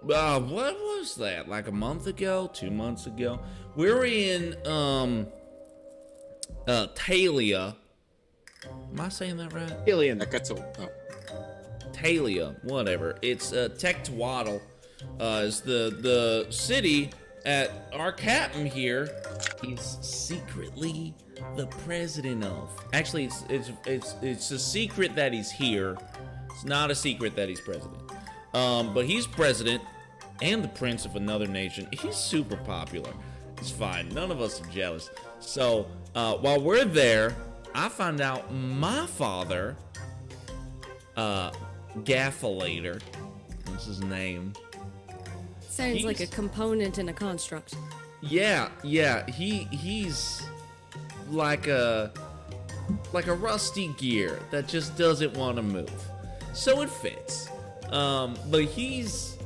what was that? Like a month ago? 2 months ago? We were in, Talia. Am I saying that right? Alien. Talia, whatever. It's Tektwaddle is the city at our captain here is secretly the president of. Actually, it's a secret that he's here. It's not a secret that he's president. But he's president and the prince of another nation. He's super popular. It's fine. None of us are jealous. So while we're there, I find out my father, Gaffalator, that's his name. Sounds like a component in a construct. Yeah, he's like a rusty gear that just doesn't want to move. So it fits. But he's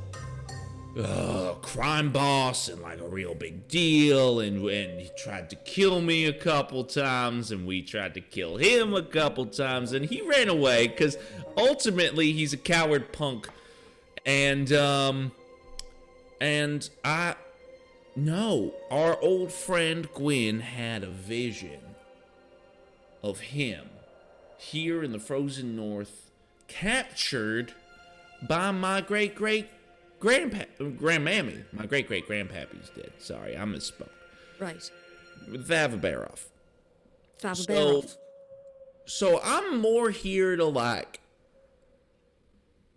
a crime boss and like a real big deal, and he tried to kill me a couple times, and we tried to kill him a couple times, and he ran away because ultimately he's a coward punk. And our old friend Gwen had a vision of him here in the frozen north, captured by my grandmammy. My great-great-grandpappy's dead. Sorry, I misspoke. Right. Thavabaroff. Thavabaroff. So I'm more here to like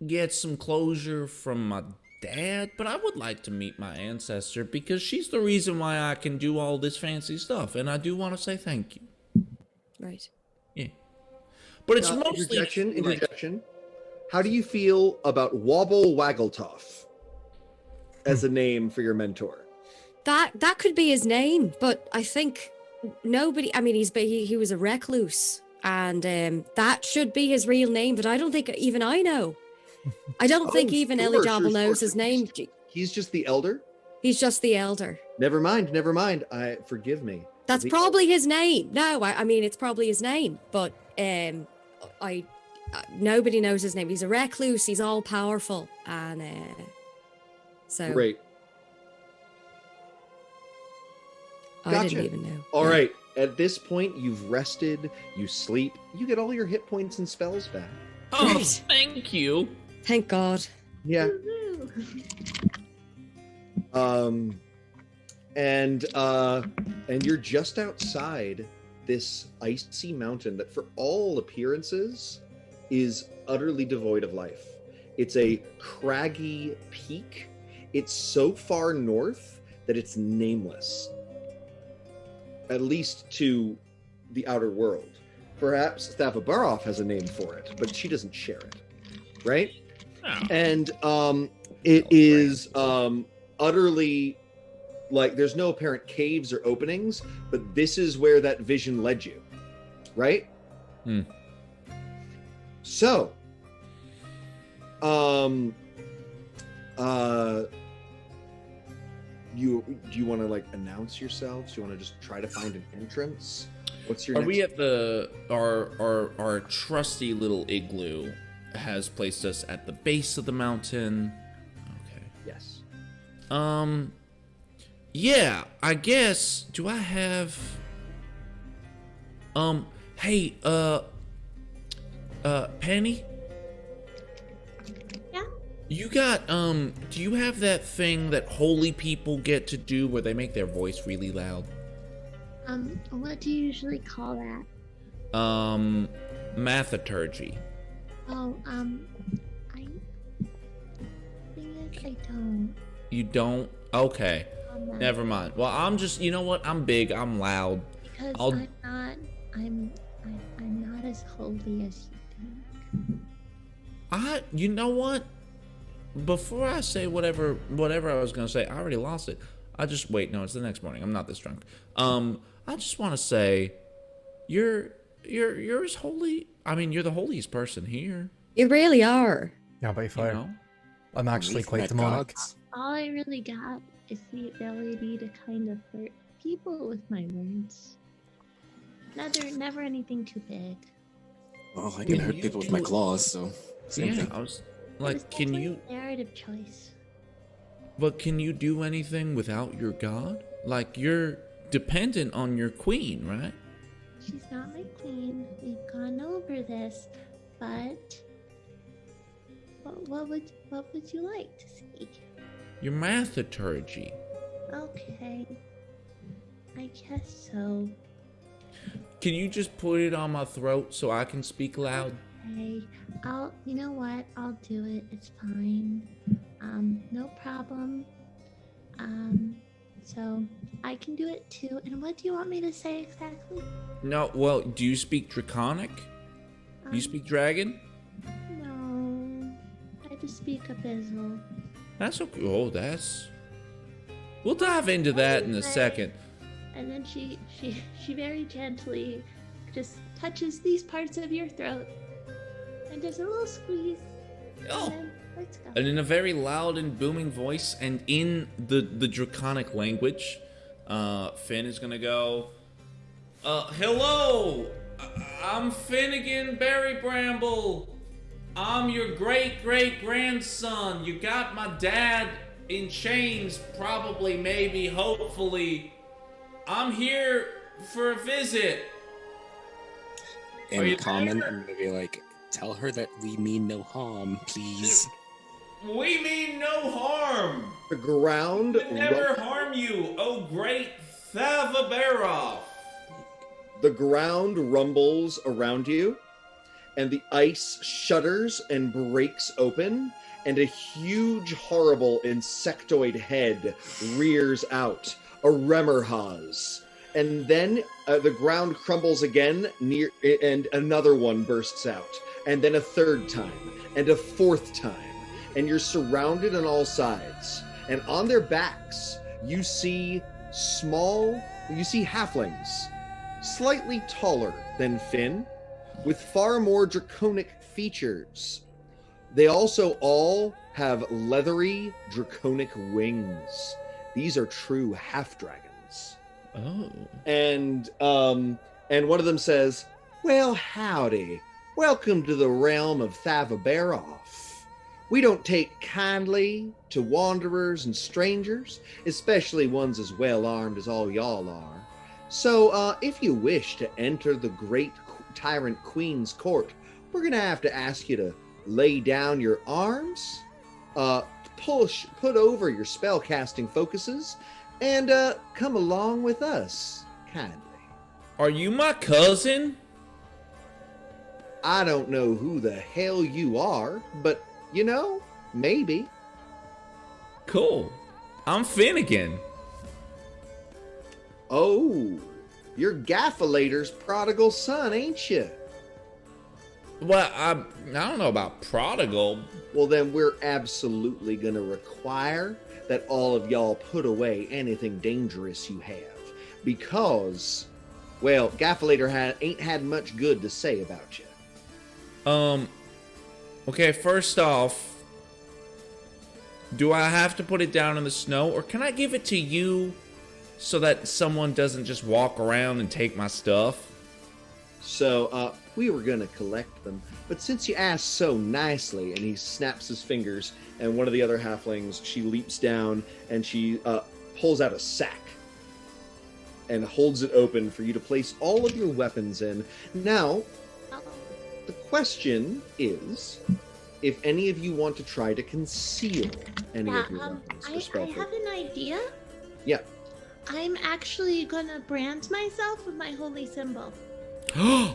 get some closure from my dad, but I would like to meet my ancestor because she's the reason why I can do all this fancy stuff, and I do want to say thank you. Right. Yeah. But it's mostly Interjection. How do you feel about Wobble Waggletooth as a name for your mentor? That could be his name, but I think nobody. I mean, he was a recluse, and that should be his real name. But I don't think even I know. I don't think even Ellie Dobble knows his name. He's just the elder? He's just the elder. Never mind. Forgive me. That's probably his name. No, I mean, it's probably his name, but nobody knows his name. He's a recluse. He's all powerful, and so great. I didn't even know. All right. At this point, you've rested. You sleep. You get all your hit points and spells back. Oh, thank you. Thank God. Yeah. And you're just outside this icy mountain that for all appearances is utterly devoid of life. It's a craggy peak. It's so far north that it's nameless, at least to the outer world. Perhaps Thavabaroff has a name for it, but she doesn't share it, right? Oh. And it is utterly, like, there's no apparent caves or openings, but this is where that vision led you, right? So, do you want to like announce yourselves? Do you want to just try to find an entrance? What's your? Are next... we at our trusty little igloo has placed us at the base of the mountain? Okay. Yes. Yeah, I guess. Do I have? Hey, Penny. Yeah. You got do you have that thing that holy people get to do where they make their voice really loud? What do you usually call that? Mathurgy. Oh, I don't. You don't? Okay. That. Never mind. Well, I'm just, you know what? I'm big. I'm loud. Because I'm not as holy as you think. You know what? Before I say whatever I was gonna say, I already lost it. Wait, no, it's the next morning. I'm not this drunk. I just want to say, you're as holy. I mean, you're the holiest person here. You really are. Yeah, by far. You know? I'm actually quite demonic. All I really got is the ability to kind of hurt people with my words. Never anything too big. Well, I can hurt people with my claws, so same thing. I was like, can you? Narrative choice. But can you do anything without your god? Like, you're dependent on your queen, right? She's not my queen. We've gone over this, but what would you like to see? Your mathurgy. Okay, I guess so. Can you just put it on my throat so I can speak loud? Okay, you know what? I'll do it. It's fine. No problem. So I can do it too. And what do you want me to say exactly? No, well, do you speak Draconic? Do you speak Dragon? No, I just speak Abyssal. That's okay. Oh, we'll dive into that in a second. And then she very gently just touches these parts of your throat and does a little squeeze. Oh. And then let's go. And in a very loud and booming voice, and in the Draconic language, Finn is gonna go, hello! I'm Finnegan Berry Bramble. I'm your great-great-grandson. You got my dad in chains, probably, maybe, hopefully. I'm here for a visit. In common, I'm gonna be like, tell her that we mean no harm, please. We mean no harm. The ground. We would never harm you, oh great Thavabaroff. The ground rumbles around you, and the ice shudders and breaks open, and a huge, horrible insectoid head rears out, a Remmerhaz. And then the ground crumbles again, and another one bursts out, and then a third time, and a fourth time, and you're surrounded on all sides. And on their backs, you see halflings, slightly taller than Finn, with far more draconic features. They also all have leathery, draconic wings. These are true half-dragons. Oh. And one of them says, "Well, howdy. Welcome to the realm of Thavabaroff. We don't take kindly to wanderers and strangers, especially ones as well-armed as all y'all are. So, if you wish to enter the great tyrant queen's court, we're going to have to ask you to lay down your arms, put over your spell-casting focuses, and come along with us, kindly." Are you my cousin? I don't know who the hell you are, but, maybe. Cool. I'm Finnegan. Oh, you're Gaffalator's prodigal son, ain't you? Well, I don't know about prodigal. Well, then we're absolutely going to require that all of y'all put away anything dangerous you have. Because, well, Gaffalator ain't had much good to say about you. Okay, first off, Do I have to put it down in the snow, or can I give it to you so that someone doesn't just walk around and take my stuff? So, we were gonna collect them, but since you asked so nicely, and he snaps his fingers, and one of the other halflings, she leaps down, and she pulls out a sack, and holds it open for you to place all of your weapons in. Now, the question is, if any of you want to try to conceal any of your weapons for spell I have an idea. Yeah. I'm actually gonna brand myself with my holy symbol. Oh,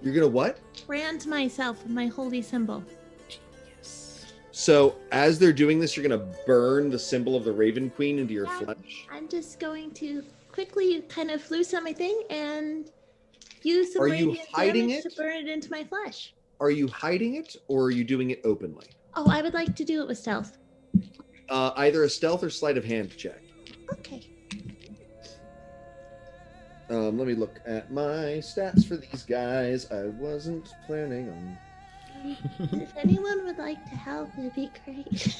You're gonna what? Brand myself with my holy symbol. So, as they're doing this, you're gonna burn the symbol of the Raven Queen into your flesh? I'm just going to quickly kind of loosen my thing and use some Are you radiant hiding damage it? to burn it into my flesh. Are you hiding it, or are you doing it openly? Oh, I would like to do it with stealth. Either a stealth or sleight of hand check. Okay. Let me look at my stats for these guys. I wasn't planning on... If anyone would like to help, it'd be great.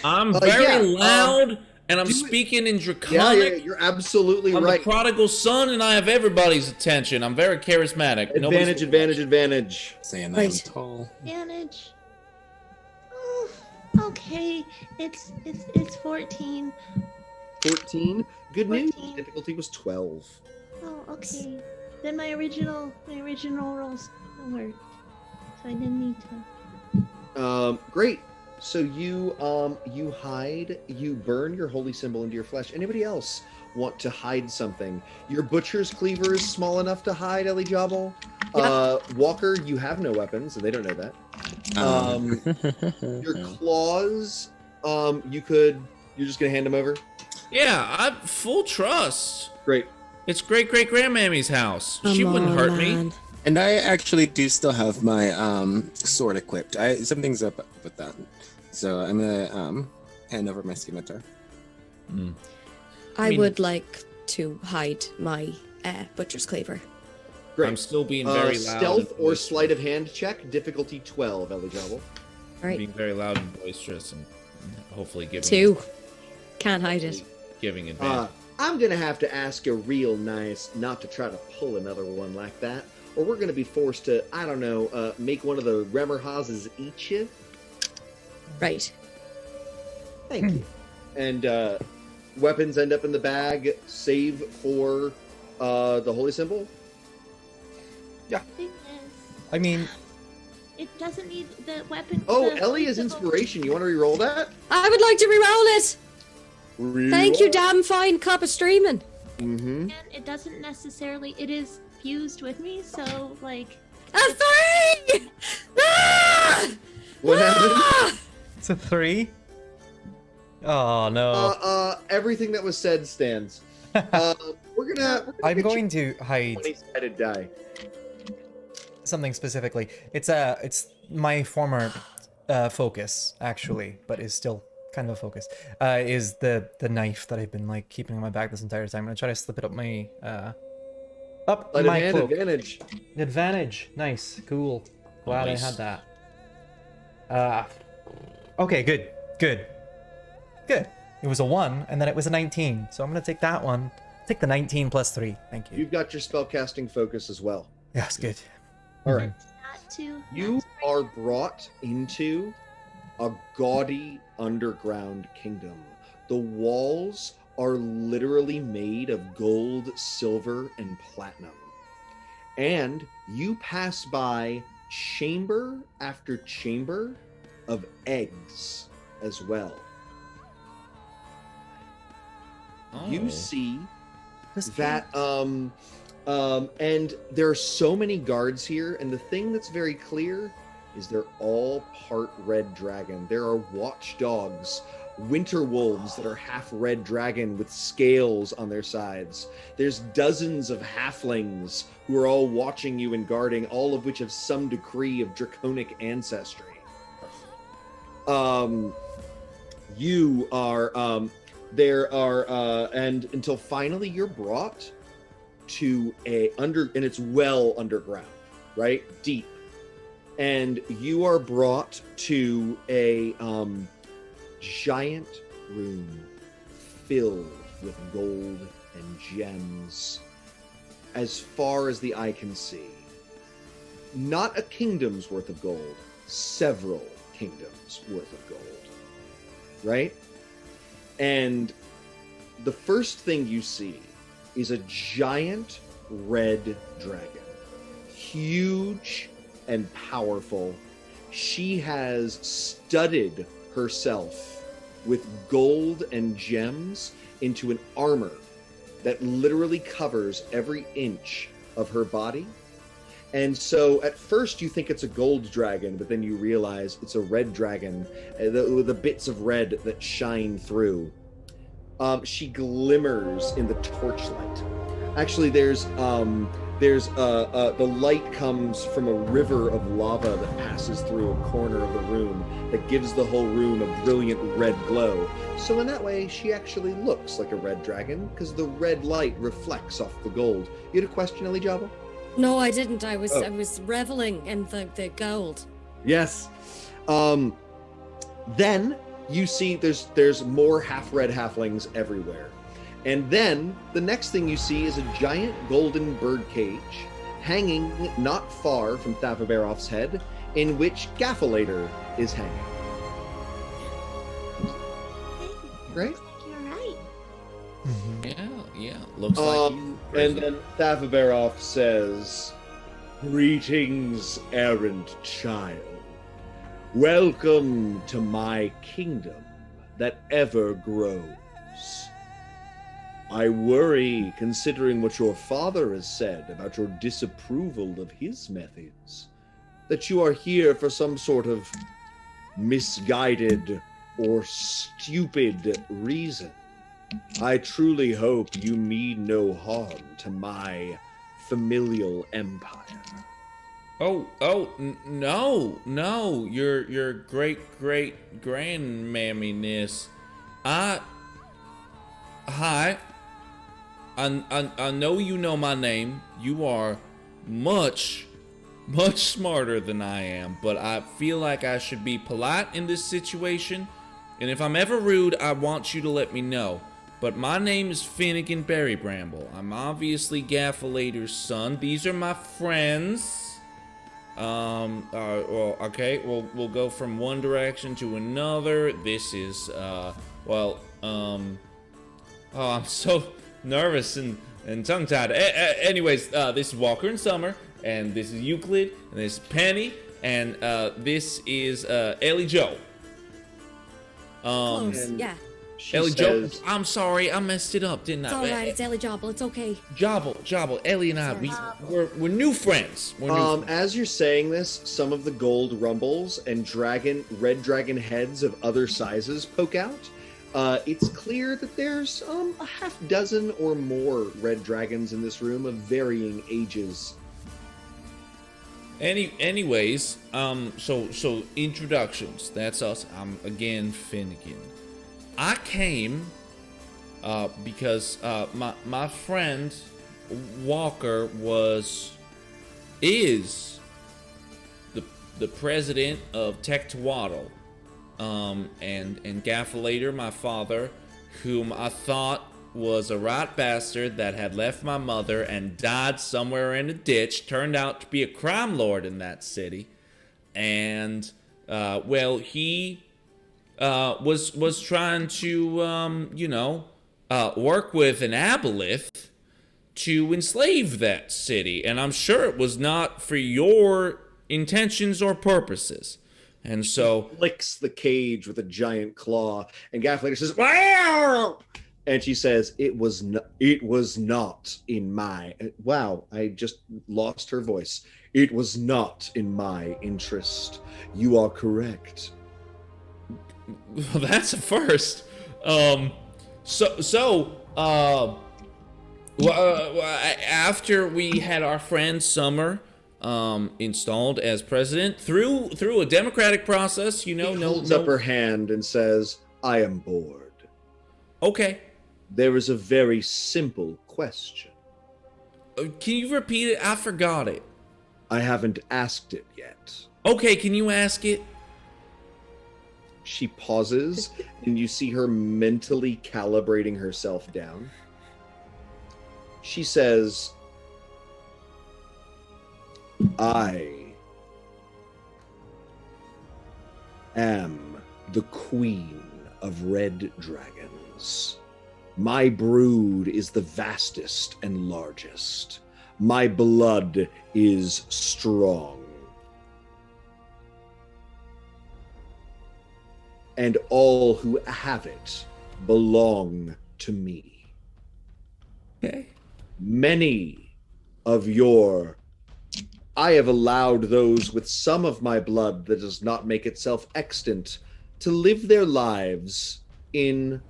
I'm very yeah, loud, and I'm do it. speaking in Yeah, Draconic. you're absolutely I'm right. the prodigal son, and I have everybody's attention. I'm very charismatic. Advantage, advantage. Saying Right. I'm tall. Advantage. Oh, okay. It's 14. 14. Good news. 14. Difficulty was 12. Oh, okay. Then my original rolls worked, so I didn't need to. Great. So you hide, you burn your holy symbol into your flesh. Anybody else want to hide something? Your butcher's cleaver is small enough to hide, Ellie Jobble. Walker, you have no weapons, and they don't know that. Your claws, you're just gonna hand them over? Yeah, I'm full trust. Great. It's great-great-grandmammy's house. She Come wouldn't on, hurt me. man. And I actually do still have my sword equipped. Something's up with that. So I'm gonna hand over my scimitar. I mean- would like to hide my butcher's cleaver. Great. I'm still being very loud. Stealth and or boisterous. sleight of hand check, difficulty 12, Ellie Jobble. All right. Being very loud and boisterous, and hopefully giving 2. Can't hide it. giving advantage. I'm gonna have to ask you real nice not to try to pull another one like that, or we're gonna be forced to, I don't know, make one of the Remmerhauses eat you. Right. Thank you. And weapons end up in the bag, save for the holy symbol. Thing is, I mean, it doesn't need the weapon. Oh, the Ellie is symbol- inspiration. You want to re-roll that? I would like to re-roll it. Thank you, damn fine cup of streaming. Mm-hmm. And it doesn't necessarily. It is fused with me, so like. A 3! Ah! What happened? Ah! it's a 3. Oh no. Everything that was said stands. We're gonna I'm get going to hide you 20-sided die. something specifically. It's my former focus actually, but is still kind of a focus. Is the knife that I've been like keeping in my bag this entire time. I'm gonna try to slip it up my Sleight of my hand cloak. advantage. Advantage. Nice. Cool. Glad Nice. I had that. Okay, good. Good. It was a 1, and then it was a 19. So I'm going to take that one. Take the 19 plus 3. Thank you. You've got your spellcasting focus as well. Yes, good. All right. Not to. You are brought into a gaudy underground kingdom. The walls are literally made of gold, silver, and platinum. And you pass by chamber after chamber of eggs as well. Oh. You see Just that and there are so many guards here, and the thing that's very clear is they're all part red dragon. There are watchdogs, winter wolves that are half red dragon with scales on their sides. There's dozens of halflings who are all watching you and guarding, all of which have some degree of draconic ancestry. You are there are and until finally you're brought to and it's well underground, right? Deep. And you are brought to giant room filled with gold and gems as far as the eye can see. Not a kingdom's worth of gold, several kingdoms worth of gold, right? And the first thing you see is a giant red dragon, huge and powerful. She has studded herself with gold and gems into an armor that literally covers every inch of her body. And so at first you think it's a gold dragon, but then you realize it's a red dragon, with the bits of red that shine through. She glimmers in the torchlight. Actually, the light comes from a river of lava that passes through a corner of the room that gives the whole room a brilliant red glow. So in that way, she actually looks like a red dragon because the red light reflects off the gold. You had a question, Ellie Jabba? No, I didn't. I was reveling in the gold. Yes. Then you see there's more half-red halflings everywhere. And then the next thing you see is a giant golden bird cage hanging not far from Thavabaroff's head, in which Gaffalator is hanging. Right? You're right. Yeah. Looks like you. And then Thavabaroff says, "Greetings, errant child. Welcome to my kingdom that ever grows. I worry, considering what your father has said about your disapproval of his methods, that you are here for some sort of misguided or stupid reason. I truly hope you mean no harm to my familial empire." No, your great grandmamminess. Hi. I know you know my name. You are much smarter than I am, but I feel like I should be polite in this situation. And if I'm ever rude, I want you to let me know. But my name is Finnegan Bramble. I'm obviously Gaffalator's son. These are my friends. Okay, we'll go from one direction to another. This is, I'm so nervous and tongue-tied. Anyways, this is Walker and Summer, and this is Euclid, and this is Penny, and this is Ellie Joe. Close, yeah. Ellie Joe, I'm sorry, I messed it up, didn't I? It's all right. It's Ellie Jobble. It's okay. Jobble. Ellie and I, we're new friends. As you're saying this, some of the gold rumbles and red dragon heads of other sizes poke out. It's clear that there's a half dozen or more red dragons in this room of varying ages. Anyways, so introductions. That's us. I'm again Finnegan. I came because my friend Walker is the president of Tectwaddle. And Gaffalator, my father, whom I thought was a right bastard that had left my mother and died somewhere in a ditch, turned out to be a crime lord in that city. And, he was trying to, work with an aboleth to enslave that city. And I'm sure it was not for your intentions or purposes. And so licks the cage with a giant claw, and Gaffalator says, "Wow!" And she says, It was not in my." Wow, I just lost her voice. "It was not in my interest. You are correct." Well, that's a first. After we had our friend Summer installed as president through a democratic process, He holds up her hand and says, "I am bored." Okay. There is a very simple question. Can you repeat it? I forgot it. I haven't asked it yet. Okay, can you ask it? She pauses, and you see her mentally calibrating herself down. She says, I am the queen of red dragons. My brood is the vastest and largest. My blood is strong. And all who have it belong to me. Okay. Many of your... I have allowed those with some of my blood that does not make itself extant to live their lives in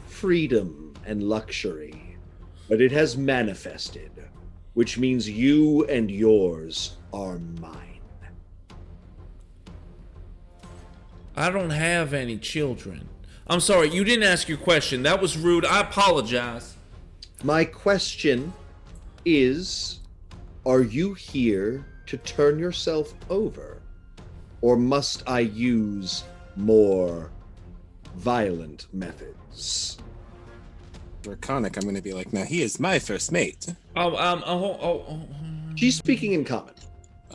freedom and luxury. But it has manifested, which means you and yours are mine. I don't have any children. I'm sorry, you didn't ask your question. That was rude. I apologize. My question is, are you here to turn yourself over? Or must I use more violent methods? Draconic, I'm going to be like, now he is my first mate. She's speaking in common.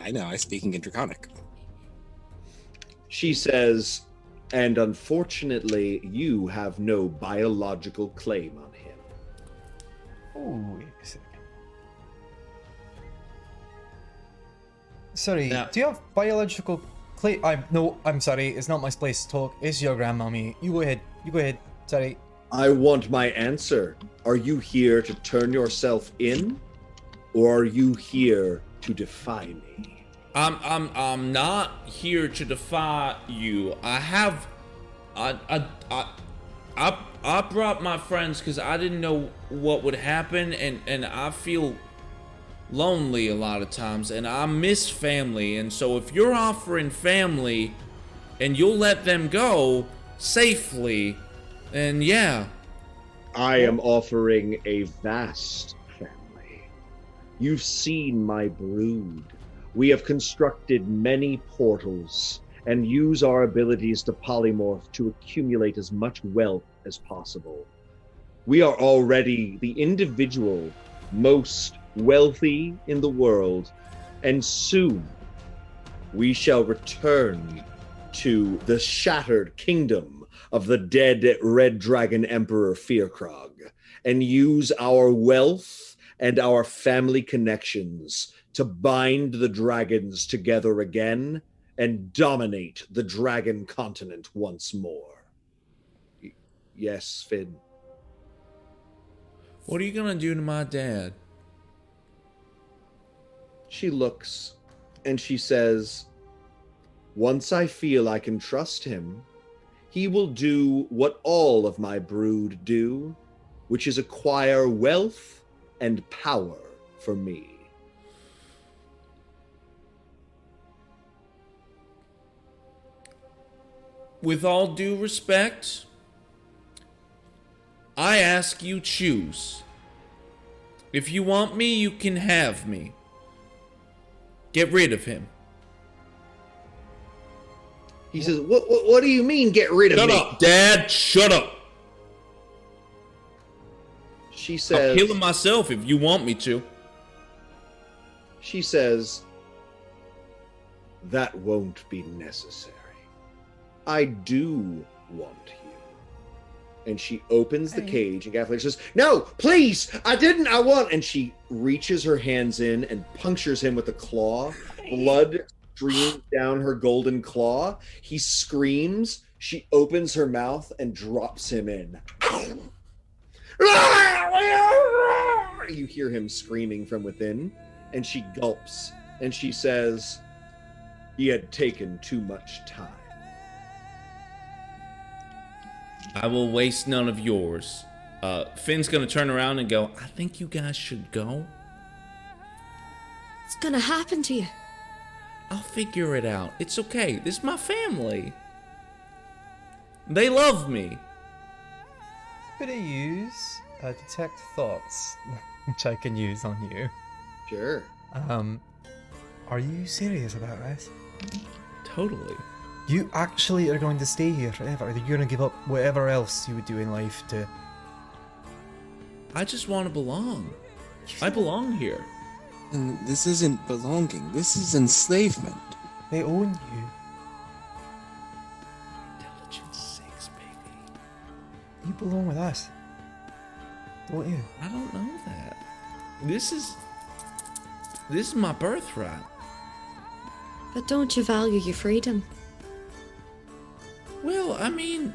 I know, I'm speaking in Draconic. She says, and unfortunately, you have no biological claim on him. Oh, wait a second. Sorry, do you have biological claim? I'm sorry, it's not my place to talk. It's your grandmammy. You go ahead. Sorry. I want my answer. Are you here to turn yourself in? Or are you here to defy me? I'm not here to defy you. I brought my friends because I didn't know what would happen, and I feel lonely a lot of times, and I miss family. And so if you're offering family and you'll let them go safely, then yeah. I am offering a vast family. You've seen my brood. We have constructed many portals and use our abilities to polymorph to accumulate as much wealth as possible. We are already the individual most wealthy in the world, and soon we shall return to the shattered kingdom of the dead Red Dragon Emperor Fearkrog and use our wealth and our family connections to bind the dragons together again and dominate the dragon continent once more. Yes, Finn. What are you gonna do to my dad? She looks and she says, once I feel I can trust him, he will do what all of my brood do, which is acquire wealth and power for me. With all due respect, I ask you choose. If you want me, you can have me. Get rid of him. He says, what do you mean, get rid of me? Shut up, Dad. Shut up. She says... I'll kill him myself if you want me to. She says, that won't be necessary. I do want you. And she opens the cage, and Gaffley says, no, please, I want. And she reaches her hands in and punctures him with a claw. Blood streams down her golden claw. He screams. She opens her mouth and drops him in. You hear him screaming from within, and she gulps, and she says, he had taken too much time. I will waste none of yours. Finn's gonna turn around and go, I think you guys should go. What's gonna happen to you? I'll figure it out. It's okay. This is my family. They love me. Could I use detect thoughts, which I can use on you? Sure. Are you serious about this? Totally. You actually are going to stay here forever? Are you going to give up whatever else you would do in life to... I just want to belong. I belong here. And this isn't belonging. This is enslavement. They own you. Intelligence 6, baby. You belong with us. Don't you? I don't know that. This is my birthright. But don't you value your freedom? Well, I mean,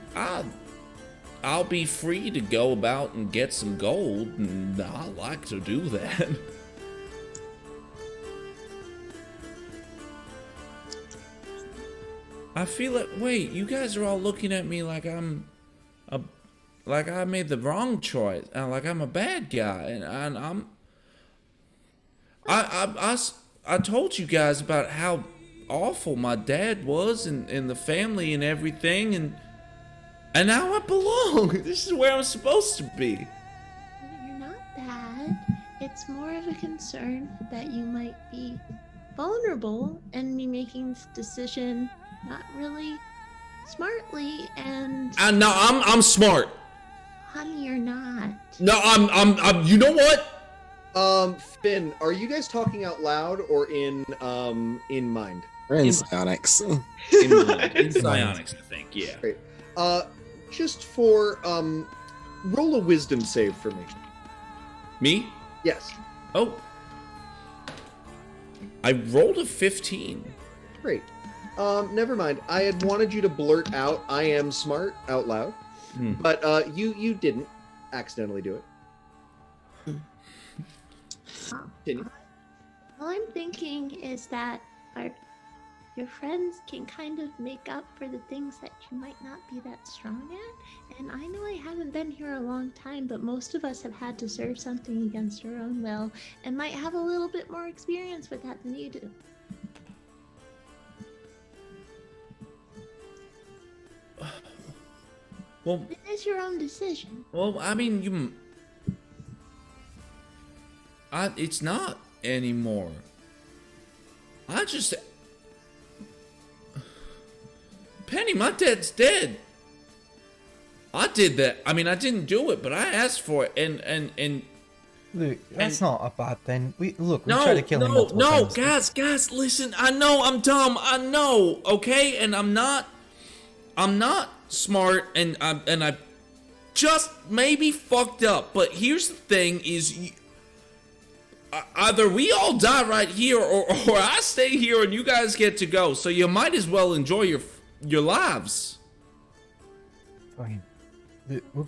I'll be free to go about and get some gold, and I like to do that. I feel like, wait, you guys are all looking at me like like I made the wrong choice, and like I'm a bad guy, and I told you guys about how awful my dad was and the family and everything, and now I belong. This is where I'm supposed to be. You're not bad. It's more of a concern that you might be vulnerable and be making this decision not really smartly, and No, I'm smart. honey, you're not. No, I'm you know what? Finn, are you guys talking out loud or in mind? We're in psionics. In psionics, I think, yeah. Great. Just for roll a wisdom save for me. Me? Yes. Oh. I rolled a 15. Great. Never mind. I had wanted you to blurt out "I am smart" out loud, but you didn't accidentally do it. Continue. All I'm thinking is that your friends can kind of make up for the things that you might not be that strong at. And I know I haven't been here a long time, but most of us have had to serve something against our own will and might have a little bit more experience with that than you do. Well, It is your own decision. well, I mean, it's not anymore. Penny, my dad's dead. I did that. I mean, I didn't do it, but I asked for it, and Look, that's not a bad thing. We tried no, to kill him multiple times. guys, listen. I know I'm dumb. I know, okay, and I'm not smart, and I just maybe fucked up. But here's the thing: is either we all die right here, or I stay here and you guys get to go. So you might as well enjoy your lives. Fine. Look, we'll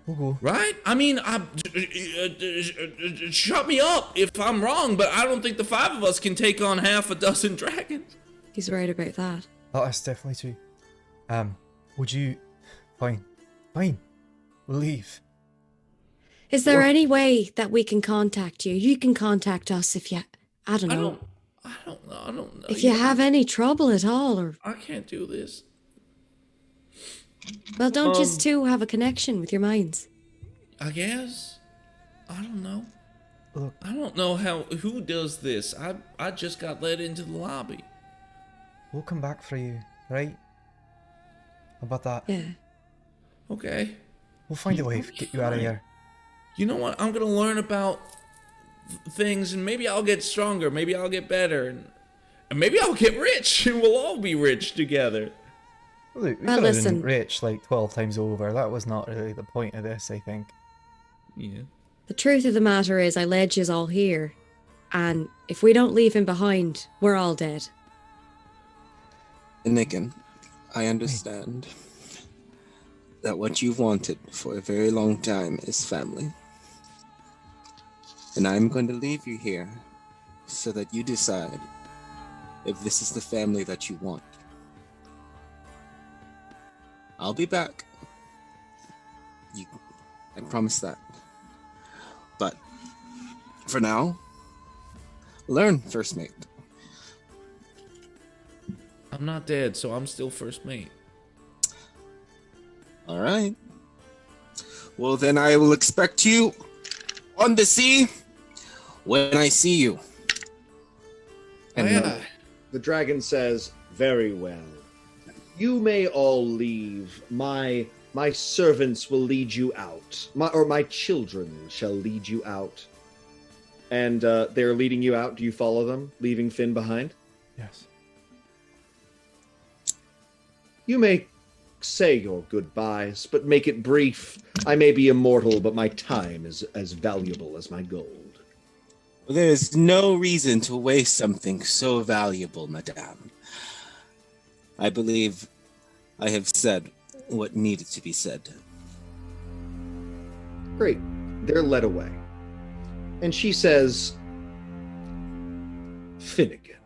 go. Right? I mean, shut me up if I'm wrong, but I don't think the 5 of us can take on half a dozen dragons. He's right about that. That's definitely true. Would you... Fine. We'll leave. Is there any way that we can contact you? You can contact us if you... I don't know. I don't know. If you have any trouble at all, or... I can't do this. Well, don't just two have a connection with your minds? I guess. I don't know. Look, I don't know who does this. I just got let into the lobby. we'll come back for you, right? How about that? Yeah. Okay. We'll find a way to get you out of here. You know what? I'm gonna learn about things, and maybe I'll get stronger. Maybe I'll get better, and maybe I'll get rich, and we'll all be rich together. Look, we Well, could have listen. been rich like 12 times over. That was not really the point of this, I think. Yeah. The truth of the matter is I led yous all here, and if we don't leave him behind, we're all dead. Finnegan, I understand that what you've wanted for a very long time is family. And I'm going to leave you here so that you decide if this is the family that you want. I'll be back. I promise that. But for now, learn, first mate. I'm not dead, so I'm still first mate. All right. Well, then I will expect you on the sea when I see you. And The dragon says, "Very well." You may all leave. My servants will lead you out. My children shall lead you out. And they're leading you out. Do you follow them, leaving Finn behind? Yes. You may say your goodbyes, but make it brief. I may be immortal, but my time is as valuable as my gold. Well, there is no reason to waste something so valuable, madame. I believe I have said what needed to be said. Great. They're led away. And she says, Finnegan.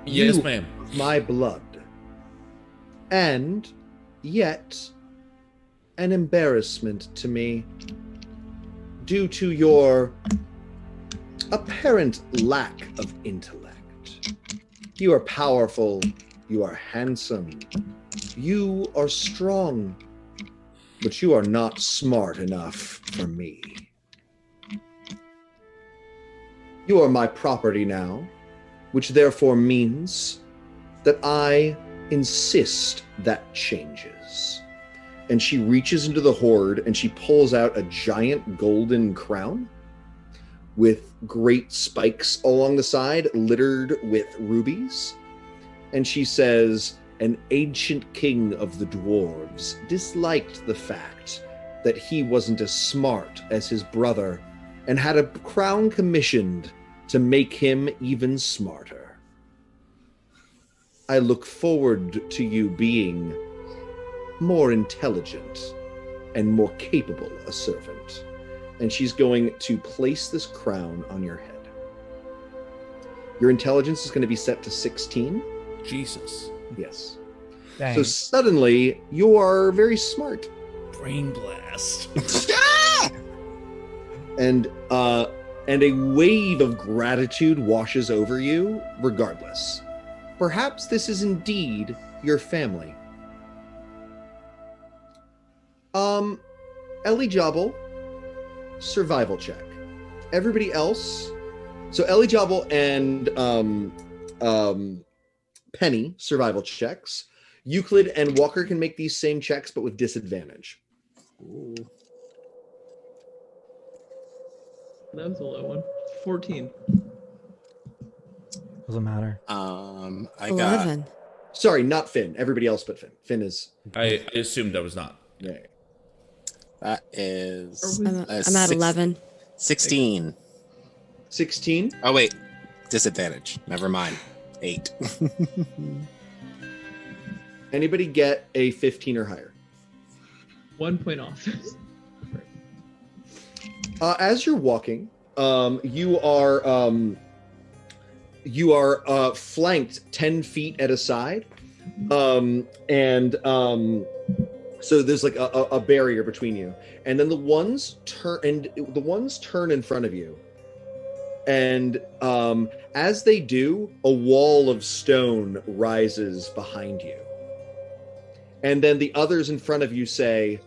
Yes, you ma'am. are my blood. And yet an embarrassment to me due to your apparent lack of intellect. You are powerful. You are handsome. You are strong. But you are not smart enough for me. You are my property now, which therefore means that I insist that changes. And she reaches into the hoard and she pulls out a giant golden crown with great spikes along the side, littered with rubies. And she says, an ancient king of the dwarves disliked the fact that he wasn't as smart as his brother and had a crown commissioned to make him even smarter. I look forward to you being more intelligent and more capable a servant. And she's going to place this crown on your head. Your intelligence is going to be set to 16. Jesus. Yes. Dang. So suddenly, you are very smart. Brain blast. And a wave of gratitude washes over you regardless. Perhaps this is indeed your family. Ellie Jobble, survival check. Everybody else, so Ellie Jobble and Penny, survival checks. Euclid and Walker can make these same checks, but with disadvantage. Ooh. That was a low one. 14. Doesn't matter. I 11. Sorry, not Finn. Everybody else but Finn. Finn is... I assumed I was not. Yeah. That is. I'm at 11. 16. 16? Oh wait, disadvantage. Never mind. 8. Anybody get a 15 or higher? 1 point off. As you're walking, you are flanked 10 feet at a side, so there's like a barrier between you, and then the ones turn in front of you, and as they do, a wall of stone rises behind you, and then the others in front of you say,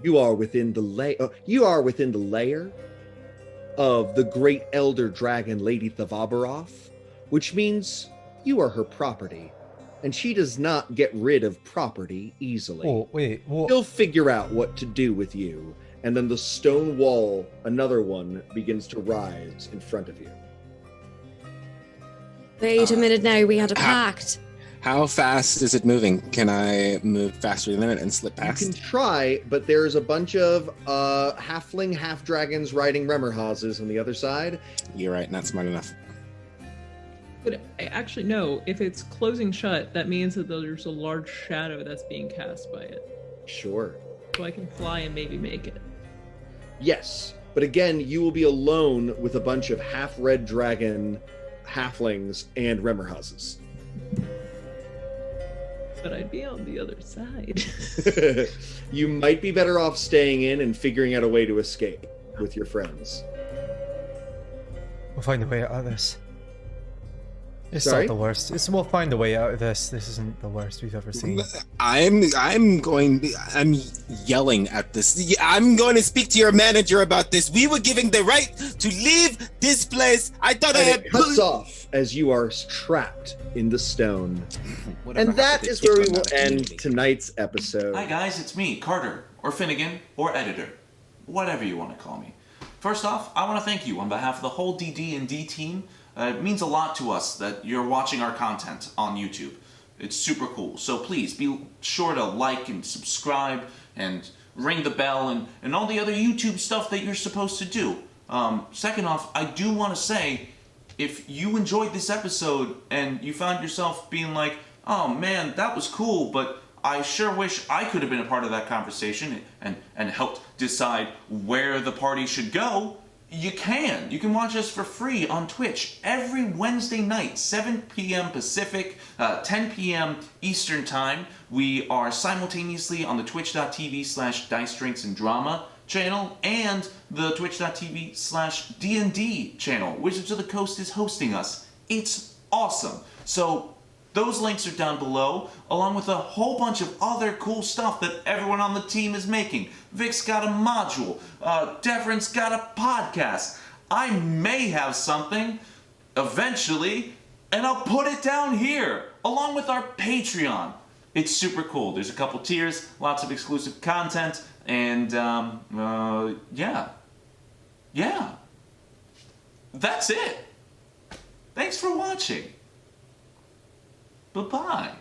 You are within the lair of the great elder dragon Lady Thavabaroff, which means you are her property, and she does not get rid of property easily. Oh, wait. What? She'll figure out what to do with you, and then the stone wall, another one, begins to rise in front of you. Wait a minute now, we had a pact. How fast is it moving? Can I move faster than it and slip You past? can try, but there's a bunch of halfling half-dragons riding Remmerhauses on the other side. You're right, not smart enough. But actually, no. If it's closing shut, that means that there's a large shadow that's being cast by it. Sure. So I can fly and maybe make it. Yes, but again, you will be alone with a bunch of half-red dragon halflings and Remmerhauses. But I'd be on the other side. You might be better off staying in and figuring out a way to escape with your friends. We'll find a way out of this. It's Sorry? not the worst. We'll find a way out of this. This isn't the worst we've ever seen. I'm yelling at this. I'm going to speak to your manager about this. We were given the right to leave this place. I thought And I it had cuts off as you are trapped in the stone. Whatever And that happened to is where we will diplomatic end immunity? tonight's episode. Hi guys, it's me, Carter, or Finnegan, or Editor. Whatever you want to call me. First off, I want to thank you on behalf of the whole DDnD team. It means a lot to us that you're watching our content on YouTube. It's super cool. So please be sure to like and subscribe and ring the bell and all the other YouTube stuff that you're supposed to do. Second off, I do want to say, if you enjoyed this episode and you found yourself being like, oh man, that was cool, but I sure wish I could have been a part of that conversation and helped decide where the party should go, you can. You can watch us for free on Twitch every Wednesday night, 7 p.m. Pacific, 10 p.m. Eastern Time. We are simultaneously on the twitch.tv/Dice Drinks and Drama channel and the twitch.tv/DND channel. Wizards of the Coast is hosting us. It's awesome. So those links are down below, along with a whole bunch of other cool stuff that everyone on the team is making. Vic's got a module. Devren's got a podcast. I may have something eventually, and I'll put it down here, along with our Patreon. It's super cool. There's a couple tiers, lots of exclusive content, and yeah. That's it. Thanks for watching. Bye-bye.